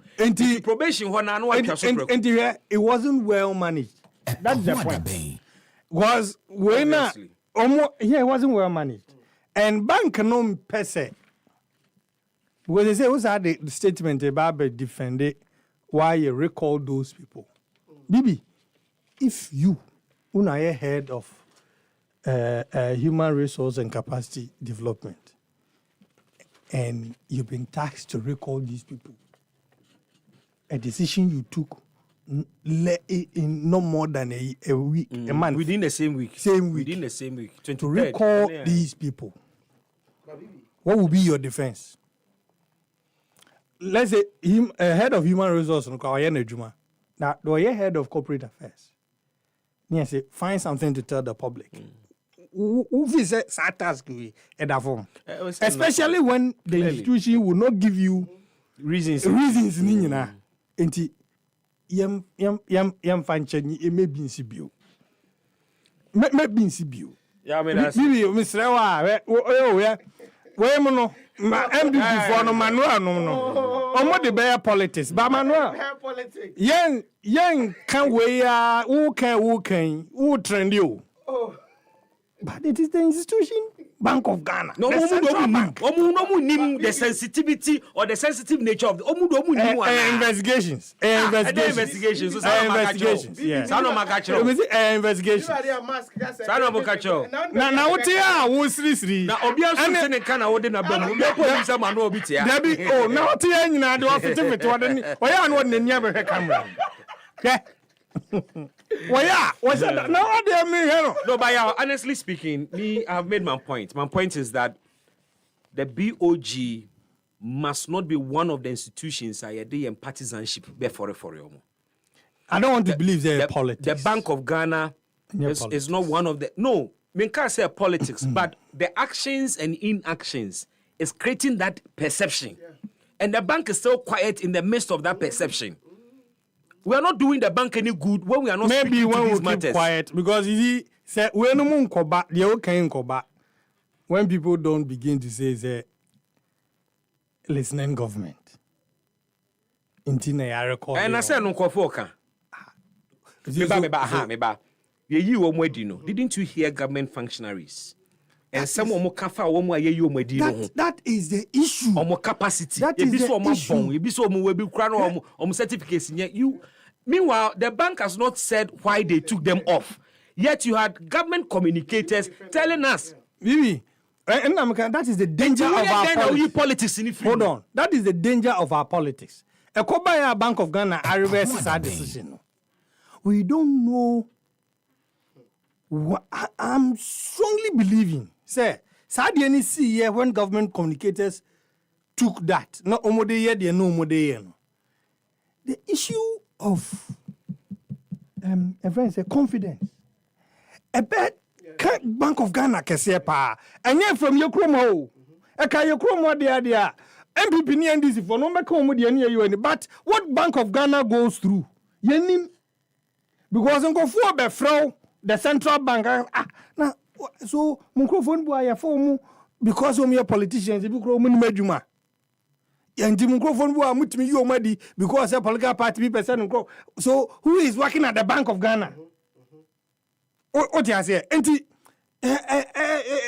probation. And it wasn't well managed. That's the point. Was when it wasn't well managed. And bank no per se. Because they say also had the statement about defending why you recall those people. Bibi, if you are head of human resource and capacity development, and you've been tasked to recall these people, a decision you took in no more than a week, a month. Within the same week. Within the same week. To recall these people. What would be your defense? Let's say a head of human resource, now, the head of corporate affairs. Yes, find something to tell the public. Who visit task especially when the institution will not give you reasons. Enti yam fanchen e maybe insibio. Maybe insibio. Yeah, I mean that's Mr. Wa we mo ma MPP for no manual no omo de bear politics ba manual yen kan we ya who can who trend you. But it is the institution Bank of Ghana. No, the sensitivity or the sensitive nature of the investigations. Investigations. Yes. Investigations. Now what ya wo siri. Na obi asu se kan na wo de na ba mu. Obi ko bisa ma no obi tia. Debi na what ya nyina de certificate wo de. Oya no de nia be hwe camera. No, but honestly speaking, I have made my point. My point is that the BOG must not be one of the institutions and partisanship before. I don't want to believe they're politics. The Bank of Ghana is not one of the... No, I can't say politics, but the actions and inactions is creating that perception. Yeah. And the bank is still quiet in the midst of that perception. We are not doing the bank any good when we are not maybe speaking when to these we matters. Keep quiet because you see, when people don't begin to say listening government. And I said no kofoka. Meba. Didn't you hear government functionaries? And some of that is the issue. Capacity. That is the issue. Certificates. Meanwhile, the bank has not said why they took them off. Yet you had government communicators telling us. Bibi, That is the danger of our politics. Hold on. That is the danger of our politics. Ekobaya Bank of Ghana, I reverse that decision. We don't know. I'm strongly believing, say, Sadiani see here when government communicators took that. No omode they no omode. The issue of confidence. A bet Bank of Ghana kese pa. And yet from your chromo. Eka your chromo dia. MPP ni NDC for no make home the but what Bank of Ghana goes through? Yenim because nko for be from the central bank na so microphone boy ya for mu because of your politicians if you grow mu medjuma. Yanti microphone boy mutimi you madi because a political party person nko. So who is working at the Bank of Ghana? What you say? Enti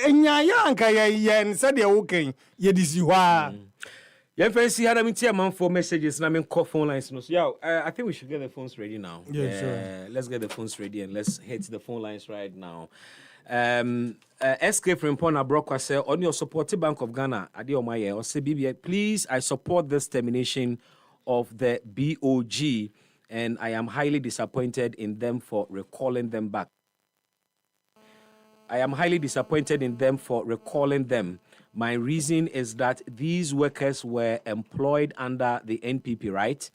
nyaya anka ya said they okay ye disi wa. Yeah, fancy had a man for messages and I mean call phone lines. So yeah, I think we should get the phones ready now. Yeah, sure. Let's get the phones ready and let's hit the phone lines right now. SK from Pona Broka said on your supported Bank of Ghana, Adiomaye or CBB, please, I support this termination of the BOG and I am highly disappointed in them for recalling them back. I am highly disappointed in them for recalling them. My reason is that these workers were employed under the NPP, right?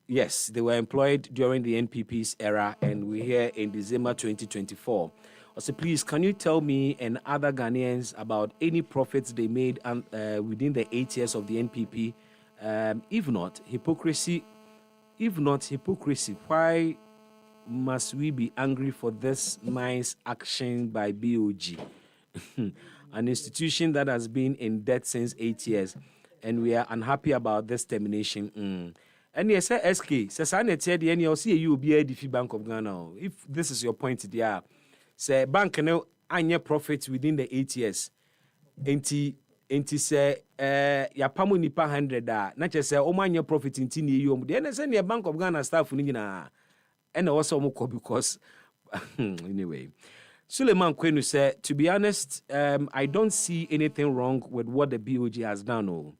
Yes, they were employed during the NPP's era, and we're here in December 2024. Also, please, can you tell me and other Ghanaians about any profits they made within the 8 years of the NPP? If not hypocrisy, why must we be angry for this nice action by BOG? An institution that has been in debt since 8 years, and we are unhappy about this termination. And yes, SK says I net the NLC you be a defeat Bank of Ghana. If this is your point, there, say bank no anya profit within the 8 years. Enti say ya pamu nipa 100 na che say o manya profit inti ni you the NSN the Bank of Ghana staff ni na and also because anyway. Suleiman Kwenu said, to be honest, I don't see anything wrong with what the BOG has done.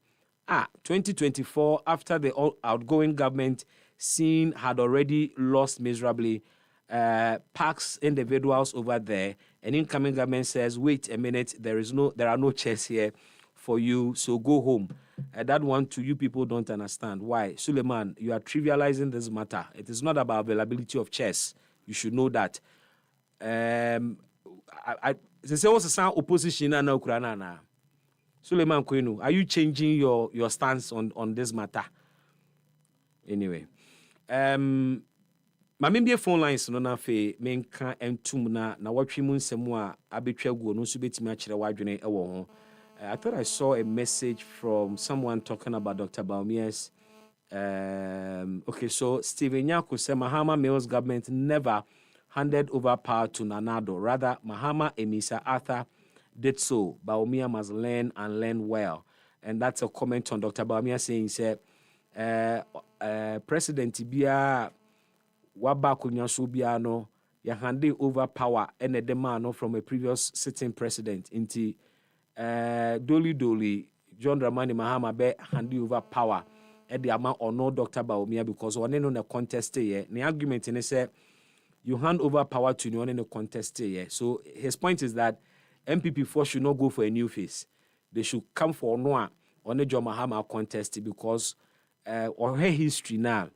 2024, after the outgoing government scene had already lost miserably, packs individuals over there, and incoming government says, wait a minute, there are no chairs here for you, so go home. That one to you people don't understand. Why? Suleiman, you are trivializing this matter. It is not about availability of chairs. You should know that. I say what's the opposition and Ukraine. Suleiman Kwenu, are you changing your stance on this matter? Anyway, mamimbi phone lines no na fe menka entum na watwe mu nsemu a abetwa guo no so betimi a kire wadwene ewo ho. I thought I saw a message from someone talking about Dr. Baumia's okay, so Stephen Nyako said Mahama Mills government never handed over power to Nanado. Rather, Mahama Emisa Arthur did so. Baumia must learn and learn well. And that's a comment on Dr. Baumia saying, President Tibia Waba Kunyasu Biano, ya handing over power and a demand from a previous sitting president. Inti Doli, John Dramani Mahama be handing over power at the amount or no Dr. Baumia because one in a contest here. The argument in say you hand over power to anyone in a contest here. So his point is that MPP4 should not go for a new face. They should come for Noah on a John Mahama contest because or her history now,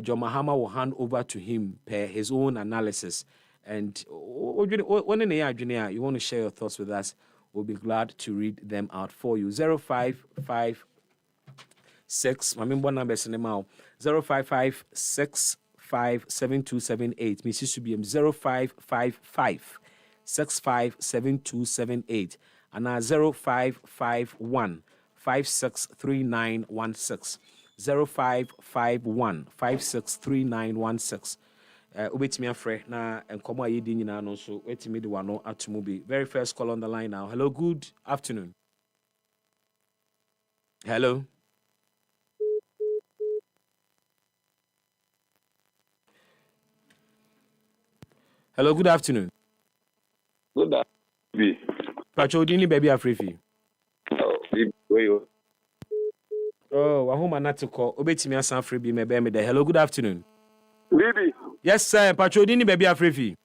John Mahama will hand over to him per his own analysis. And when in the year, you want to share your thoughts with us, we'll be glad to read them out for you. 0556, my member number is in the mouth 0556 57278. Mrs. Subium 0555 657278 and 0551 563916 0551 563916. Ubetimi afre na enkomo ayedi nyina no so wetimi de wano atomo bi. Very first call on the line now. Hello, good afternoon. Hello. Hello, good afternoon. Good afternoon. Pacho dini baby afrifi. Oh, I home not to call. Obetimi asan free be me be there. Hello, good afternoon. Bibi. Yes, sir. Pacho dini baby afrifi.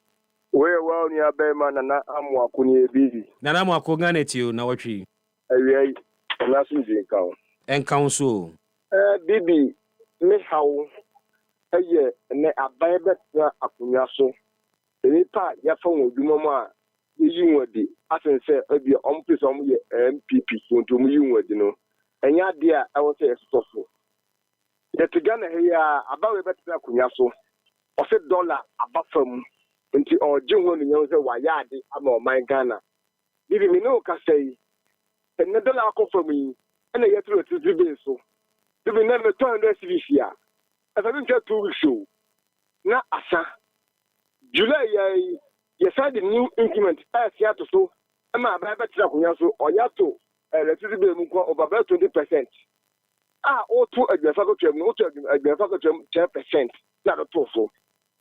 Where well near Bema Nana Amwa Kuni Bibi. Nana mo akogane ti o na watwi. Ayi, na sunji nkan. Enkan so. Bibi, me how eye ne aban betra akunya so. Nipa ya fa wodwuma mu a yi nwadi asen se ebi ompese om ye MPP so ntom yi nwadi no. Enya de a ewo se esofo. Yetiga na he ya abawe betra akunya so. Ose dollar abafam. Nti oje ho no nyen se wayade ama o man Ghana. Bibi me no ka sei. Enne dollar akofam yi. Ena yetro tizibe so. Bibi na me 200 cedis ya. Asa bi nche 2 weeks show. Na asa July you signed the new increment as ya to so ama aba betra kunya so oyato electricity bill mu ko over 20%. O to agbefa ko twem no to agbefa ko twem 10% na to so.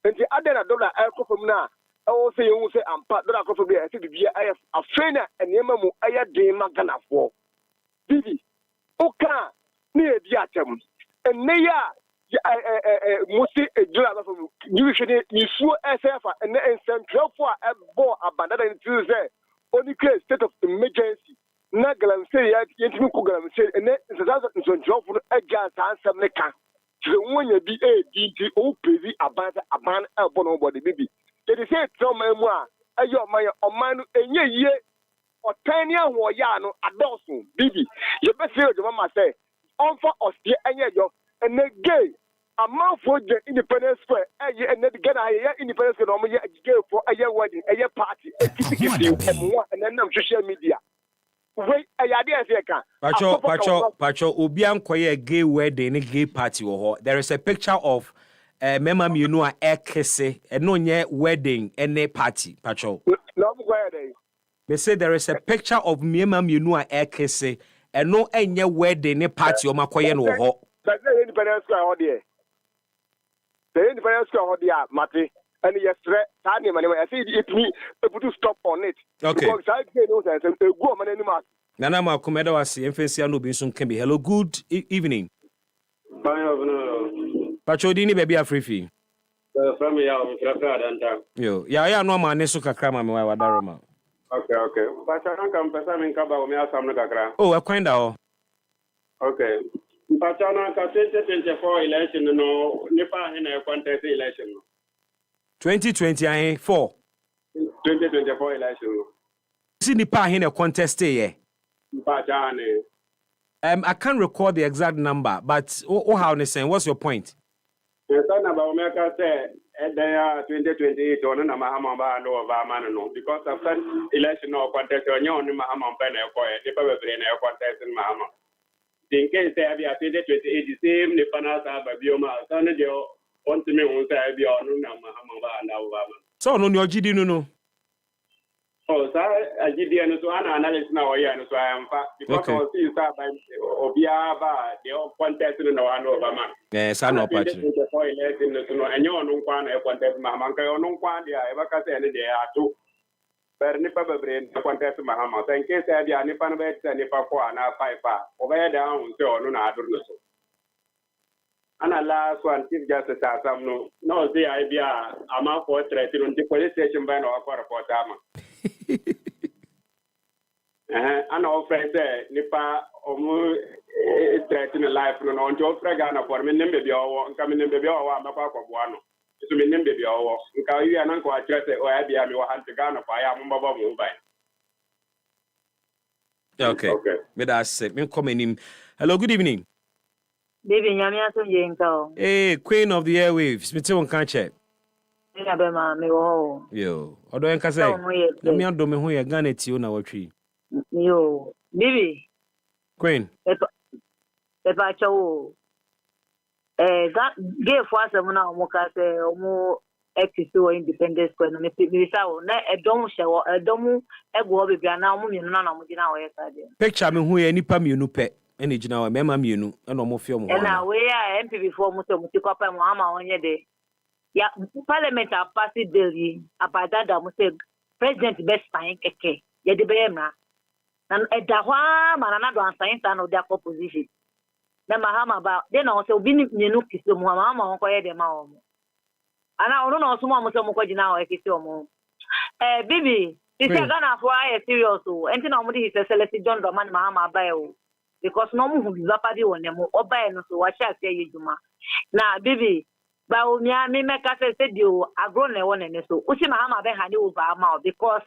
Nti adena dollar ekofam na o se yu se ampa dollar ekofam bia se bibia ayef afena enema mu aya den magana fo. Bibi o ka na e bi atem. Enne ya musi ejura la from you should you so SF and central for a bo abandon into say only case state of emergency na galam say ya yentimi ko galam say and so central for agents answer neka so when you be a o pezi aban elbow nobody baby they say trauma mu a ayo man enye ye otani ahwo ya no adosun bibi you be say the mama say on for us here enye yo and gay a man for the Independence Square, and then get a Independence Square, for a year wedding, a year party, and then social media. Wait, a idea, Pacho, Obian Koye gay wedding, a gay party. There is a picture of Mema Munua Ekese, and no nye wedding, and a party, Pacho. They say there is a picture of Mema Munua Ekese, and no any wedding, a party, or Makoye no. That's the Independence Square, dear. The Independence Square, dear, Mati, and yes, Tanya, I see it me to stop on it. Okay. Because I know that a woman anymore. Nana Makumedo was the Enfenciano Binson can be. Hello, good evening. Pachodini baby Afrifi. From Yo, yeah, no man, Nesuka Krama, my Wadaroma. Okay. But I don't come to Kaba, me as I'm not. Oh, I find out. Okay. But I don't 2024 election, no, Nipa in a contest election. 2024. 2024 election. See Nipa in a contest, yeah. I can't recall the exact number, but how they saying? What's your point? The son about America said they are 2028 on a Mahama no, because of that election or contest on your Mahama Pen, the power brain contest in Mahama. In case they have 2028, the same Nipanas have a bioma, son of your want to me who say be on Mahama and Obama. So, no, your GD no. Oh, sir, I did the analysis now, and so I am fact because I see by Obiaba, the contest in Obama. Yes, I know. And you don't want a contest, Mamma, or no one, I ever can say any day or two. But Nipa brain contest Mahama. In case I be a Nipan vet and Nipa for an Alpha, over down, so no, I don't know. And the last one, Chief Justice Assam, no, the idea, I'm out for threat in the police station by no for Dama. And our friends say, Nipa, threatening life, no, on your Fragana for me, baby, or coming in baby, or I'm a papa of one. To me, baby, or you and Uncle address it, or I be a hand to Ghana for I am mobile. Okay. But that's it. Me coming in. Hello, good evening. Baby, Yamia so Jinko. Hey, Queen of the Airwaves. Me too, can't check. Yo, odo enka say. Na me ando me ho ye Ghana ti o na watwi. Yo, Bibi. Queen. Epa chawo. Gay for asem na omo ka say omo exist Independence Square no me sa o na edom hye edom ego bebia na omo mienu na omo gina wo ye sade. Picture me ho ye nipa mienu pe. Ene gina wa mema mienu na omo fi omo. Na we ya MP before mo so mo ti kwapa mo ama onye de. Parliament a passed bill about that. President best sign keke. ye de be mra na eda hwa ma na do ansan sa no de opposition na mahama ba de na o se obi ni mienu kisi mu mahama won ko ye de ma o ana ono na osumo mo se mo ko gina o ekisi o mo bibi isi Ghana for I serious o enti na omudi his excellency John Dramani Mahama ba o because no mu hu bizapa bi won nemo oba no so wa sha se yejuma na bibi ba o mi meka se di o agro na won ne so usi Mahama be hand over ama because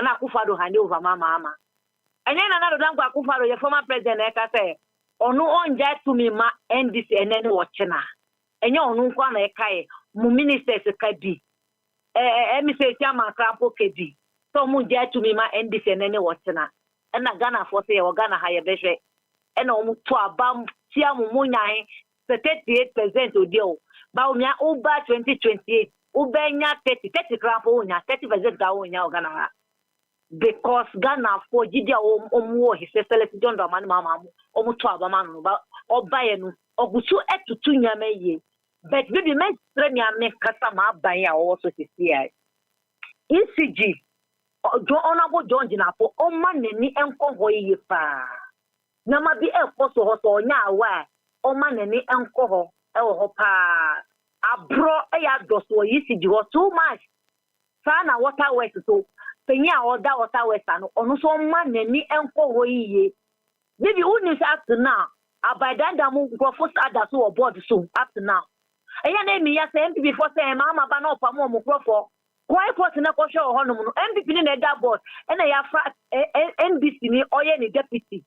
na Akufo-Addo hand over Mahama anya na do danko Akufo-Addo ye former president e ka se onu onja to me ma NDC enene wo chena enya onu kwa na e kai mu ministers ka bi me say chairman Krampo kedi so mu ja to me ma NDC enene wo chena na Ghana for say wo Ghana ha ye behwe na omu to abam tia mu munyan 38% odio ba o mia uba 2028 ubenya 30 Krampo onya 30% ga onya Ghana ha because Ghana for Gidia omu his excellency John Dramani Mahama omu to abama no ba obaye no ogusu etutu nyame ye but baby me treni ame kasa ma aban a wo so sisi ECG jo onabo John Jinafo o ma nani enko ho ye pa na ma bi ekọ so ho so onya awa o ma nani enko ho e wo ho pa abro e ya doso ECG ho too much sana water west so penya oda water west no onu so ma nani enko ho ye baby uni up to now abadanda mu grofo sada so board so up to now eya na emi ya se MPP for say mama ba na opa mo grofo why put na ko show ho no MPP ni na da board e na ya fra NDC ni oye ni deputy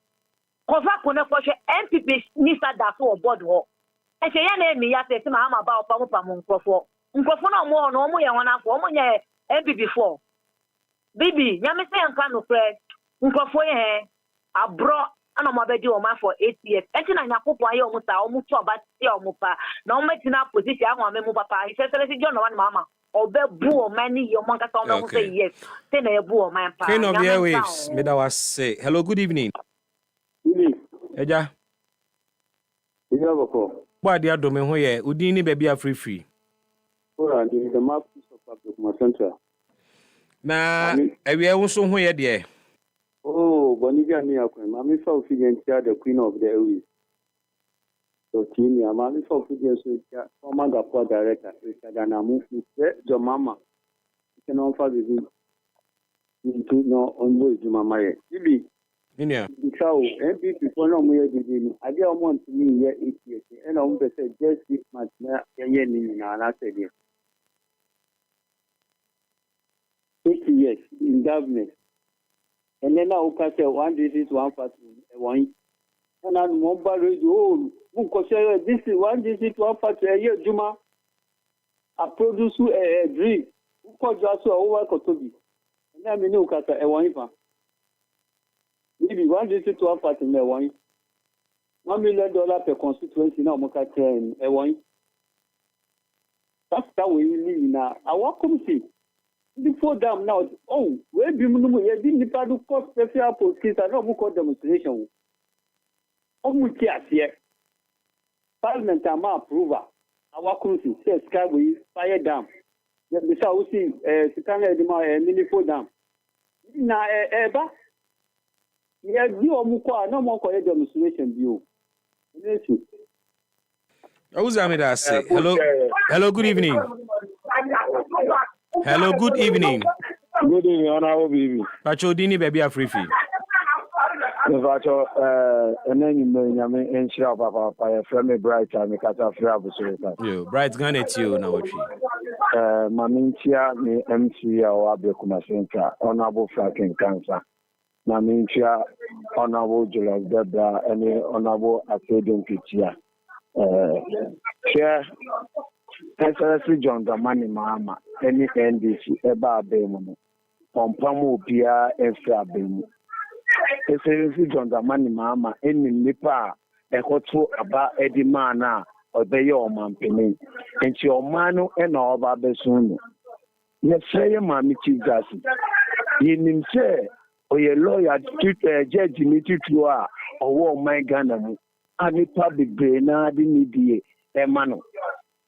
kofa ko na ko show MPP ni sada so board ho e se ya na emi ya se mama ba opa mo pa mo grofo na mo no mo ye wona afo mo nye MPP 4 bibi nyame se nka no pre grofo ye abro ana mo abedi o ma for 8 years enti na nyakopo aye o muta o mutu obati o mupa na o metina position ahụ amemu papa ise selesi John Dramani Mahama obe bu o mani yo monka so no say yes say na bu o man pa Queen of the Airwaves me da was say hello good evening eja iya boko gba dia do me ho ye udin ni baby free ora ndi the map of public center na ewe wo so ho ye de oh bonivia ni akwa mami fa ofigentia the Queen of the Airwaves so tini mami fa ofigentia so former Gapua director Ghana mufu jo mama kena fa bibi into no onbo ejuma maye bibi inia sao MPP for no mo ye bibi ni ade o mo ntimi ye 8 years and o mo say just 6 months na ye ni na say dey 8 years in government. And then now can say 1 district 1 party one. And then mobile radio this is 1 district 1 party a year Juma. I produce a drink. Who called just over Kotobi. And then we know Kata a one. Maybe 1 district 1 party me one. $1 million per constituency now Moka train a one. That's how we live now. I want to see. Before them now, where be Mumu, you didn't do cost special police, I don't call demonstration. Here. Parliament am approval. Our country says sky we fire dam. The South Sea, Sitana Minifo dam. Na eba. Yeah, you are no more call demonstration view. Hello, good evening. Hello, good evening. Good evening, honorable baby. Pacho dini baby afrifi. Pacho and then you know and share papa by friendly bright and kata free yo bright gane ti o na watchi. Mamintia ni MC or Abekuma Center, honorable Franklin Cancer. Mamintia honorable Julius Debra and honorable Atedin Pitia. Share Excellency John Dramani Mahama, any NDC, Eba Abemu, Pompamu Pia, Efra Abemu. Excellency John Dramani Mahama, any Nipa, Ekoto Aba Edimana, or the Yoman Penny, and your manu and all Babesunu. Yes, say, Mammy Chigasi. Yin say, or your lawyer, Judge Mitua, or War My Ghana, and the public brain, I didn't need Emmanuel.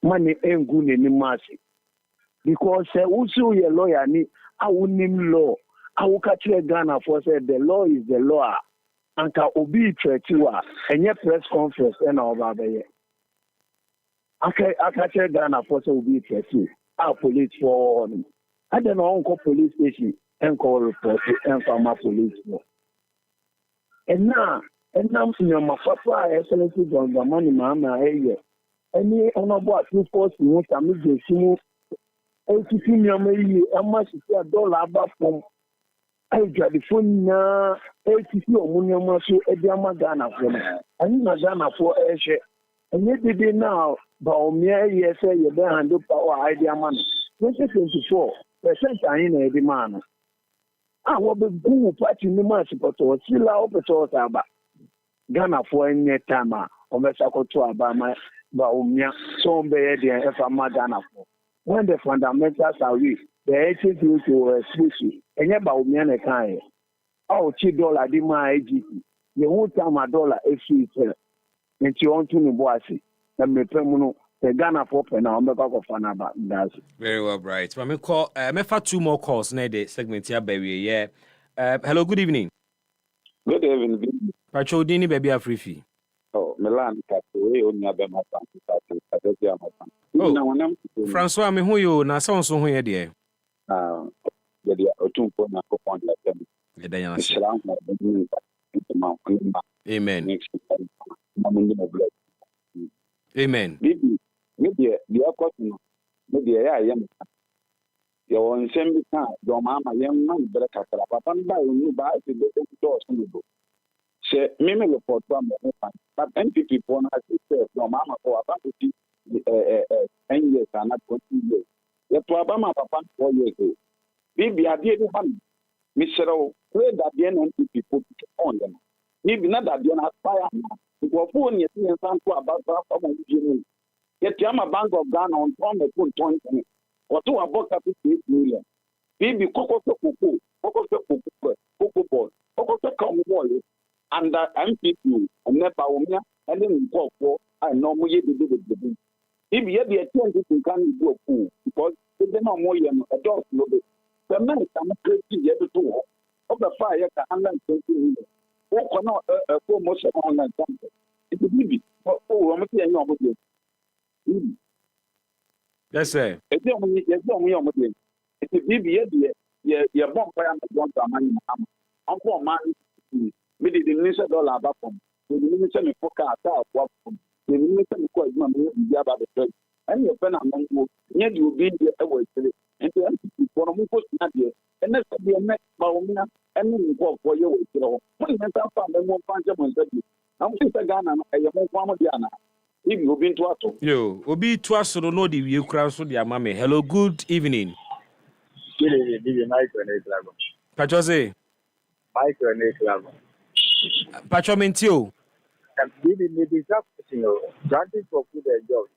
Money ain't good any mercy. Because also your lawyer ni awunim law I will catch Ghana for said the law is the law. Anka obi tretiwa enye press conference na obabaye. I catch Ghana for say obi tretiwa. Our police for him. I don't know police station and call report and farmer police. And now my papa excellency John the money mama here. Any honorable 240 wants to make the same 80 million a much $1 back from I got the phone now 80 million so Ediama Ghana for me. I need Ghana for a share. And yet they now but yes you don't handle power idea man 2024% I in a demand. I will be good party in the match but still out the Ghana for any time on the Sakoto Abama Baumia so be the Ghana for. When the fundamentals are weak, the agent will exclusive. And yet, Baumia can. Oh, $2 demand AGP. You won't tell my dollar if you tell. And you want to know what I see. And me permanent. The Ghana for now, I'm back of Fanaba. Very well, bright. But me call. Me for 2 more calls. Now the segment here, baby. Yeah. Hello. Good evening. Good evening. Pacho Dini, baby, a free fee. Oh, Milan, Francois, me who you na sound so here, dear. Amen. Amen. Maybe the question, maybe I am. Your own same time, your mamma, young man, better cut up. Papa, you buy the doors in the book. Say, Mimi report from the but NPP phone has said, your mamma for about 10 years and not 20 years. Yet to Obama, Papa, 4 years ago. Maybe I did one. Mr. O, pray that the NPP put on them. Maybe not that you are fire now. It was 4 years and something about that. Yet Yama Bank of Ghana on from a full 20 or 2 about 58 million. Maybe Coco Coco Ball, and MPP, and Nepa, and then for I normally do the if you have the attempt to can go pool, because they don't more a dog. The man is crazy yet to of the fire 120 million. What cannot a promotion online something. It's a baby. Oh, I'm saying, yes, sir. It's only it's a baby. You're born by a money. I'm for money. Maybe the minister dollar back from the minister of Foka, the minister of Quite about the church. And your pen among you, yet you be the away and to empty for a most nadia, and that's be a next Baumia, and then walk for your way. When mental found the more function said you. I'm just a Ghana, I am more Famadiana. If you've been to us, you will be to us so no the you crowd so dear mammy. Hello, good evening. Good evening, Michael. Patrose. Michael. Pacho Mentio. Maybe granted for food and jobs.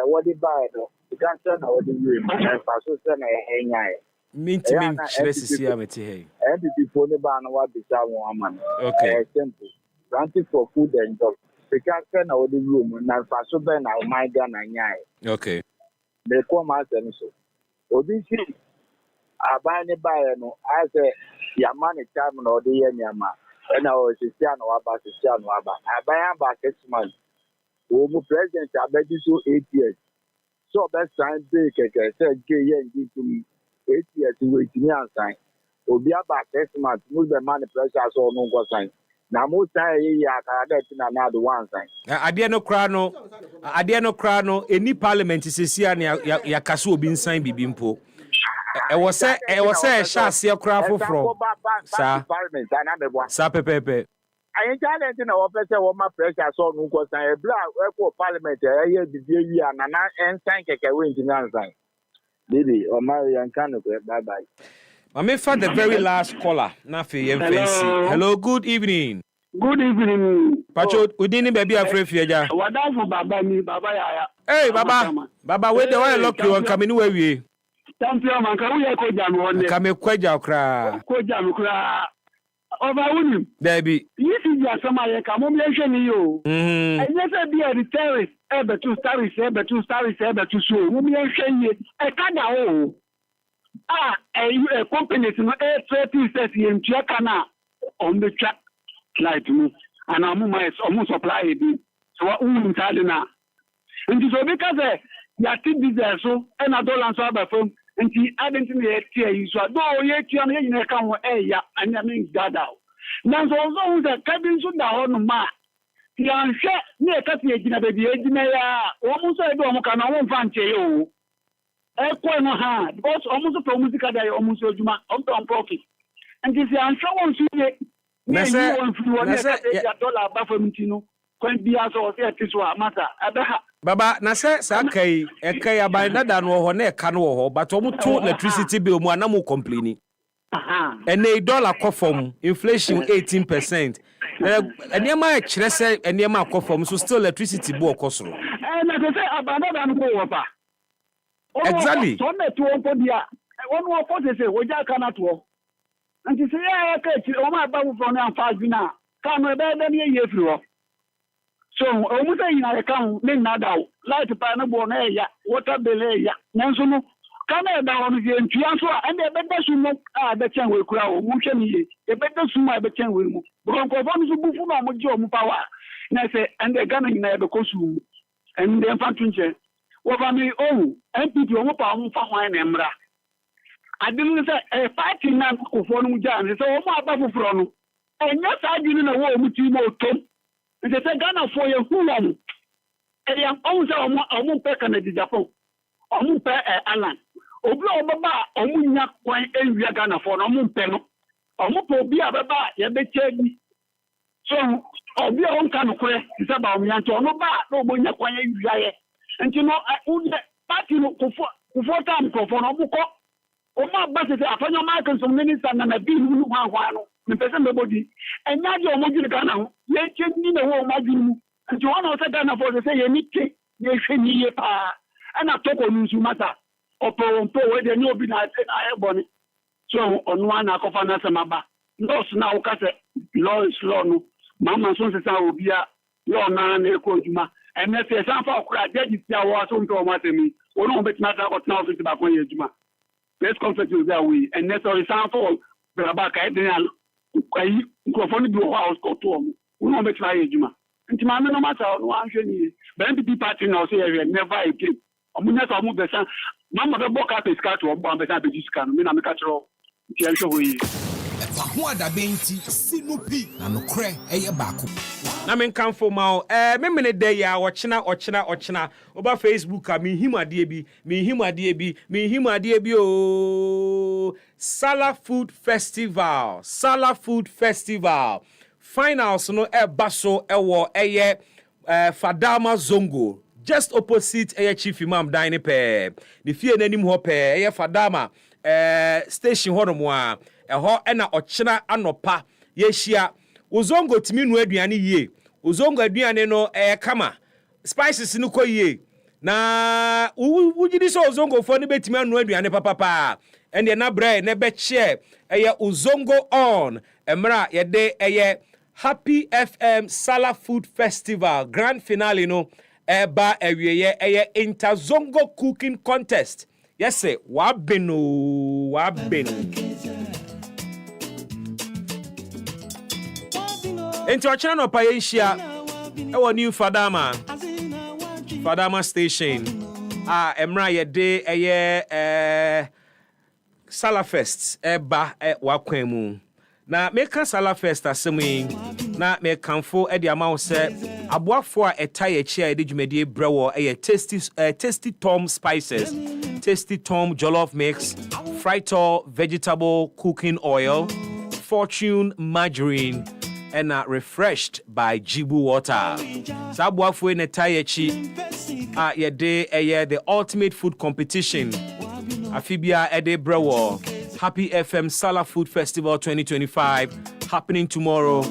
What they buy, the cancer or the room, and Paso Sen hang high. Minty, let's see how it's here. MPP for the ban what the woman. Okay. Simple. Granted for food and jobs. The cancer or the room, and Paso Ben, my gun and yai. Okay. They come out and so. Obisi, I buy the buyer, no, as a Yamani time or the Yama. And I was a Siano about the Siano about. I buy about 6 months. Omo president, I bet you so 8 years. So best time big, I said, gay and give to me 8 years to wait me and sign. Will be about 6 months, move the money pressure so no go sign. Now, most time, I got another one sign. I dare no crano, any parliament is here, ya Kasu bin sign Bibimpo. I was say, shall see a crowd from Sir Pepe. I ain't telling you, officer, what my pressure saw no go sign a black parliament, a year the year, and thank a win to sign. Baby, or Marian Canopy, bye bye. I may find the very last caller. Nafi Fancy. Hello, good evening. Good evening. Pacho, udini baby afraid feja. Wadafu baba mi baba yaya. Hey baba, wait the way lock you on coming away. Champion man, can we ko jam won dey. Come kweja okra. Ko jam kra. Over wuni. Debi. This is your summer ye come me hwe ni yo. And yes be a terrorist, ebe to stories, ebe to so. We me hwe ye. E ka da o. companies no threatening says you can on the track light mu and I'm supply it. So what na. And so because you are still there so and I don't answer by phone and the identity here you so do you can ya and I mean that out. Now so also the cabin so down ma. Ya nhwe na ekati egina baby egina ya almost I do am na won fan che yo. Ekwo no ha because almost for music that almost ojuma on profit. And if you are sure one see na say dollar ba for mtino kwan bia so say tiswa matter abaha Baba, na say sakai ekai abanda dan wo ho na eka no wo ho but omo to electricity bill mu ana mo complaining. And a dollar from inflation 18%. And your my chrese and your mark from so still electricity bill cost. And I say abanda dan go over. Exactly. So na to on dia. One more for say we ja kana to. And you say ya ka o ma ba from na 5 na. Ka no be be ye free. So almost say na ka me na da light pa na bo na ya water bill ya. Nanso no kana da onu je ntua so and e beda sumo be chen we kura o mu hwe ni e beda sumo be chen we mu bron ko fam so bufu na mo je o mu power na say and e gana na e be kosu and e fa tunche wo fa mi o MPP o mu pa o mu fa hwan na emra adinu say e party na ko fo no mu ja na say o mu aba fufuro no enya sa adinu na wo mu ti mo tom e say Ghana for ye hu wa mu e ya o say o mu pe Canada Japan o mu pe Alan obi obaba omunya kwan enwia Ghana for no mumpe no omupo obi ababa ye bechegi so obi onka no kwe isaba omunya nto no ba no omunya kwan enwia ye nti no unde party no kufo tam kofo no buko o ma ba se afanyo ma kan so minister na bi nu hwa no me pese mbodi enya je omugiri Ghana ho ye cheni na wo ma juru nti wona o se Ghana for se ye nike ye hwani ye pa ana toko nsu mata opompo we de no bi na eboni so onu ana akofa na semaba ndos na ukase law is law no mama so se sa obia law na na ekonjuma enese sanfa okura jeji tia wo so nto mo atemi onu betima ta ko na office ba ko yejuma press conference will be away and necessary sanfa braba ka edin ayi microphone bi wo house ko to mo onu betima yejuma nti ma me no mata onu anhwe ni BNP party na so ye never again omunya so mu besa mama be boka pe ska to obo ambeta be diska no me na me ka tro ti en so hoyi EpaHoaDaben ti sinupi na no kre eye baako na men kanfo ma me mene dey ya ochina oba Facebook a me himade bi o Sala Food Festival finals no e baso ewo eye Fadama Zongo just opposite Chief Imam Dine pe the fie nanim ho pe Fadama station ho no mo a ho na ochina anopa yehia Uzongo timi nu aduane yie Uzongo aduane no kama spices no koyie na wugidi so Uzongo fo ne betimi anu aduane papa ene na bre ne be che Uzongo on emra yede Happy FM Sala Food Festival grand finale no eba ewieye Interzongo cooking contest. Yes say wabenu. Enti ochana no pa yenhia ewo new Fadama station. Emra yede Sala Fest eba wakwan mu. Na meka Sala Fest asemi na me kanfo e de amawo se aboafo a etaye chi a de dwumade brewo tasty Tom spices, tasty Tom jollof mix, Frito vegetable cooking oil, Fortune margarine and refreshed by Jibu water. Sa aboafo e etaye chi a ye de the ultimate food competition afibia e de brewo Happy FM Sala Food Festival 2025 happening tomorrow.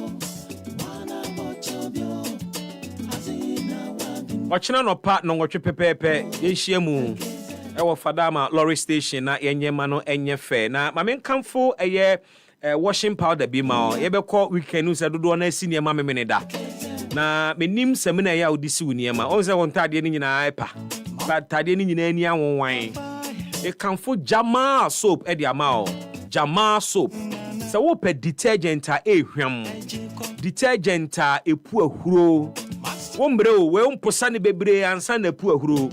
Ochina no part no ngotwe pepepe yehia mu ewo Fadama lorry station na yenyema no enye fe na mame nkamfo washing powder bi ma yebekọ weekend usa dodo na asi niema memene da na menim semina ya odisi wo niema onse won tade ni nyina epa ba tade ni nyina ani awonwan It can for Jamaa soap edi amao. Jamaa soap. So wo pe detergent a ehwam. Detergent a epu ahuro. Wombre o we umposa ne bebre ansa na epu ahuro.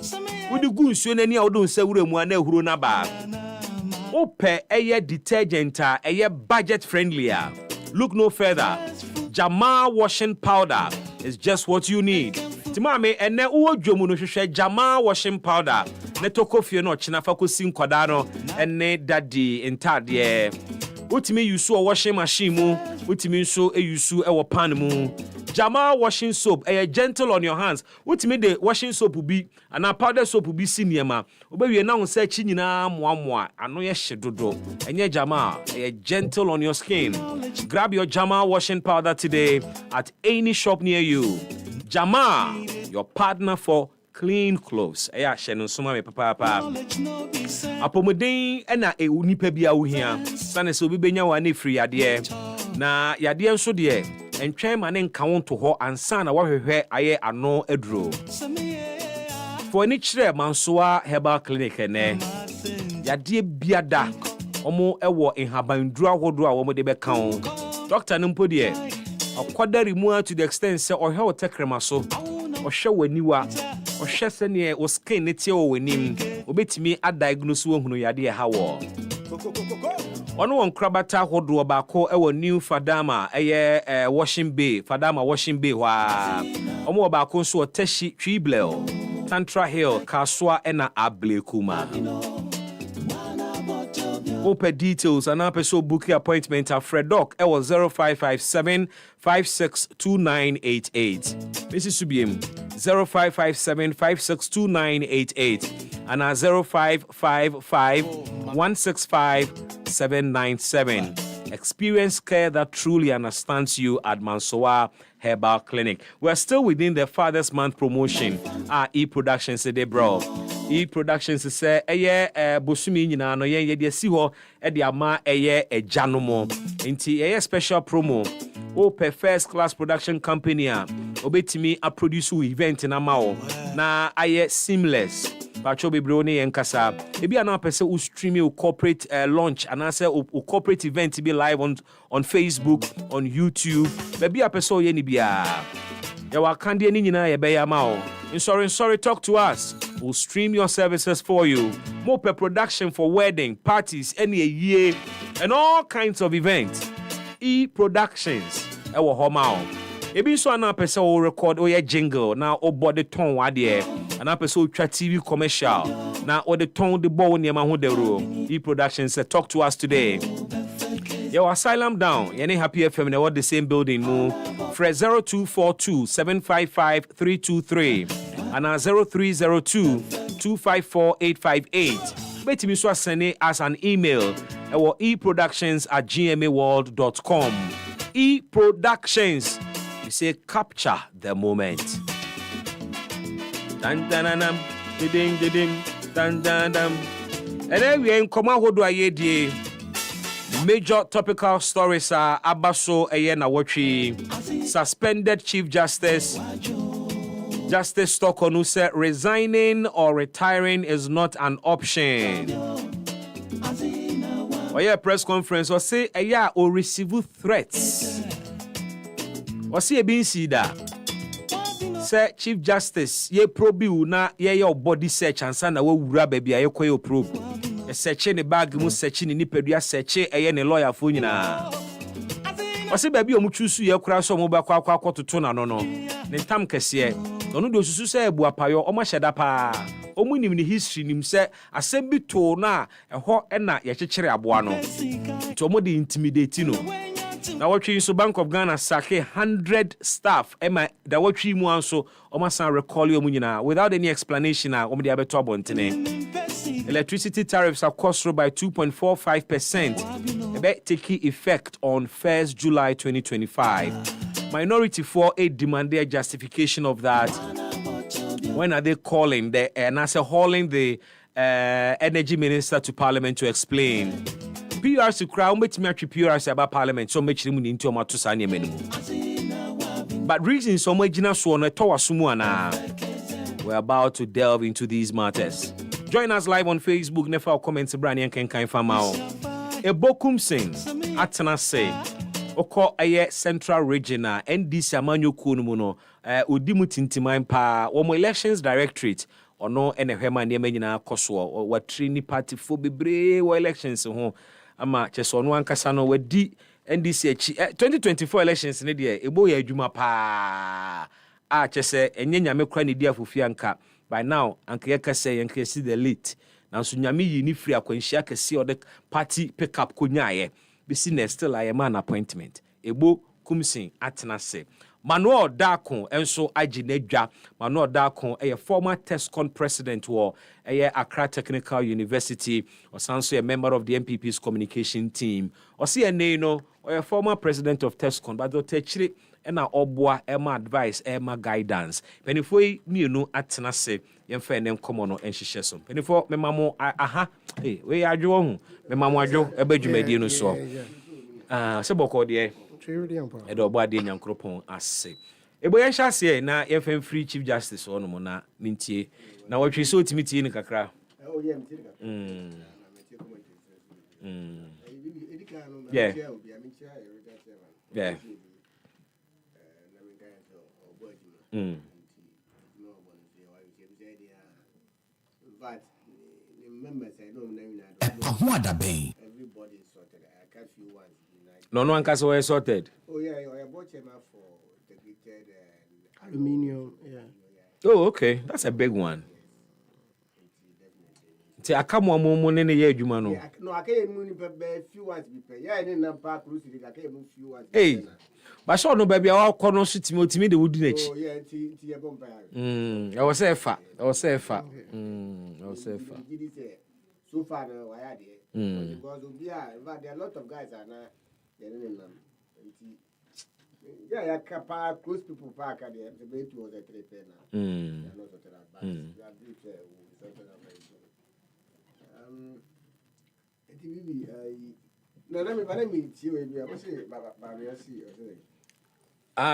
Wodi gu nsuo nani a wodo nsa wura mu ana ahuro na ba. Wo pe eye detergent a eye budget friendly a. Look no further. Jamaa washing powder is just what you need. Timame ene uwo dwomu no hwehwe Jamaa washing powder. Ne tokofie no china fa kosi nkoda no ene daddy entade. Utimi yusu a washing machine mu, utimi nso eyusu ewo pan mu. Jamaa washing soap gentle on your hands. Utimi de washing soap bi ana powder soap bi si niema. Obewie na won chi nyina moamoa ano ye hyedodo. Enye Jamaa gentle on your skin. Grab your Jamaa washing powder today at any shop near you. Jamaa, your partner for clean clothes. Eya hye soma me papa. Apomodin ena unipa bia wo hia. Sane se obi benya wa ne free yade. Na yade nso de entwen ma ne nka won to ho ansa na wahwehwe aye ano aduro. For any chire Mansoa Herbal Clinic ene. Yade biada omo ewo enhabanduru ahodo a omo de be kan. Doctor nimpo de akwada remove to the extent say or health tekrema so or show waniwa or share sene o skin ne tie o wanim obetimi a diagnose wo hunu yade ha wo ono won krabata hodo ba ko e wo new Fadama washing bay Fadama washing bay wa omo ba ko so tashi Triblel Tantra Hill Kaswa ena Ablekuma. Open details and episode booking appointment at Fred Doc. It was 0557 562988. Mrs. Subiem 0557 562988 and at 0555 165 797. Experience care that truly understands you at Mansoa Herbal Clinic. We're still within the Father's Month promotion. E-Productions today, bro. E-Productions say bosumi nyina no yen ye de si ho e de ama ejanomo nti special promo o per first class production company obetimi a produce event na ma o na seamless pacho bebre ne yenkasa ebi ana pese o stream o corporate launch and say o corporate event be live on Facebook, on YouTube baby a pese o ye ni bia ya wakande ni nyina ye be ya ma o sorry talk to us. We'll stream your services for you. More per production for wedding, parties, any year, and all kinds of events. E-Productions. Ewo homao. Ebi so ana pese o record o ye jingle na o body ton wade. Ana pese o twa TV commercial na o de ton de bo ne ma ho dero. E-Productions say talk to us today. Yo Asylum Down. Any Happy FM na what the same building mu. Fred 0242 755 323. And 0302 254 858. Betimi so send as an email or eproductions@gmaworld.com. E-Productions. You say capture the moment. Dan dan dan ding ding dan dan dan. And then we in command hodo ayedie. Major topical stories are Abaso Eyena Wachi, suspended Chief Justice Stokonu said resigning or retiring is not an option. Oya press conference or say or receive threats. Or see a bin see that. Say Chief Justice ye probe na ye your body search and send away wura baby aye koyo probe. Searching the bag mu searching ni pedua search ne lawyer fo nyina. Ose baby omu chusu ye kura so mo ba kwa toto na no ne tam kese ono de osusu se ebu apayo o ma hyeda pa omu nim ni history nim se asem bi to na eho na ye kyekere aboa no to mo de intimidate no na watwi so Bank of Ghana sake 100 staff ema da watwi mu anso o ma san recall omu nyina without any explanation o mo de abeto abontene. Electricity tariffs are cost by 2.45%. Taking effect on 1st July 2025. Minority 4-8 demanded justification of that. When are they calling? NASA hauling the energy minister to parliament to explain. PRC crowd which match PRC about parliament so much into Matusani minimum. But reasons so much na so na we're about to delve into these matters. Join us live on Facebook. Nefa comments brand and can famao. Ebokum sing atena say. Oko aye Central Regional NDC amanyo kunu no odi mu tintiman pa wo elections directorate ono ene hwema ne manyina koso wa trini party fo bebre wo elections ho ama cheso no ankasa no wadi NDC achi 2024 elections ne de ebo ya adwuma pa a chese enye nyame kra ne di afofia nka by now anka yekase yanka see the late nanso nyame yi ni free akwanhia kase o de party pick up konyaye business still I am an appointment. Ebo kumsin atenase. Manuel Dakon enso aginedwa. Manuel Dakon a former TESCON president or a Accra Technical University or sanso a member of the MPP's communication team. Or see a no or a former president of TESCON but do techri ena obwa ema advice ema guidance. Penifoi mi no atenase yemfa enem komono enhihye so. Penifo memamo aha eh we adwo hu memamo adwo ebadwumadi no so. Seboko de edo obo ade nyankropon ase. Ebo yen hyase na yemfa free chief justice ono mo na mintie na watwe so otimitie ni kakra. Yeah. Yeah. But members I don't know EpaHoaDaben. everybody is sorted. I can't feel one. No one can say sorted. Oh yeah, I bought him for integrated aluminium. Yeah. Oh, okay. That's a big one. See, I come one more than a year, you know. No, I can't move few ones. Yeah, I didn't have park cruise. I can't move few ones. Hey, but so no baby, our corner city me the wooden edge. Oh yeah, tea bomb. I was say fat. I was say fat. So far, I had it. Because there are a lot of guys are now. Yeah, I close people park at the way to the trade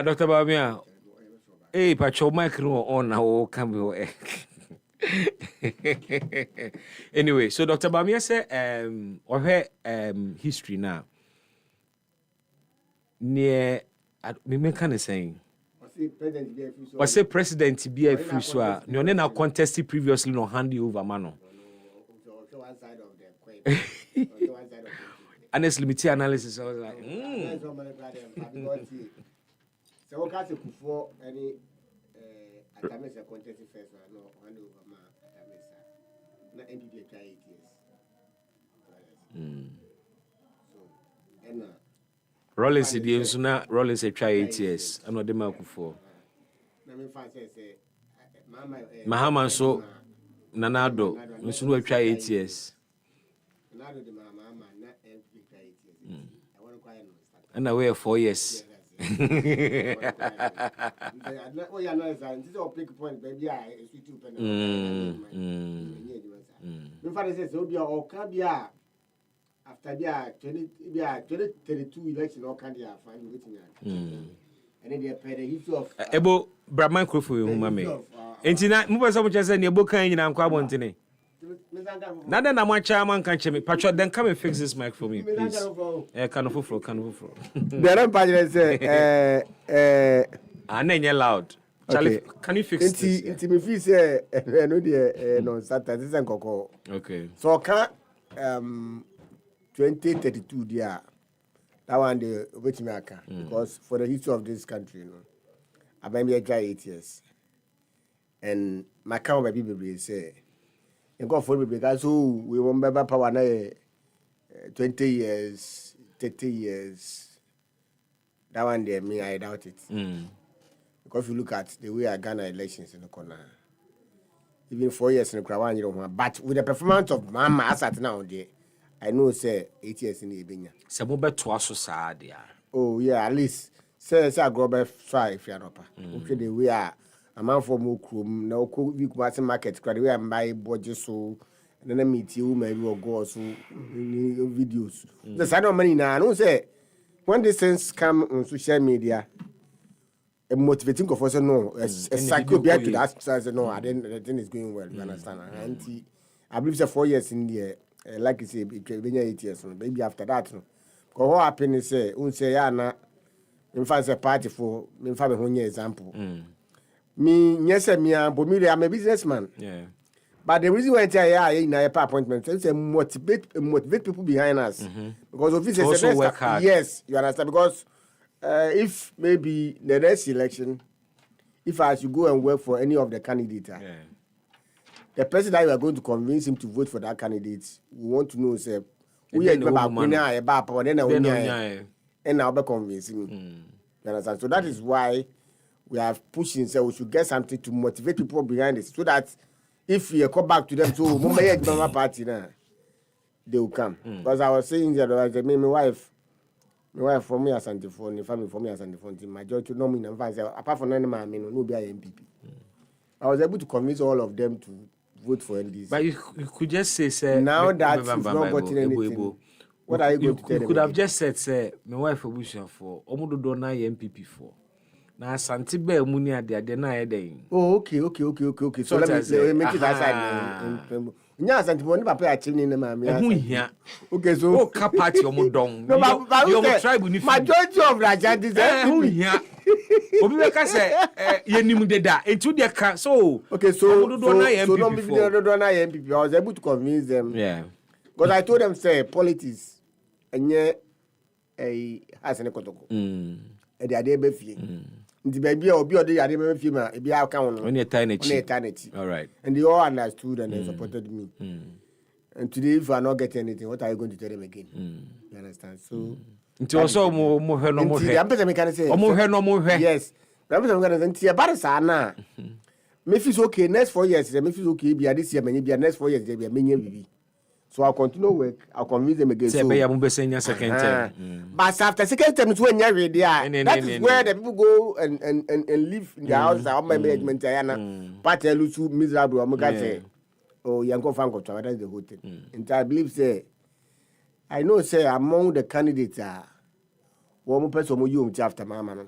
Dr. Babia. Hey, Pacho micro on now come anyway, so Dr. Bamia said or her history now. Near me kind of saying was a president be a free so no na contested previously no hand you over mano. Honestly, me analysis I was like so what kind of before any atamesa contested first no hand over ma atamesa na NDD try 8 years so and Rollins the insuna Rollins try 8 years I know dem akufo na me fan say Mahama so Nanado insuna try 8 years Nanado the mama na NDD try 8 years I want to quiet no start and away 4 years oh yeah no this is a pick point baby I sweet to pen me fan say so be o can be after their 2032 election or can they find waiting and then they pay the history of Ebo Brahman Krofo you mama entina mo pese mo chese ne ebo kan nyina nkwa bontene nada na mo cha man kan cheme patcho then come and fix this mic for me please can of fro the rampage say enye loud Charlie, can you fix this? Inti me feel say no dey no Saturday this nkoko okay so can 2032 there that one the which me aka because for the history of this country you know I been here 8 years and my count baby say you go for baby guys who we won baby power na 20 years 30 years that one there me I doubt it because if you look at the way I Ghana elections in the corner even 4 years in the crowd you know but with the performance of mama as at now there I know say 8 years in the Ebenya. Se mo beto aso saa dia. Oh yeah, at least say go be try if you are not. Okay the way a man for mo krom na ko we Kumasi market the way I buy budget so and then meet you maybe or go so videos. The side of money now I know say when these things come on social media motivating of us no a cycle be to that say no I didn't the thing is going well you understand and I believe it's 4 years in the like you say, it will be 8 years. Maybe after that. No. Because what happened is, say, na, in fact, a party for, in fact, a example. Me, yes, me, I'm a businessman. Yeah. But the reason why I say in a appointment is to motivate people behind us. Because of this, also work hard. Yes, you understand. Because if maybe the next election, if I should go and work for any of the candidates, the person that you are going to convince him to vote for that candidate, we want to know, say, we are about and I'll be convincing me. You understand? So that is why we are pushing, so we should get something to motivate people behind it, so that if we come back to them, so Mama party now, they will come. Because I was saying that my wife for me as antiphone, family for me as antiphone, my joy to know me and advance. Apart from any man, no be MPP. I was able to convince all of them to vote for NDC. But you could just say, now that you've not gotten anything, what are you going to tell them? You could have just said, say, my wife for Bushan for, Omodo Dona MPP for. Now, Santibe Munia, they are denying. Oh, okay. So let me make it aside. Nya Santibo papa achieve in the okay, so party omodong. No, but your tribe majority of Raja is Obi ka say yenim deda etu de ka so okay, so no be MPP. I was able to convince them. Yeah. Because I told them say politics enye has any kotoko. E dey be fie. Nti baby obi ode yade be fie ma e bia aka wono. On eternity. All right. And they all understood and they supported me. And today if I not getting anything, what are you going to tell them again? You understand? So nti also mo hwe no mo hwe. I'm better can say. Mo hwe no mo hwe. Yes. I'm better can say about sa na. Me feel okay next 4 years, me feel okay bia this year me bia next 4 years bia me bibi. So I'll continue work. I'll convince them again. So second term. But after second term, it's when you're ready. That is where the people go and live in their house. How my management, party lose miserable. I'm gonna say, oh, Yanko Franco, that's the whole thing. And I believe, say, I know, say, among the candidates, one person who you after Mama.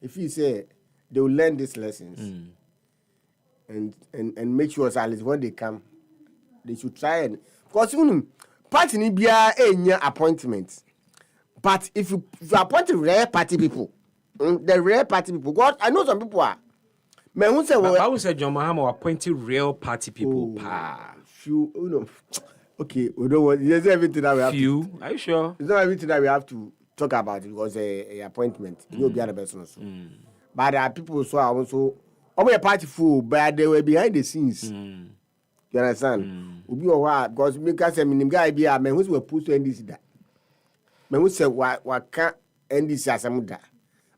If you say they will learn these lessons and make sure that when they come, they should try and. Because party ni bia enya appointment. But if you appoint rare party people, the rare party people, God, I know some people are. Me who say I would say John Mahama appointing real party people. Few, okay, we don't want. There's everything that we have. Few, are you sure? It's not everything that we have to talk about because a appointment. You'll be other person also. But there are people who are also. I'm a party fool, but they were behind the scenes. You understand? Ubi or what? Because me can say me guy be a man who's we put to NDC that. Man who say what can't NDC as a muda.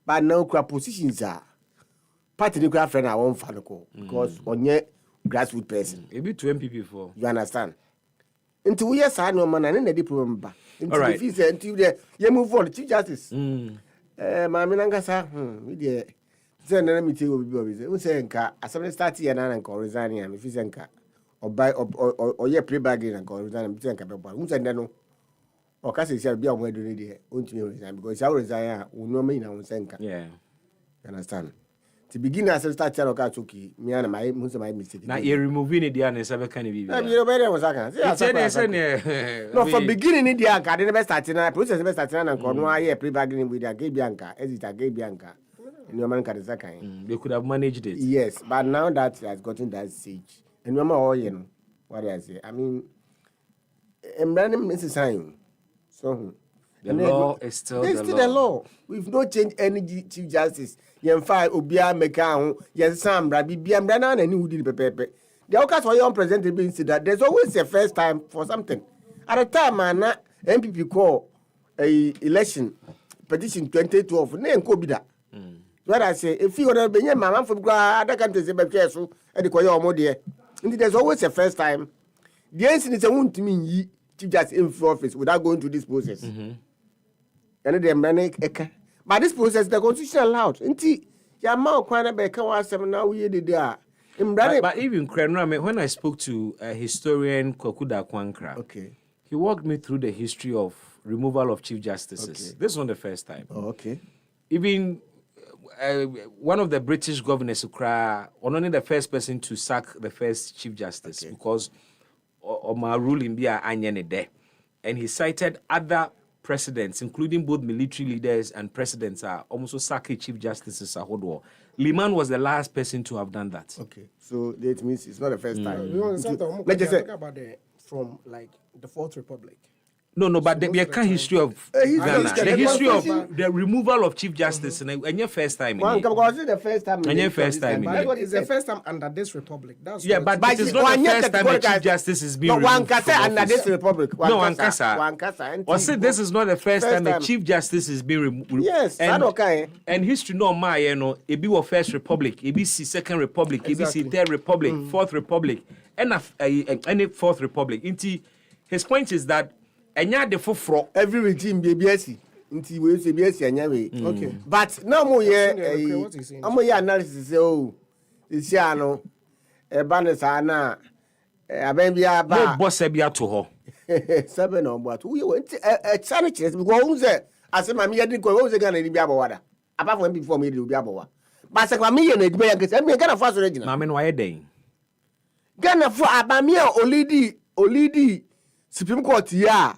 But now crap positions are party the friend I won't follow because on your grassroots person. It be 2 MPP for. You understand? Until we are sad no man and the problem back. Until if he said until you move on, Chief Justice. Mammy Nangasa, we dear. Then let me tell you what we say. As I start here and resigning, and if he's or buy or yeah pre-bargain and go resign and think about who said no or case say be on where do need won't me resign because I will resign will no mean I won't send. Yeah. You understand? To begin as I start tell okay okay me and my mistake. Now you removing it and say can be. You better was no from beginning in the anka they never start na process never start na and no here pre-bargaining with the Bianca as it a Bianca. In your man can they could have managed it. Yes, but now that he has gotten that stage. And no more, you know, what I say. I mean, I'm running Mrs. Sign. So, the law is still the law. We've not changed any Chief Justice. Yen five Obia Mekao, Yen Sam, Rabbi Biam Brana, and who did Pepe. The occasion for your president being said that there's always a first time for something. At a time, man, MPP call a election petition 2012, name could be that. What I say, if you want to be a man from other countries, and the Koyo Modi. There's always a first time. The answer is a wound to me, Chief Justice in office without going through this process. And then but this process, the constitution allowed. Until your mouth quite back now we did there. But even when I spoke to a historian Kwakuda Kwankra, he walked me through the history of removal of Chief Justices. This was the first time. Even one of the British governors, or only the first person to sack the first Chief Justice, because Oma ruling be anyene de. And he cited other presidents, including both military leaders and presidents, are almost Saki Chief Justices. Liman was the last person to have done that. Okay, so that means it's not the first time. Let's just talk about from like the Fourth Republic. No, but the history of Ghana, the history of the removal of Chief Justice, and your first time. The first time. And your first time. It's the first time under this republic. That's but it's not the first time the Chief Justice is being removed. One kasa under this republic. One kasa. Or say this is not the first time the Chief Justice is being removed. Yes, that's okay. And history no ma it be our first republic, ABC second republic, ABC third republic, fourth republic, and any fourth republic. His point is that enya de foforo every regime BBS nti we say BBS enya we okay but now mo ye analysis say oh isi ano e ba ne sa na aben bia ba no boss bia to ho seven on what we went challenge because who say asema me yedi ko who say Ghana ni bia bawada apart from before me di bia bawa but say me ye na di bia nkese me Ghana for so regina ma me no aye den Ghana for abami olidi Supreme Court ya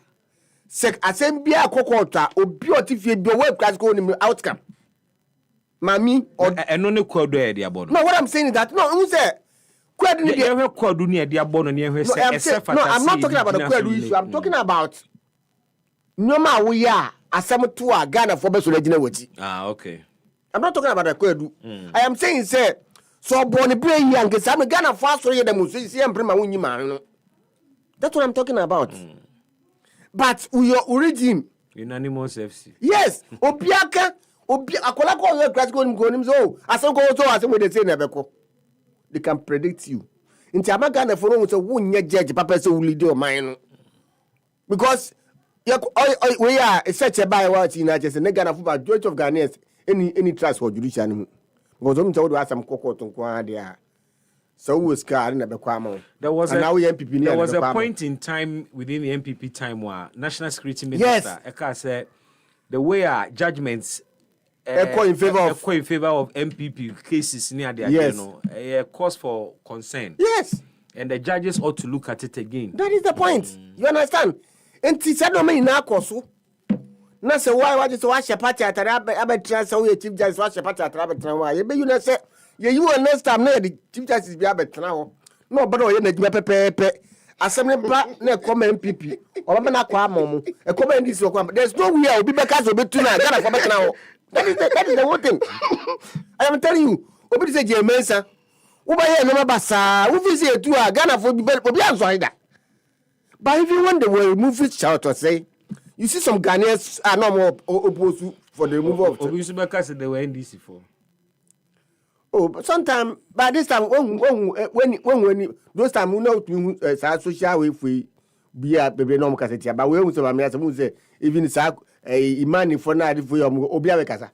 sek assembly akokota obi otifie bi we classical ni outcome mami eno ne kwado e dia bono no what I'm saying is that no who say kwado ni dia hwe kwado ni e dia bono ni hwe se no I'm not talking about the kwado issue I'm talking about nyoma wo ya asem to a Ghana for beso regina wati okay I'm not talking about the kwado I am saying say so born bre yi anke say me Ghana for asoro ye dem so si emprema wonyi man no that's what I'm talking about but your origin unanimous FC yes obiaka akola ko your classical nim so asan ko so asan we dey say na beko they can predict you nti amaga na for no so wonye judge papa say we lead your mind because we are such a buy what in just na Ghana for majority of Ghanaians any trust for judicial nim because them tell do asam kokot nko there. So was car in the there was a point in time within the MPP time where National Security Minister Eka said the way our judgments in favor of MPP cases near the a cause for concern. Yes. And the judges ought to look at it again. That is the point. You understand? And Tisano may now cost. Na se why just wash a party at Abe so we chief justice wash a party at Abe you be you say you and next time the chief justice be Abe now. No but you na pepe assembly bra na come MPP or na kwa mom e come this there's no way obi be case obi tuna Ghana for bet now. That is the whole thing. I am telling you obi say Jemensa wo ba ye no mabasa wo fi say tu Ghana for obi anso hida. But if you want the way remove it shout to say you see some Ghanaians are no more opposed for the removal of Bismark said they were NDC for. Oh, but sometimes by this time when those time we know to social way free be a baby no cassette but we will say even sa imani for na for obia we kasa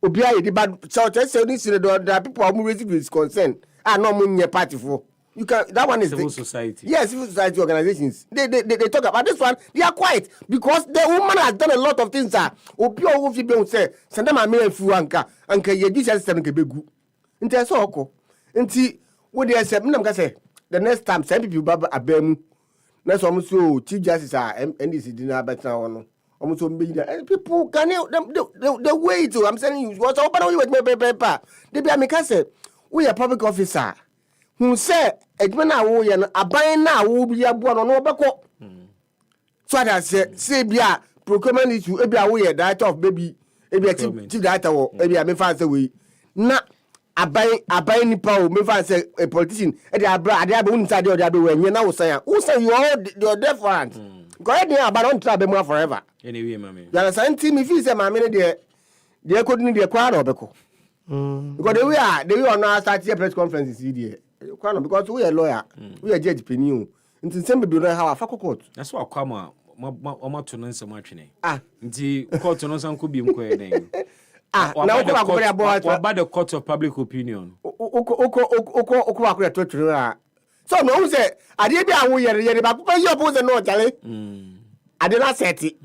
obia the bad shout say this the people are raising with concern no munye party for. You can that one is civil society. Yes, civil society organizations. They talk about this one. They are quiet because the woman has done a lot of things. Opio wo fi be say send them me afu anka ye judicial system ke begu. Nti so oko. Nti wo dey say me ka say the next time some people baba abemu. Na so so chief justice NDC dinner better one. So people can the way to I'm saying you what open you with me paper. They be me ka say we a public officer. Who say edwena wo ye no aban na wo bi aboa no obekọ so that say bia procurement issue e bia wo ye director of baby e bia chief director wo e bia me fan say we na aban nipa wo me fan say a politician e dey abra ade abe unta dey odabe we nye na wo say you all different go ahead and aban on try be more forever anyway mama you understand team if you say mama ne dey ko ni dey kwa na obekọ because the way on now start here press conference is here because we are lawyer, we are judge penny. Until some people don't have a court. That's what come on to know so much. The court to know some could be inquiring. Now about the court of public opinion. So no say I did be aware but you oppose no Charlie. I did not set it.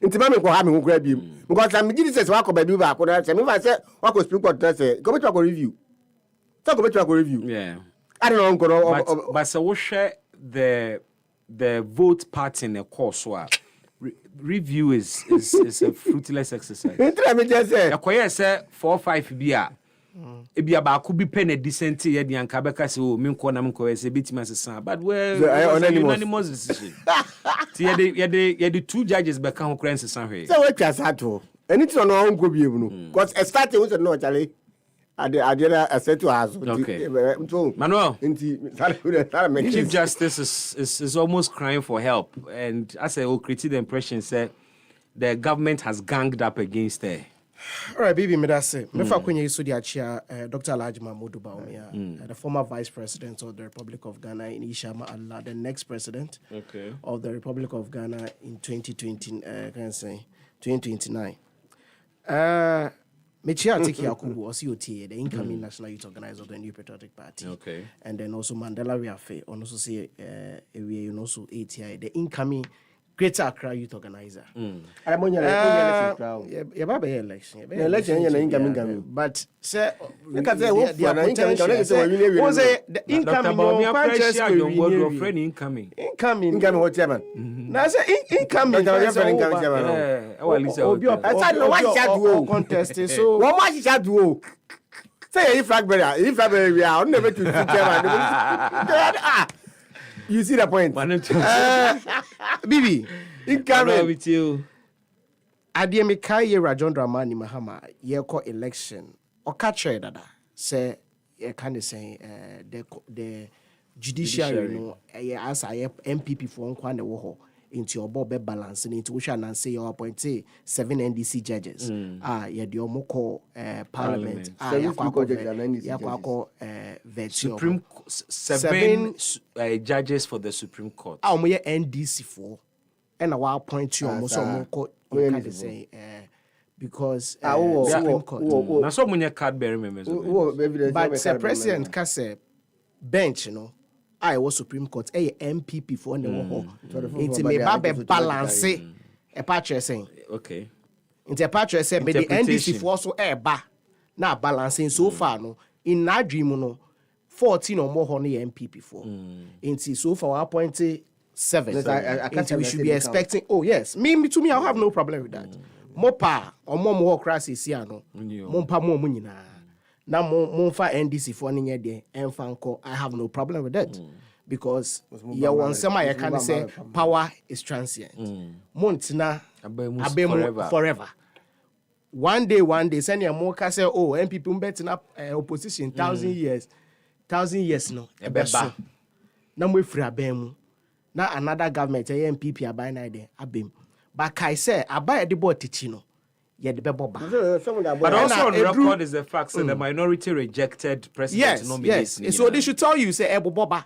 Nti mama ko ha me ho grab him because am gidi say wa ko ba bi ba ko na say me fa say wa ko speak court say go review. Talk about your review. Yeah. I don't know. But so we share the vote pattern a course review is a fruitless exercise. Me just say. Akoye say 4-5 bi ebia ba ko bi pen a decent ye de anka beka se o me nko na me nko se bitima sesa but well unanimous decision. Ti ye the 2 judges beka ho kran sesa hwe. Say we twa sato. Anything on our go biem no. Because starting we no chale. I said to us. Okay. Manuel, Chief Justice is almost crying for help, and as I will critique the impression, say the government has ganged up against her. All right, baby, me that say. Me fa kwenye isu di achia Dr. Alhaji Mahmoud Bawumia, the former Vice President of the Republic of Ghana in Ishama Allah, the next President of the Republic of Ghana in 2029. Mechia Tiki Yakubu, OCOTA, the incoming National Youth Organizer of the New Patriotic Party. Okay. And then also Mandela Riafe, and also say also ATI, the incoming Greater Accra Youth Organizer. Election. But say the incoming what chairman? Now say incoming contest so what much shall do? Say if we are never to chairman. You see the point? Bibi, incoming with you. Adiemika Rajon Dramani Mahama, ye call election. Or catch dada. Say, ye can say the judiciary, no, as I MPP for one woho into your bob balancing into which and say you appoint 7 NDC judges. Ye the omoko parliament. Supreme 7 judges for the Supreme Court. Moye NDC for and I appoint you almost omoko say because Supreme Court. Na so munya card bearing members. But the president can say bench, you know. I was Supreme Court, MPP for the war. It's me balance a patch saying. Okay. It's a patch saying, but the NDC for also ba now balancing so far no in that dream no 14 or more honey MPP for. Into so far appointed 7. We should be expecting. Oh yes, me I have no problem with that. More power or more crisis here no. More pa more money na. Now, Monfa NDC for any day, and Fanco, I have no problem with that. Because you want somebody can say power is transient. Montina, forever. One day, send your more say, oh, and people betting up opposition 1,000 years. 1,000 years, no. Ebeba. Now we free abem. Now another government, MPP, abai na ide abem. But I say, abai the board tichino. But also on record is the fact that the minority rejected president nomination. Yes. So they should tell you, say, Ebo Boba.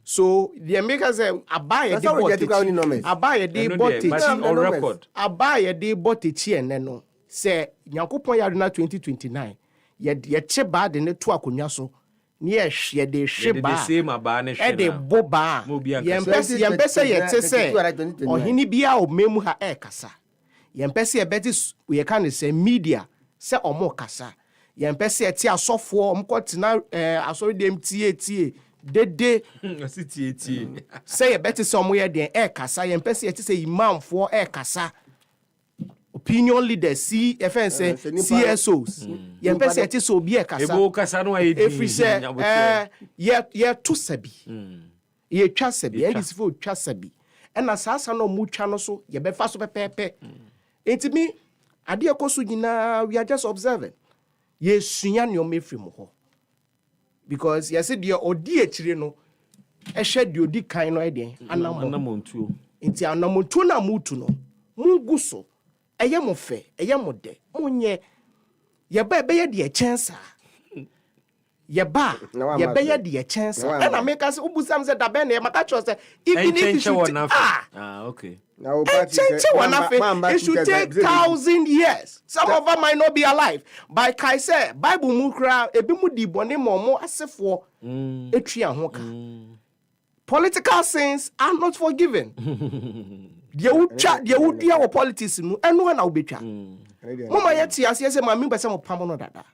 So the Americans say, Abaya de Bottich. Abaya de Bottich. On record. Abaya de Bottich and no. Say, Yankupon Yarina 2029. Ye cheba de ne to akonya so. Yes, ye de sheba. Same abane shena. E de boba. Yempese ye te say. Ohini bia o memu ha kasa. Yempese ebeti we can say media say omo kasa. Yempese ti asofo omkotina asori dem tie dede say ebeti say omo ye den kasa. Yempese ti say imam for kasa. Opinion leaders CFN say CSOs. Yempese ti so bi kasa. Ebo kasa no ayi. Efri say ye to sabi. Ye twa sabi. Ye disifo twa sabi. And asasa no mu twa no so ye be fa so pepepe. Enti me ade ekoso nyina we are just observing. Ye sunya ne o mefri mo ho. Because ye say de odi akire no e hwe de odi kan no e de anamontuo. Enti anamontuo na mutu no mungu so eye mo fe eye mo de monye ye ba be ye de chance ye ba ye be ye de chance and I make us ubusam say da ben e maka cho say even if you should okay. Now, it should take 1,000 years. Some of them might not be alive. But I say, Bible mukra ebimu di bone momo asefo etria hoka. Political sins are not forgiven. Dia udia wo politics mu eno na obetwa. Mama yeti ase mami bese mo pam no dada.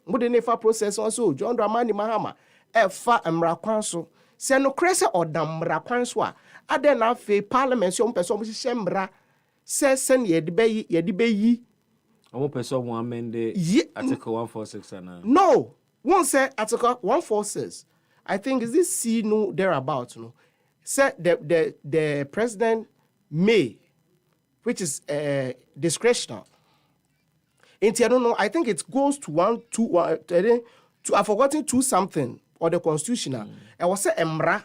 Mo de nefa process also John Dramani Mahama ɛfa mmara kwan so sɛ no kure sɛ ɔdam mmara kwan so a adɛn na afei parliament sɛ ɔmpɛ sɛ ɔmhyehyɛ mmara sɛ sɛne yɛde bɛyi ɔmo pɛ sɛ ɔmo amend article 146 ana no one say article 146 I think is this C no thereabout no said the president may, which is discretional. I don't know. I think it goes to I've forgotten 2 something or the constitutional. I was say emra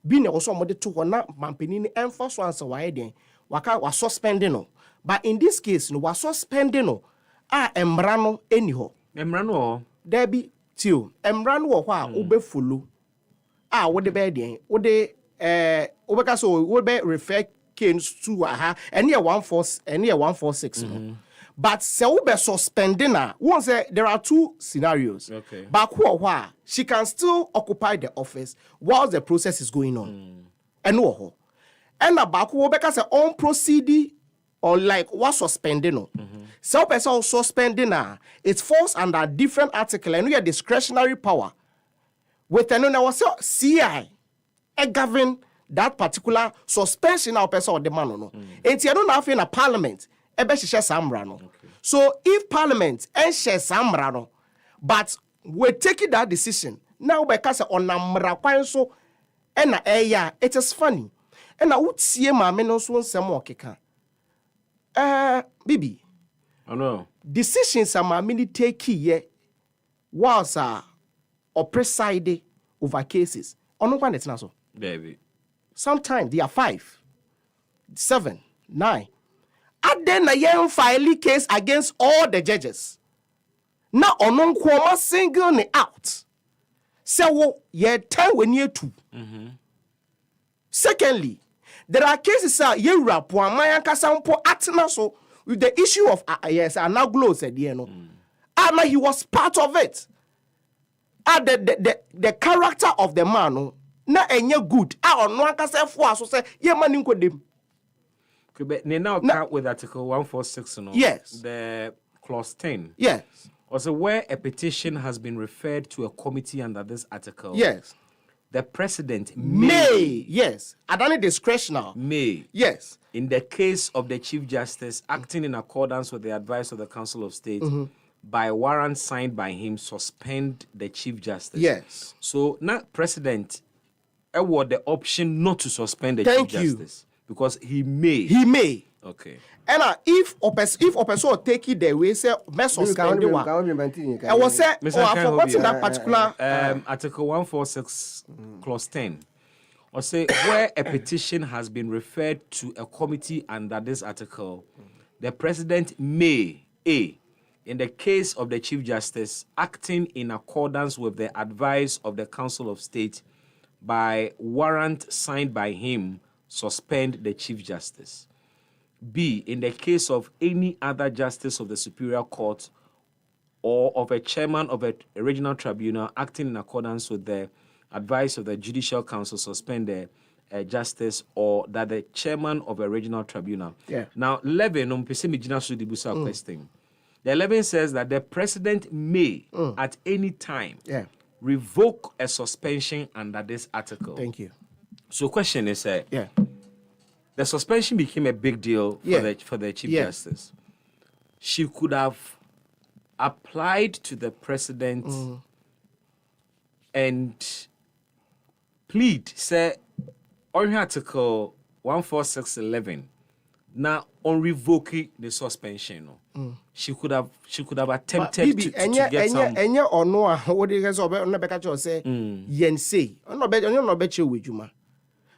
being also mode to wana mampini enforce one so why then waka was suspending no. But in this case no was suspending no emra no anyhow. Emra no there be tio emra no wa ube follow wo de be den wo de obeka so wo be refer case to and here 146 no. But se wo be suspending na one say there are 2 scenarios. Okay. Back who she can still occupy the office while the process is going on. And no and back who obeka say on proceed on like what suspending no. So person suspending na it falls under different article and we have discretionary power. With another was CI govern that particular suspension of person or the man no. And you don't have in a parliament no. So if parliament share samra no, but we're taking that decision now because on namra kwan so na it is funny. And I would see my men also some more keka. Bibi. I know. Decisions are my mini take here was or preside over cases. Or no one it's not so. Baby. Sometimes they are 5, 7, 9. And then a young file case against all the judges. Now on kwoma single ne out. So ye 10 when you 2. Secondly, there are cases ye rap one my kasampo atna so with the issue of yes and now glow said no. And he was part of it. The character of the man na enye good. On one kasa for so say ye man dem. They now count with Article 146 no. Yes. The clause 10. Yes. Also where a petition has been referred to a committee under this article. Yes. The president may yes. Adani discretional. May. Yes. In the case of the Chief Justice acting in accordance with the advice of the Council of State by warrant signed by him suspend the Chief Justice. Yes. So now president award the option not to suspend the Chief Justice because he may. He may. Okay. And if a person take it the way say me suspend the one. I was say I forgotten that particular Article 146 clause 10. Or say where a petition has been referred to a committee under this article, the president may in the case of the Chief Justice acting in accordance with the advice of the Council of State by warrant signed by him suspend the Chief Justice. B, in the case of any other justice of the Superior Court or of a chairman of a regional tribunal acting in accordance with the advice of the Judicial Council suspend the justice or that the chairman of a regional tribunal. Yeah. Now, 11, question. The 11 says that the president may at any time revoke a suspension under this article. Thank you. So question is, the suspension became a big deal for the Chief Justice. She could have applied to the president and plead, say, on Article 146.11, now on revoking the suspension. She could have attempted to get some. Enya or no, what do you guys say? Yen say,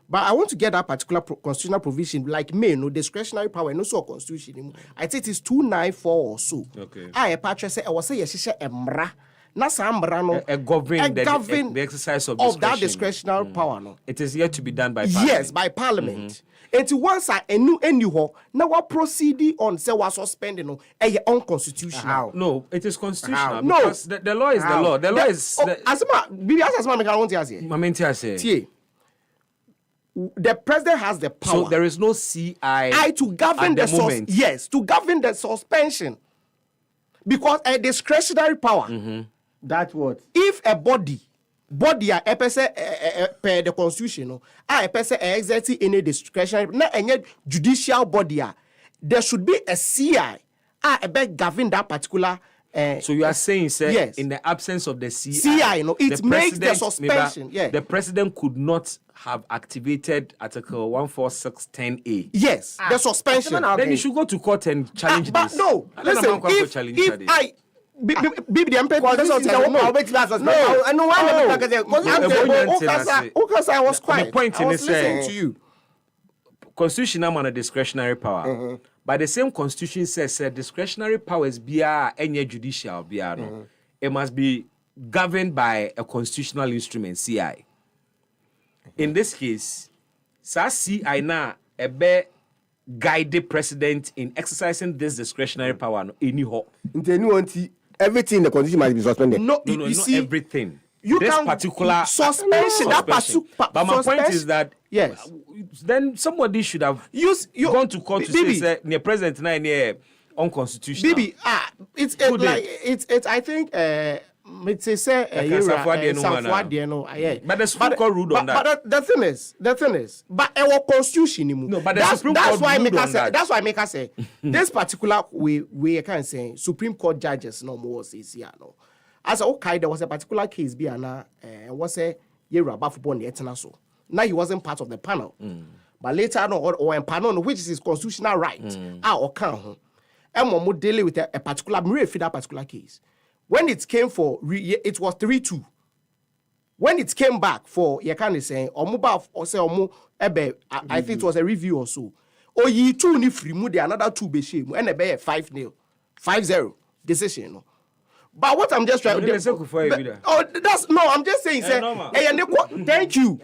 but I want to get that particular constitutional provision, like no discretionary power, no so constitution. I think it's 294 or so. Okay. I patron say I was say yes, emra. Na sambra no govern the exercise of that discretionary power no. It is yet to be done by Parliament. Yes, by Parliament. And once I anyhow now what proceed on say was suspended no unconstitutional. No, it is constitutional. No, because the law is the law. The law is the president has the power. So there is no CI to govern the moment. Yes, to govern the suspension. Because a discretionary power. That's what? If a body body a person per the constitution no a person exerting any discretionary na any judicial body there should be a CI govern that particular so you are saying, sir, yes. in the absence of the CI, it makes the suspension. Yeah. The president could not have activated Article 14610A. Yes, the suspension. Then you should go to court and challenge but this. No, listen, if I... Bibi the MPP I was quiet. The point I in was is listening to you. Constitution am on a discretionary power. But the same constitution says discretionary powers be any judicial be it must be governed by a constitutional instrument CI. In this case, CI na guide the president in exercising this discretionary power no everything in the constitution must be suspended. No, you see, everything. This can particular suspension. But my point is that yes, then somebody should have gone to court to say near president na unconstitutional. Bibi, it's I think but the Supreme Court ruled on that. But the thing is, but our constitution, no, but the Supreme Court ruled on that. That's why I make us say this particular we can say Supreme Court judges no more says here no. As okay, there was a particular case be was a year about football in so. Now he wasn't part of the panel. But later on or in panel which is his constitutional right. Or can and more dealing with a particular that particular case. When it came for it was 3-2. When it came back for you can say or mobile or say I think it was a review or so. Or ye 2 ni free mu the another 2 be shame and a 5-0 5-0 decision no. But what I'm just trying to I'm just saying say thank you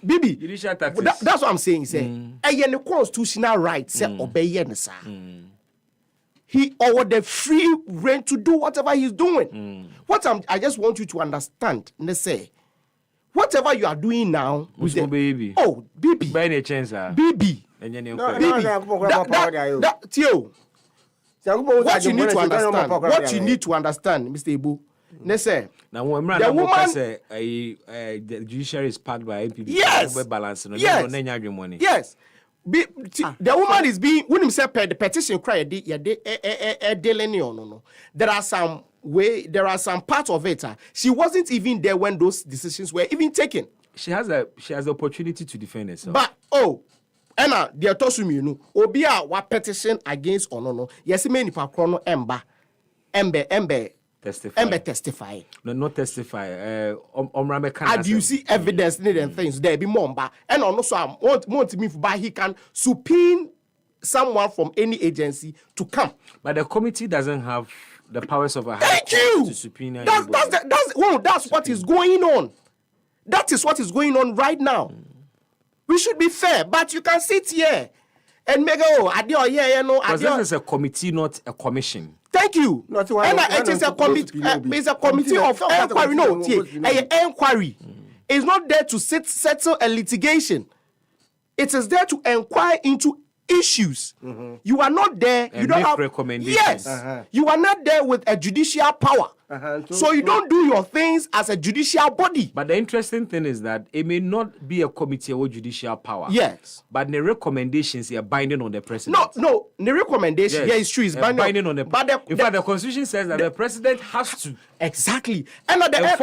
Bibi that's what I'm saying say the constitutional right say obey sir. He or the free reign to do whatever he's doing. I just want you to understand. Let's say, whatever you are doing now, with the, baby. Oh, baby, by any chance, baby, Tio. What you need to understand. What you need to understand, Mr. Ibu. Let's say, now the woman say the judiciary is packed by MPP. Yes. Yes. The woman is being when himself the petition cry there are some parts of it she wasn't even there when those decisions were even taken. She has the opportunity to defend herself. But Anna the tosumi no obi a wa petition against no yes me nipa kro no embe testify. No, not testify. And you see evidence and things there be momba. And also I want me but he can subpoena someone from any agency to come. But the committee doesn't have the powers of a Thank you. To subpoena. That's what is going on. That is what is going on right now. We should be fair, but you can sit here and make because this is a committee, not a commission. Thank you. It is a committee. It's a committee of inquiry. No, inquiry. It's not there to settle a litigation. It is there to inquire into issues. You are not there. And you don't have recommendations. Yes. You are not there with a judicial power. So you don't do your things as a judicial body. But the interesting thing is that it may not be a committee with judicial power. Yes. But the recommendations are binding on the president. No. The recommendation, yes, it's true, is binding on the president. In fact, the constitution says that the president has to. Exactly. And at the end,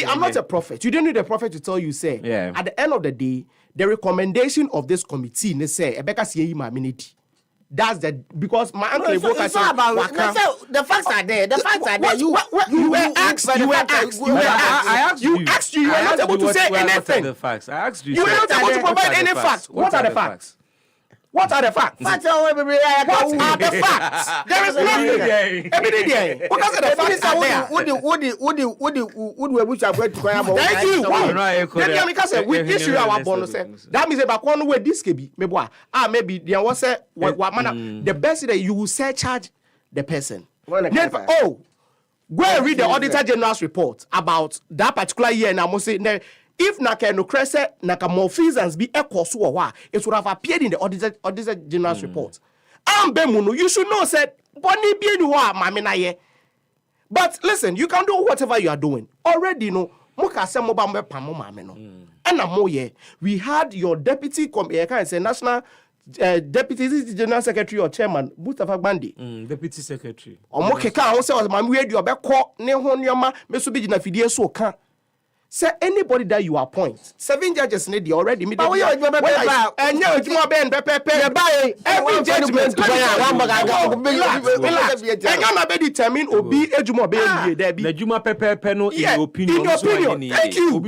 I'm not a prophet. You don't need a prophet to tell you, say, at the end of the day, the recommendation of this committee, they say, that's because my uncle it's not about the facts are there. The facts are there. You were asked. You were not able to say anything. I asked you. You were not able to provide any facts. What are the facts? What are the facts? What are the facts? There is nothing. What are the facts are there? Thank you. We issue our bonus. That means about one way this can be. Maybe there was the best that you will surcharge the person. Go and read the Auditor General's report about that particular year, and I must say. If naka malfeasance be equals to it would have appeared in the Auditor General's report. You should know said but listen, you can do whatever you are doing. Already Moka se mo ba mo pam maame no. Ena mo ye. We had your deputy can say national deputy general secretary or chairman Mustafa Gbandi. Deputy secretary. Omo keka ho se maame we adu obekọ ne ho nyoma me so bi gina fidie so ka. Say anybody that you appoint, 7 judges need already. Every judgment, determine obi ejuma be in your opinion. Thank you.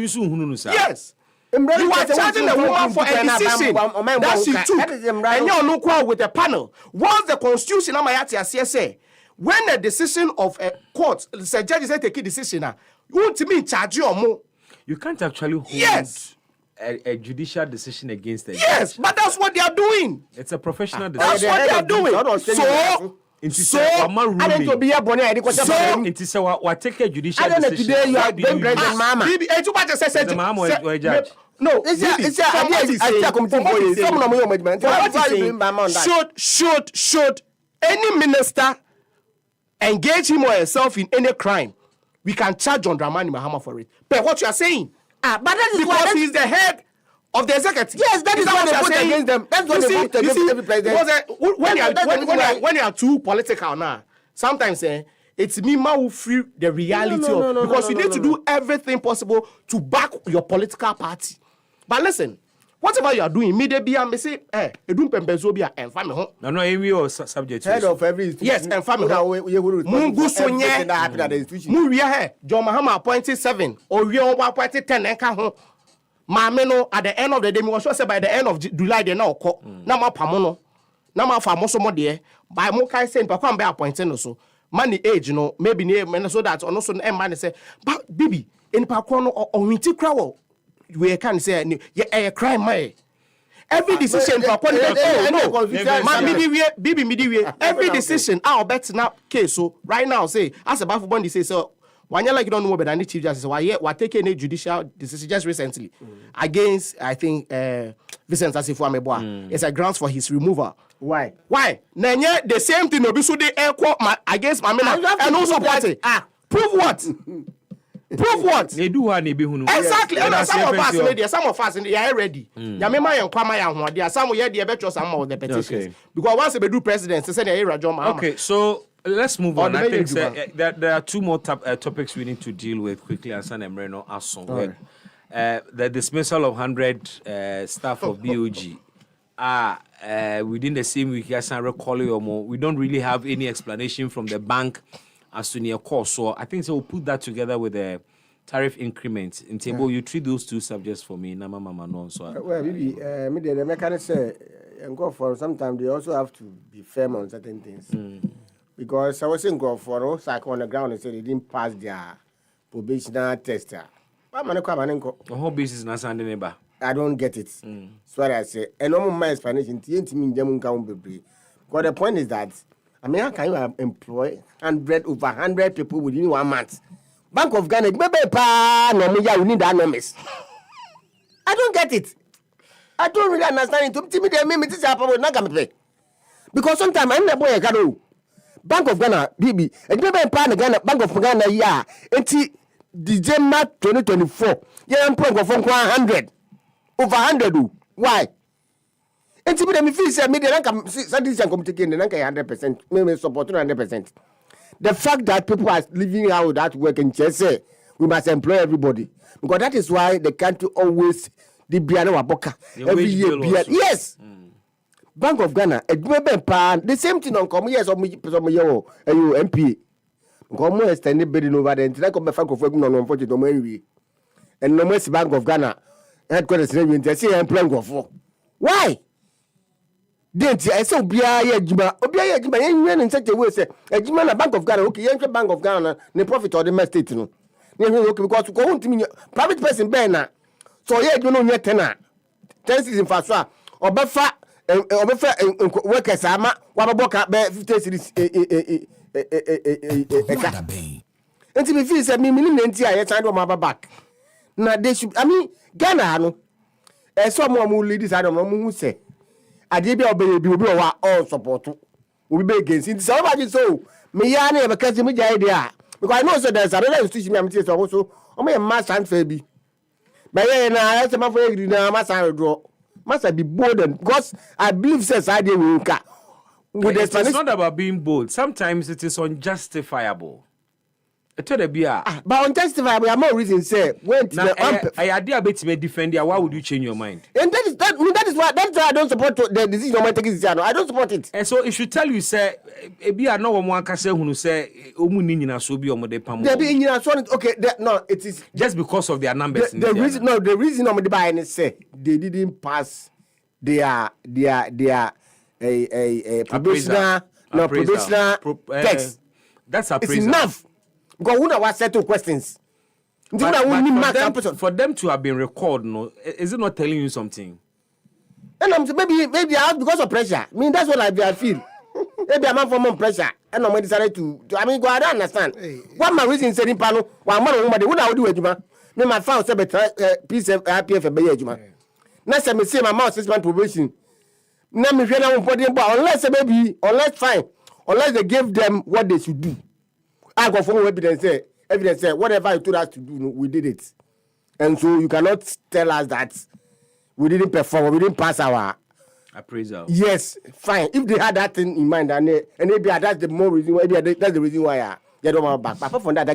Yes. You are charging a woman for a decision that she took, and you're no qual with a panel. Once the constitution, say, when a decision of a court, the judge say take a decision, you want to mean charge you or more. You can't actually hold a judicial decision against them. Yes, but that's what they are doing. It's a professional decision. That's what they are doing. So I don't to be a bonnet. It is what take a judicial decision. Today you are being president, Mama. No, should any minister engage him or herself in any crime, we can charge John Dramani Mahama for it. But what you are saying, but that is because he's the head of the executive. Yes, that is what they put against them. That's what they put against every president. When you are too political now, sometimes it's me who free the reality because you need to do everything possible to back your political party. But listen, whatever you are doing, me be say, edum pembezobia and family home. No, any subject. Head of every institution. Yes, and family home. Mungu sonye. That happened at the institution. Mu we here. John Mahama appointed 7. Or we all appointed 10 and home. Mameno at the end of the day, we was sure say by the end of July they now call. Na ma pamono. Na ma famo so mo there. By mo kai say pa kwam be appointed no so. Money age no maybe near so that or no so man say, but baby in pa no or winti krawo. We can say a crime my every decision for every decision our bet now case so right now say as a bafu bond say so when you like you don't know but any chief justice why we're taking a judicial decision just recently against I think Vincent Asifo Ameboa. It's a grounds for his removal. Why Nanya the same thing obi so dey against Mamina and also party prove what. Prove what? They do what they be who. Exactly. And some of us they are ready. Yamema yan kwama yan ho. There some here dey betro some of the petitions. Because once they do president, they say they are John Mahama. Okay, so let's move on. I think there are two more topics we need to deal with quickly. And San Emreno Ason. The dismissal of 100 staff of BOG. Within the same week, as I recall, we don't really have any explanation from the bank as to near course. So I think so we'll put that together with the tariff increment in table. You treat those two subjects for me. Nama mama no. So well, maybe the mechanics and go for sometimes they also have to be firm on certain things. Because I was saying go for cycle on the ground and said they didn't pass their probational test. The whole basis is not standing neighbor. I don't get it. So what I say, and no my explanation. Because the point is that I mean, how can you employ over 100 people within 1 month? Bank of Ghana, you need that numbers. I don't get it. I don't really understand it. Because sometimes I'm the boy I got Bank of Ghana, BB, and Ghana, Bank of Ghana, yeah, until December 2024, yeah, I'm paying for 100 over 100. Why? And to me, feel say media can citizen communicating and 100%, maybe support 100%. The fact that people are living out that work in Chelsea, we must employ everybody because that is why the country always the Biana Waboka every year. Yes, Bank of Ghana, the same thing on come years of me, MP. Come extended bidding over the entire Bank of Ghana, unfortunately, and no more Bank of Ghana headquarters in the employing for. Why? Didn't I say Obia Jima in such a way say a Jima Bank of Ghana, okay, Bank of Ghana, the profit or the mess state. Because go to me private person banner. So yeah, you know your tenor. 10 season fast or buffer workers ama wababoka be 50 cities and to be feel say me nti I sign my back. Now they should I mean Ghana no someone who lead this I don't know who say Adibia obi all support. We be against it. So so me ya na because me idea because I know so there's another institution I'm also omo mass transfer bi but na say ma for agree na mass draw must be bold and because I believe says I dey win ka with it's not about being bold. Sometimes it is unjustifiable. But unjustifiable, I'm more reason say when I idea bet defend why would you change your mind? And that is why I don't support the decision of my taking decision. I don't support it. And so it should tell you say be no one can say who say omu so be omo de pam. Okay, no, it is just because of their numbers. The reason omo de buy and say they didn't pass their probational text. That's appraisal. It's enough. Because we was settle questions. For them to have been recalled, no, is it not telling you something? And maybe I because of pressure. I mean that's what I feel. Maybe I'm from pressure. And I decided to I mean go I don't understand. What my reason is saying pano, one man woman would do it. Me my found say piece of IPF be ejuma. Na say me say my mouth 6 month probation. Na me hwe na important unless fine. Unless they gave them what they should do. I got from evidence say whatever you told us to do, we did it. And so you cannot tell us that we didn't perform, we didn't pass our appraisal. Yes, fine. If they had that thing in mind and maybe that's the more reason why that's the reason why they don't want back. But apart from that,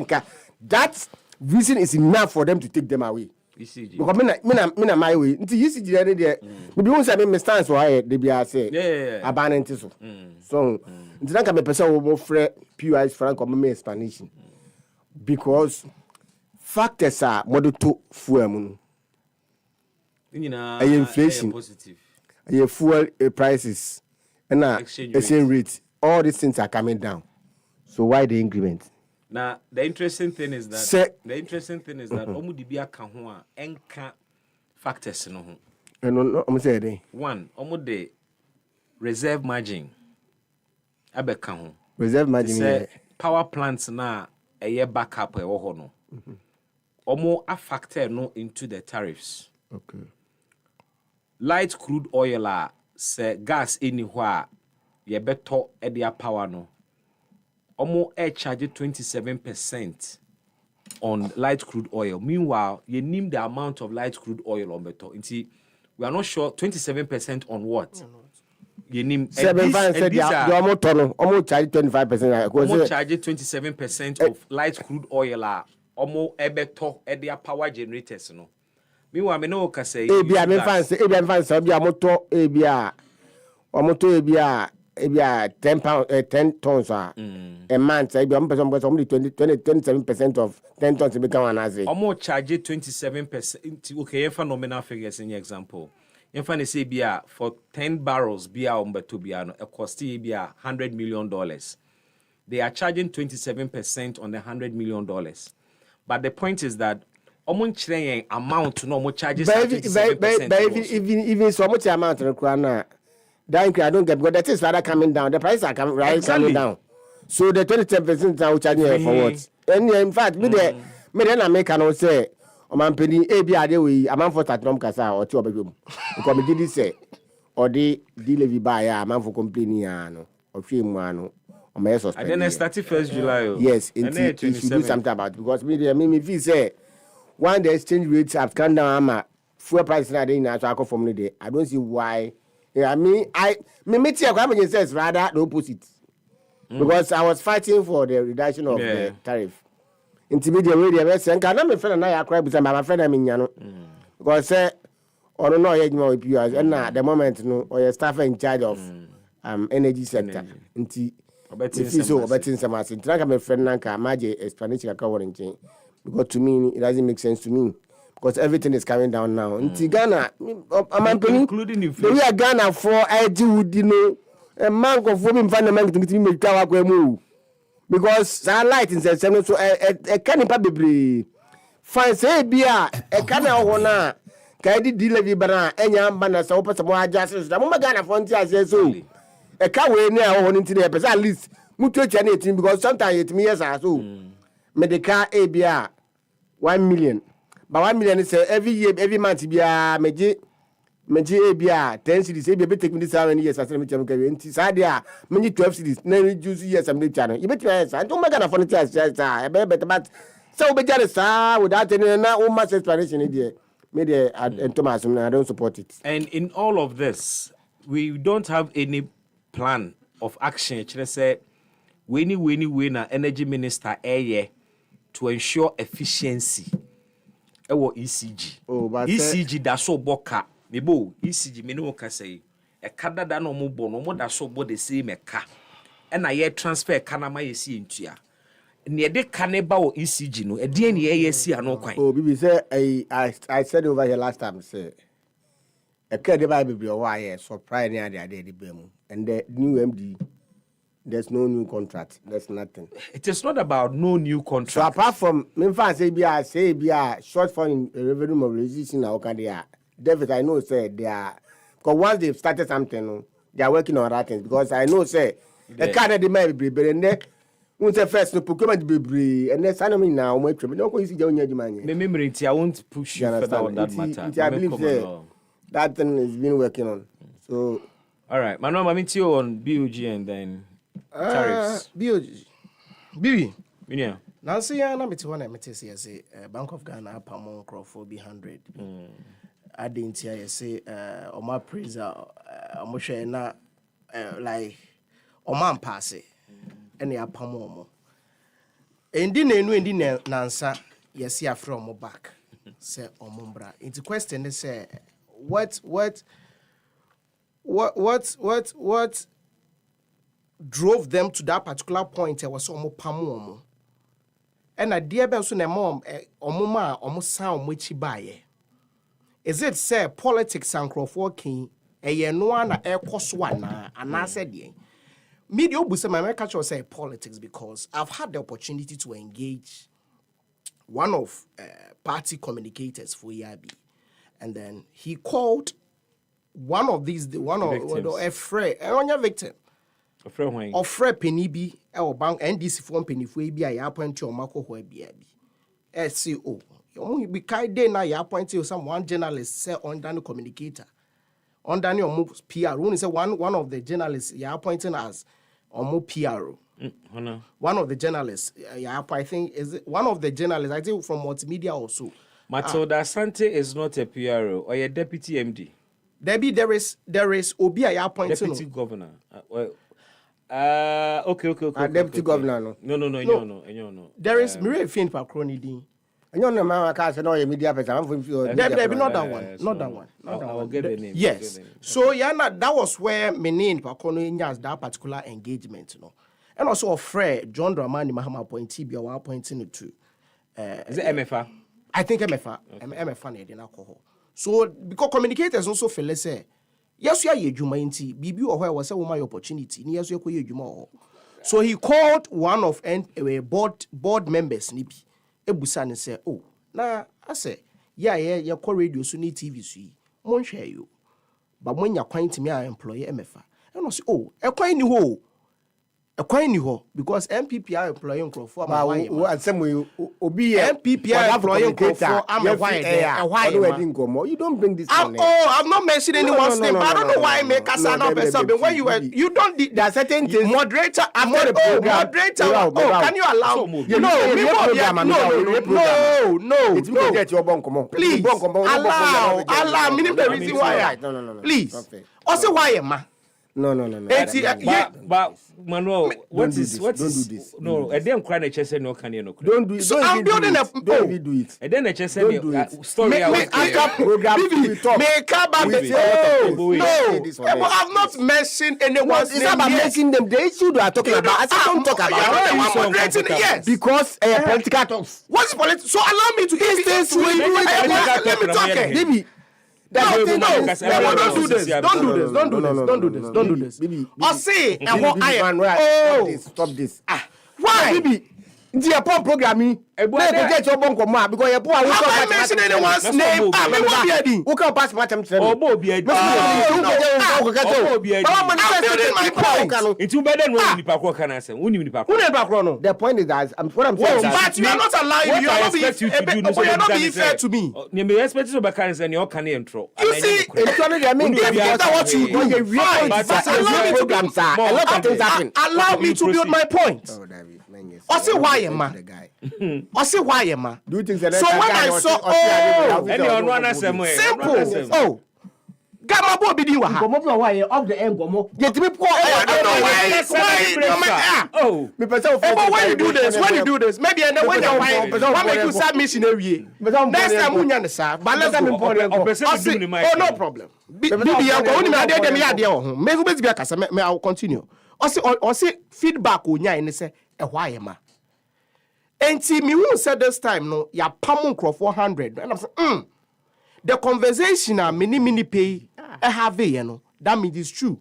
that reason is enough for them to take them away. ECG. Because me my way. Until ECG there, maybe once I make stance why they be say abandon so. So until that can be person who more free pure frank or me explanation. Because factors are model to fuel. Inflation, fuel prices, and exchange rate. All these things are coming down. So why the increment? Now the interesting thing is that omu dibia ka ho a enka factors no ho. No, I'm saying one, omu de reserve margin abeka ho. Reserve margin power plants na a backup e wo ho no. Omu a factor no into the tariffs. Okay. Light crude oil say gas anywhere ye beto e dia power no. Omo air charge 27% on light crude oil. Meanwhile, you name the amount of light crude oil on beto. We are not sure 27% on what. You name 7 said you almost charge 25%. Omo charge 27% of light crude oil. Omo ebeto e their power generators no. Meanwhile, me no can say ebia 10 tons a month ebia person 27% of 10 tons be kan anaze omo charge 27%. Okay, if phenomenal figures in example, if I say bia for 10 barrels bia ombeto bia no it cost bia $100 million. They are charging 27% on the $100 million. But the point is that omo nchire amount no omo charges 27%. Even so much amount no that I don't get because that is rather coming down. The prices are coming down. So the 27% now charging for what? And in fact, me then I make an say, man penny ABR we amount for that kasa or two bedroom. Because me did say or the levy buy a man for complaining no or film one or my suspect. And then start 1st July. Yes, it should do something about it because me feel say when the exchange rates have come down, fuel prices are in so I come from the I don't see why. Yeah, me says rather the opposite. Because I was fighting for the reduction of the tariff. Intermediate way they say, "Can my friend and I cry because my friend I'm in Yano." Because say, or no, and at the moment, no, or your staff in charge of energy sector. Betting some as in track my friend Nanka, Maji explanation covering change. Because to me, it doesn't make sense to me. Because everything is coming down now. In Ghana, including inflation. We are Ghana for ID would a man of women find a man to me move. Because our light in the so a canny probably fine say beer a canna owner. Kaidi delivery bana enya bana so open some adjustments. The moment Ghana frontier says so. A car way near on into the episode at least mutual channel because sometimes it me as so. Medical ABR 1 million. But 1 million is every year, every month, be a meji ABR 10 cities. Maybe take me this 7 years as I'm telling you. Sadia, many 12 cities, nearly juicy years. I'm the channel. You bet me, I don't make a funny test. I bet about So we just without any much explanation in media and Thomas, I don't support it. And in all of this, we don't have any plan of action. Let's say we need na energy minister to ensure efficiency. Ewo ECG. Oh, but ECG da so boka. Mebo ECG me no ka say e kada da no mo bo no mo da so bo the same ka. E na ye transfer kana ma ye si ntua. Ne de kaneba o ECG no e de ne ye si ano kwan. Oh, Bibi say I said over here last time say e ka de ba Bibi o wa here surprise near the bemu. And the new MD, there's no new contract. There's nothing. It is not about no new contract. So apart from me fan say be short fund in revenue mobilization now can they are David, I know say they are because once they've started something, they are working on that things because I know say the kind of demand be and then once the first no procurement be and then suddenly now we no go see the only demand. Memory, I won't push you further on that matter. I believe say that thing is been working on. So all right, Manuel, I'm meet you on BOG and then tariffs. BOG. Bibi. Yeah. Nancy, ya na meti wana meti say Bank of Ghana pamon for be 100. I didn't hear say Oma praiser omo share na like Oma pass it. Any apamo mo. Endi na enu endi nansa yesi afro omo back. Say omo bra. Into question they say what drove them to that particular point? Was almost pamu. And a dear ben so na mom omuma omusan omuchi baye. Is it say politics and crowdfunding ye no na ekoswana and I said ye. Media obuse my America say politics because I've had the opportunity to engage one of party communicators for EIB, and then he called one of a friend, a victim. A friend Penibi, our bank, and this form Penifue be a appoint to Marco Hoebi. SCO. You be kind day now, you appoint to one journalist, say on Daniel communicator. On Daniel moves PR. One is one of the journalists you appointing as or PR. One of the journalists, I think, is it one of the journalists, I think from multimedia also. Matilda Asante is not a PRO or a deputy MD. Debbie, there is Obi I appointed deputy governor. Okay. Deputy governor. No. There is Mire Fin Pakroni Dean. And you know, my can't say no media person. I'm from you. Debbie, not that one. Not that one. I'll get the name. Yes. So that was where Menin Pakroni has that particular engagement, you know. And also a friend, John Dramani Mahama appointee, be our appointing to. Is it MFA? I think MFA. MFA need alcohol. So because communicators also feel say, yes, you are a Juma inti, BB or where was a woman opportunity. Yes, you are Juma. So he called one of board members, Nipi, Ebusan, and said, oh, nah, I say, yeah, call radio so need TV see. Mon share you. But when you're quite to me, I employ MFA. And I say, oh, a quite new because MPP are employing for and some will be MPP are employing for you don't bring this I'm not mentioning anyone's name, but I don't know why I make a sound of something when you don't there are certain things moderator after the program can you allow no please allow meaning the reason why please also why am I but Manuel, what is no? I didn't cry. I just said no. Can you no? Don't do it. So I'm building a. Don't do it. I didn't just say story. Make program. Make up. No, I've not mentioned anyone's name. It's about mentioning them. The issue they are talking about. I don't talk about. Yes, because political talks. What's politics? So allow me to. Let me talk. Bibi. Don't do this. I say, stop this. Why? Bibi, the poor programming. Get your bonk because you're poor. I mentioned anyone's name. Who can pass my time? I'm building my point. It's too bad when you park can answer. The point is that what I'm saying. But you are not allowing. You are not being fair to me. You expect to be kind and you can't intro. You see, what you do. Allow me to build my point. say why am I? I say why am I? Do you think that? So when I saw, simple. Oh. Gama bo bi di wa ha. Gomo bi wa ye of the end gomo. Yetimi ko oh. Me person when you do this, maybe and then when you make you submission every next time unya ne sa. But let's oh no problem. Bibi yanko oni me ade dem ya ade ho. Me go be akasa me I will continue. O say feedback onya ne say e ho ayema. Enti me who said this time no ya pam nkro 400 and I'm saying the conversation a mini pay have you know that means it's true.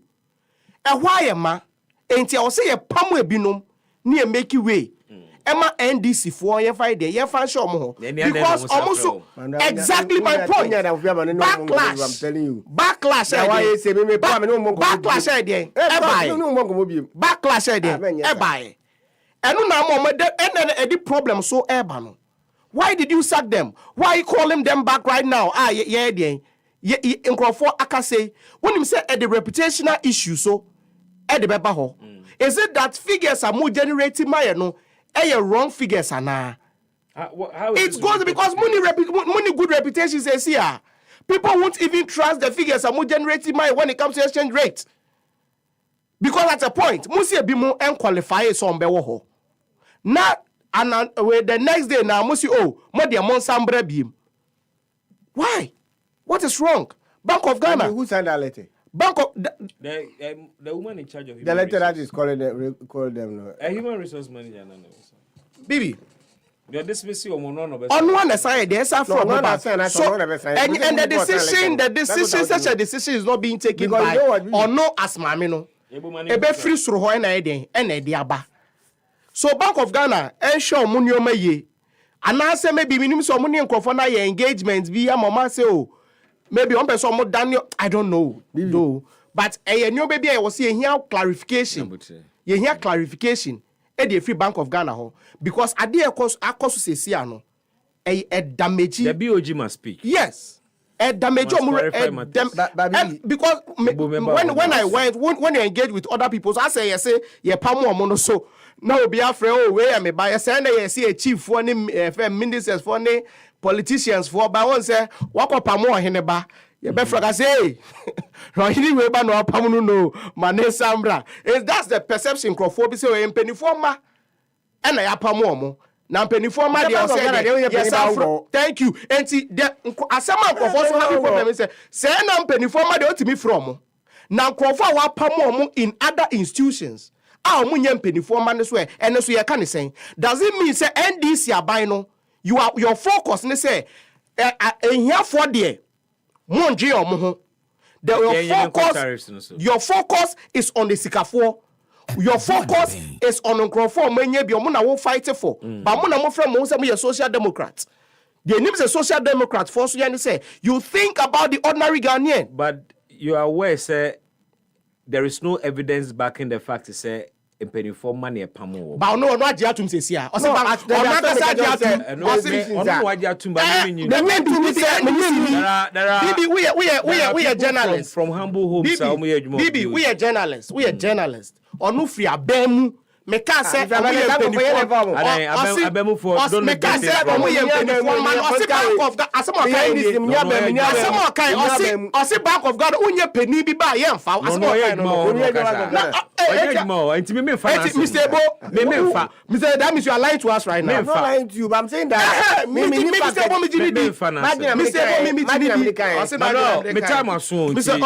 Why am I? Enti I say ye pam ebinom na make way. Emma NDC for ye fight there ye fan show mo because almost exactly my point. Backlash. I'm telling you. Backlash. Why you say me backlash there. Backlash there. Buy. And no the problem so urban. Why did you sack them? Why you calling them back right now? Nkrofo aka say when him say the reputational issue so the beba ho. Is it that figures are more generating my no wrong figures ana? It goes because money good reputation says here. People won't even trust the figures are more generating my when it comes to exchange rate. Because at a point, musi be more unqualified so mbewo ho. Na and the next day now musi more the amount sambre bim. Why? What is wrong? Bank of Ghana. Who signed that letter? Bank of the woman in charge of the letter that is calling them a human resource manager. Bibi. You're dismissing on one side, there's a from and the decision, such a decision is not being taken by or no as mamino. Ebe free through ho na eden e de aba. So Bank of Ghana ensure money o maye. Anase maybe minim so money nkrofo na your engagement bi amama say maybe on person mo Daniel I don't know. No. But new baby I was say here clarification. You hear clarification e dey free Bank of Ghana ho because ade akoso sesi ano e damage the BOG must speak. Yes. Damage because when you engage with other people, so I say you pam mono so now be afraid we am by say na you see a chief for any ministers for any politicians for by one say walk up pam hene ba you be fraka say rohini we ba no pam no mane sambra is that's the perception crofo be say we mpenifo ma e na ya pam mo na mpenifo ma dey say thank you enti the asema crofo so have problem say na mpenifo ma dey otimi from na crofo wa pam mo in other institutions munye mpenifo ma ne so ene so ye ka ne sen does it mean say NDC aban no your focus ne say ehia for there monje omo ho your focus is on the sikafo. Your focus is on Nkrofo menye bi omo na wo fight for. But mo na mo from mo say me social democrat. The name is a social democrat for so say you think about the ordinary Ghanaian. But you are aware say there is no evidence backing the fact to say impenifor money pamo. But no agya tum say sia. O say ba we are journalists from humble homes. We are journalists. We are journalists. Onu free abemu meka say abemu for don't meka say Bank of God asema Bank of God unye peni bi ba ye mfa Mr. Ebo Mr. That means you are lying to us right now. I'm not lying to you, but I'm saying that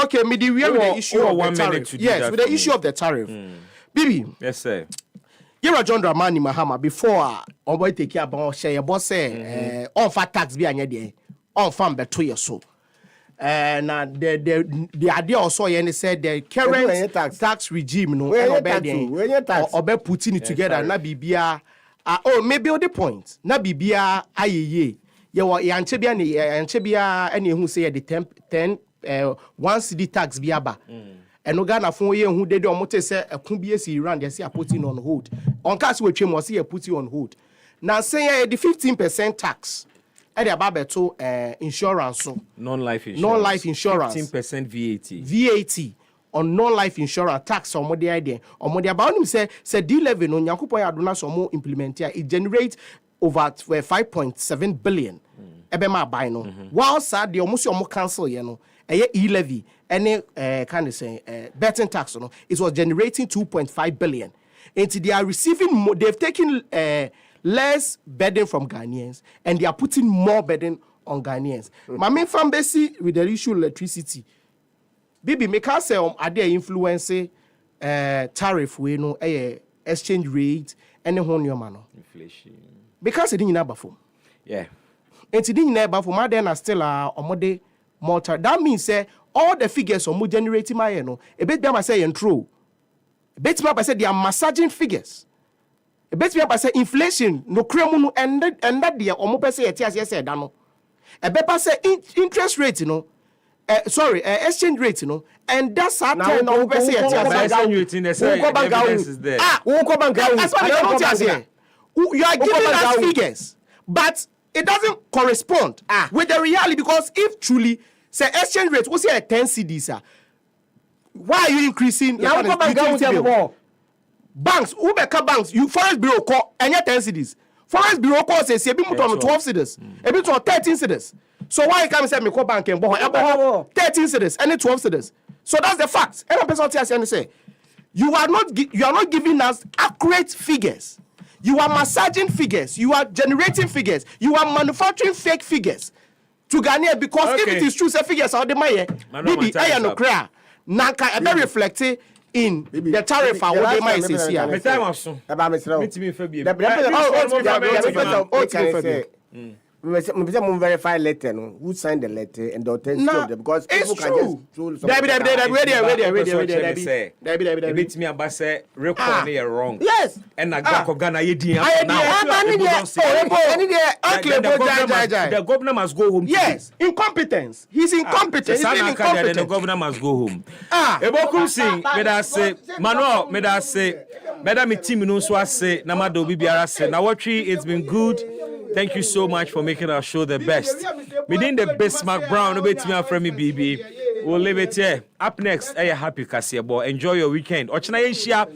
okay, me we have the issue of the tariff. Yes, with the issue of the tariff. Bibi. Yes, sir. Yera John Dramani Mahama before on boy take care about share boss say on fat tax be anya dey on farm beto ye so. And the idea also yen said the current tax regime no obe putting it together na bibia maybe the point na bibia ayeye ye wo yanche bia ene hu say the 10 1 cedi tax bi aba. And no Ghana phone ye who did omote say ekun bi esi Iran they say putting on hold. On case we twem say put you on hold. Now say the 15% tax e dey about to insurance so non-life insurance. Non-life insurance 15% VAT. VAT on non-life insurance tax or more the idea or more the about him say D11 no nyankopon ya adona so mo implement here it generates over 5.7 billion ebema buy no while sad the almost your cancel you know e-levy any kind of say betting tax no it was generating 2.5 billion and they are receiving more, they've taken less burden from Ghanaians and they are putting more burden on Ghanaians. My main fan base with the issue of electricity. Bibi make us say are there influence tariff we know exchange rate and the whole man inflation. Because it didn't have before. Yeah. And it didn't have before my then are still more that means all the figures are more generating my no a bit them I say and true. A bit me I say they are massaging figures. A bit me I say inflation no kremu and that dia omo pese yetias say da no. A bepa say interest rate you know exchange rate you know and that's how time no pese yetias exchange rate in the say evidence is there. That's why you are giving us figures but it doesn't correspond with the reality because if truly say exchange rate we say 10 cedis why are you increasing banks ubeka banks you forest bureau call any 10 cedis forest bureau call say ebi muto on 12 cedis ebi to 13 cedis so why you come say me call bank and boho 13 cedis any 12 cedis so that's the fact any person say you are not giving us accurate figures. You are massaging figures. You are generating figures. You are manufacturing fake figures to Ghanaian because if it is true, say figures are the money. Maybe I no cry. Nanka ebe reflected in the tariff for what they might say here. Me time aso. Eba me sra. Me timi fa bi. We verify letter no who signed the letter and the authenticity of them because people can just throw some Debbie bit me about say record is wrong. Yes. And I got Ghana now. The governor must go home. Yes, incompetence. He's incompetent. The governor must go home. Ebokum sing me da say Manuel me da say Madam team no so say na mado bibiara say na watchi it's been good. Thank you so much for making our show the best. Within the Bismark Brown, wait me from me, BB. We'll leave it here. Up next, happy Kasia boy. Enjoy your weekend. Ochina Asia,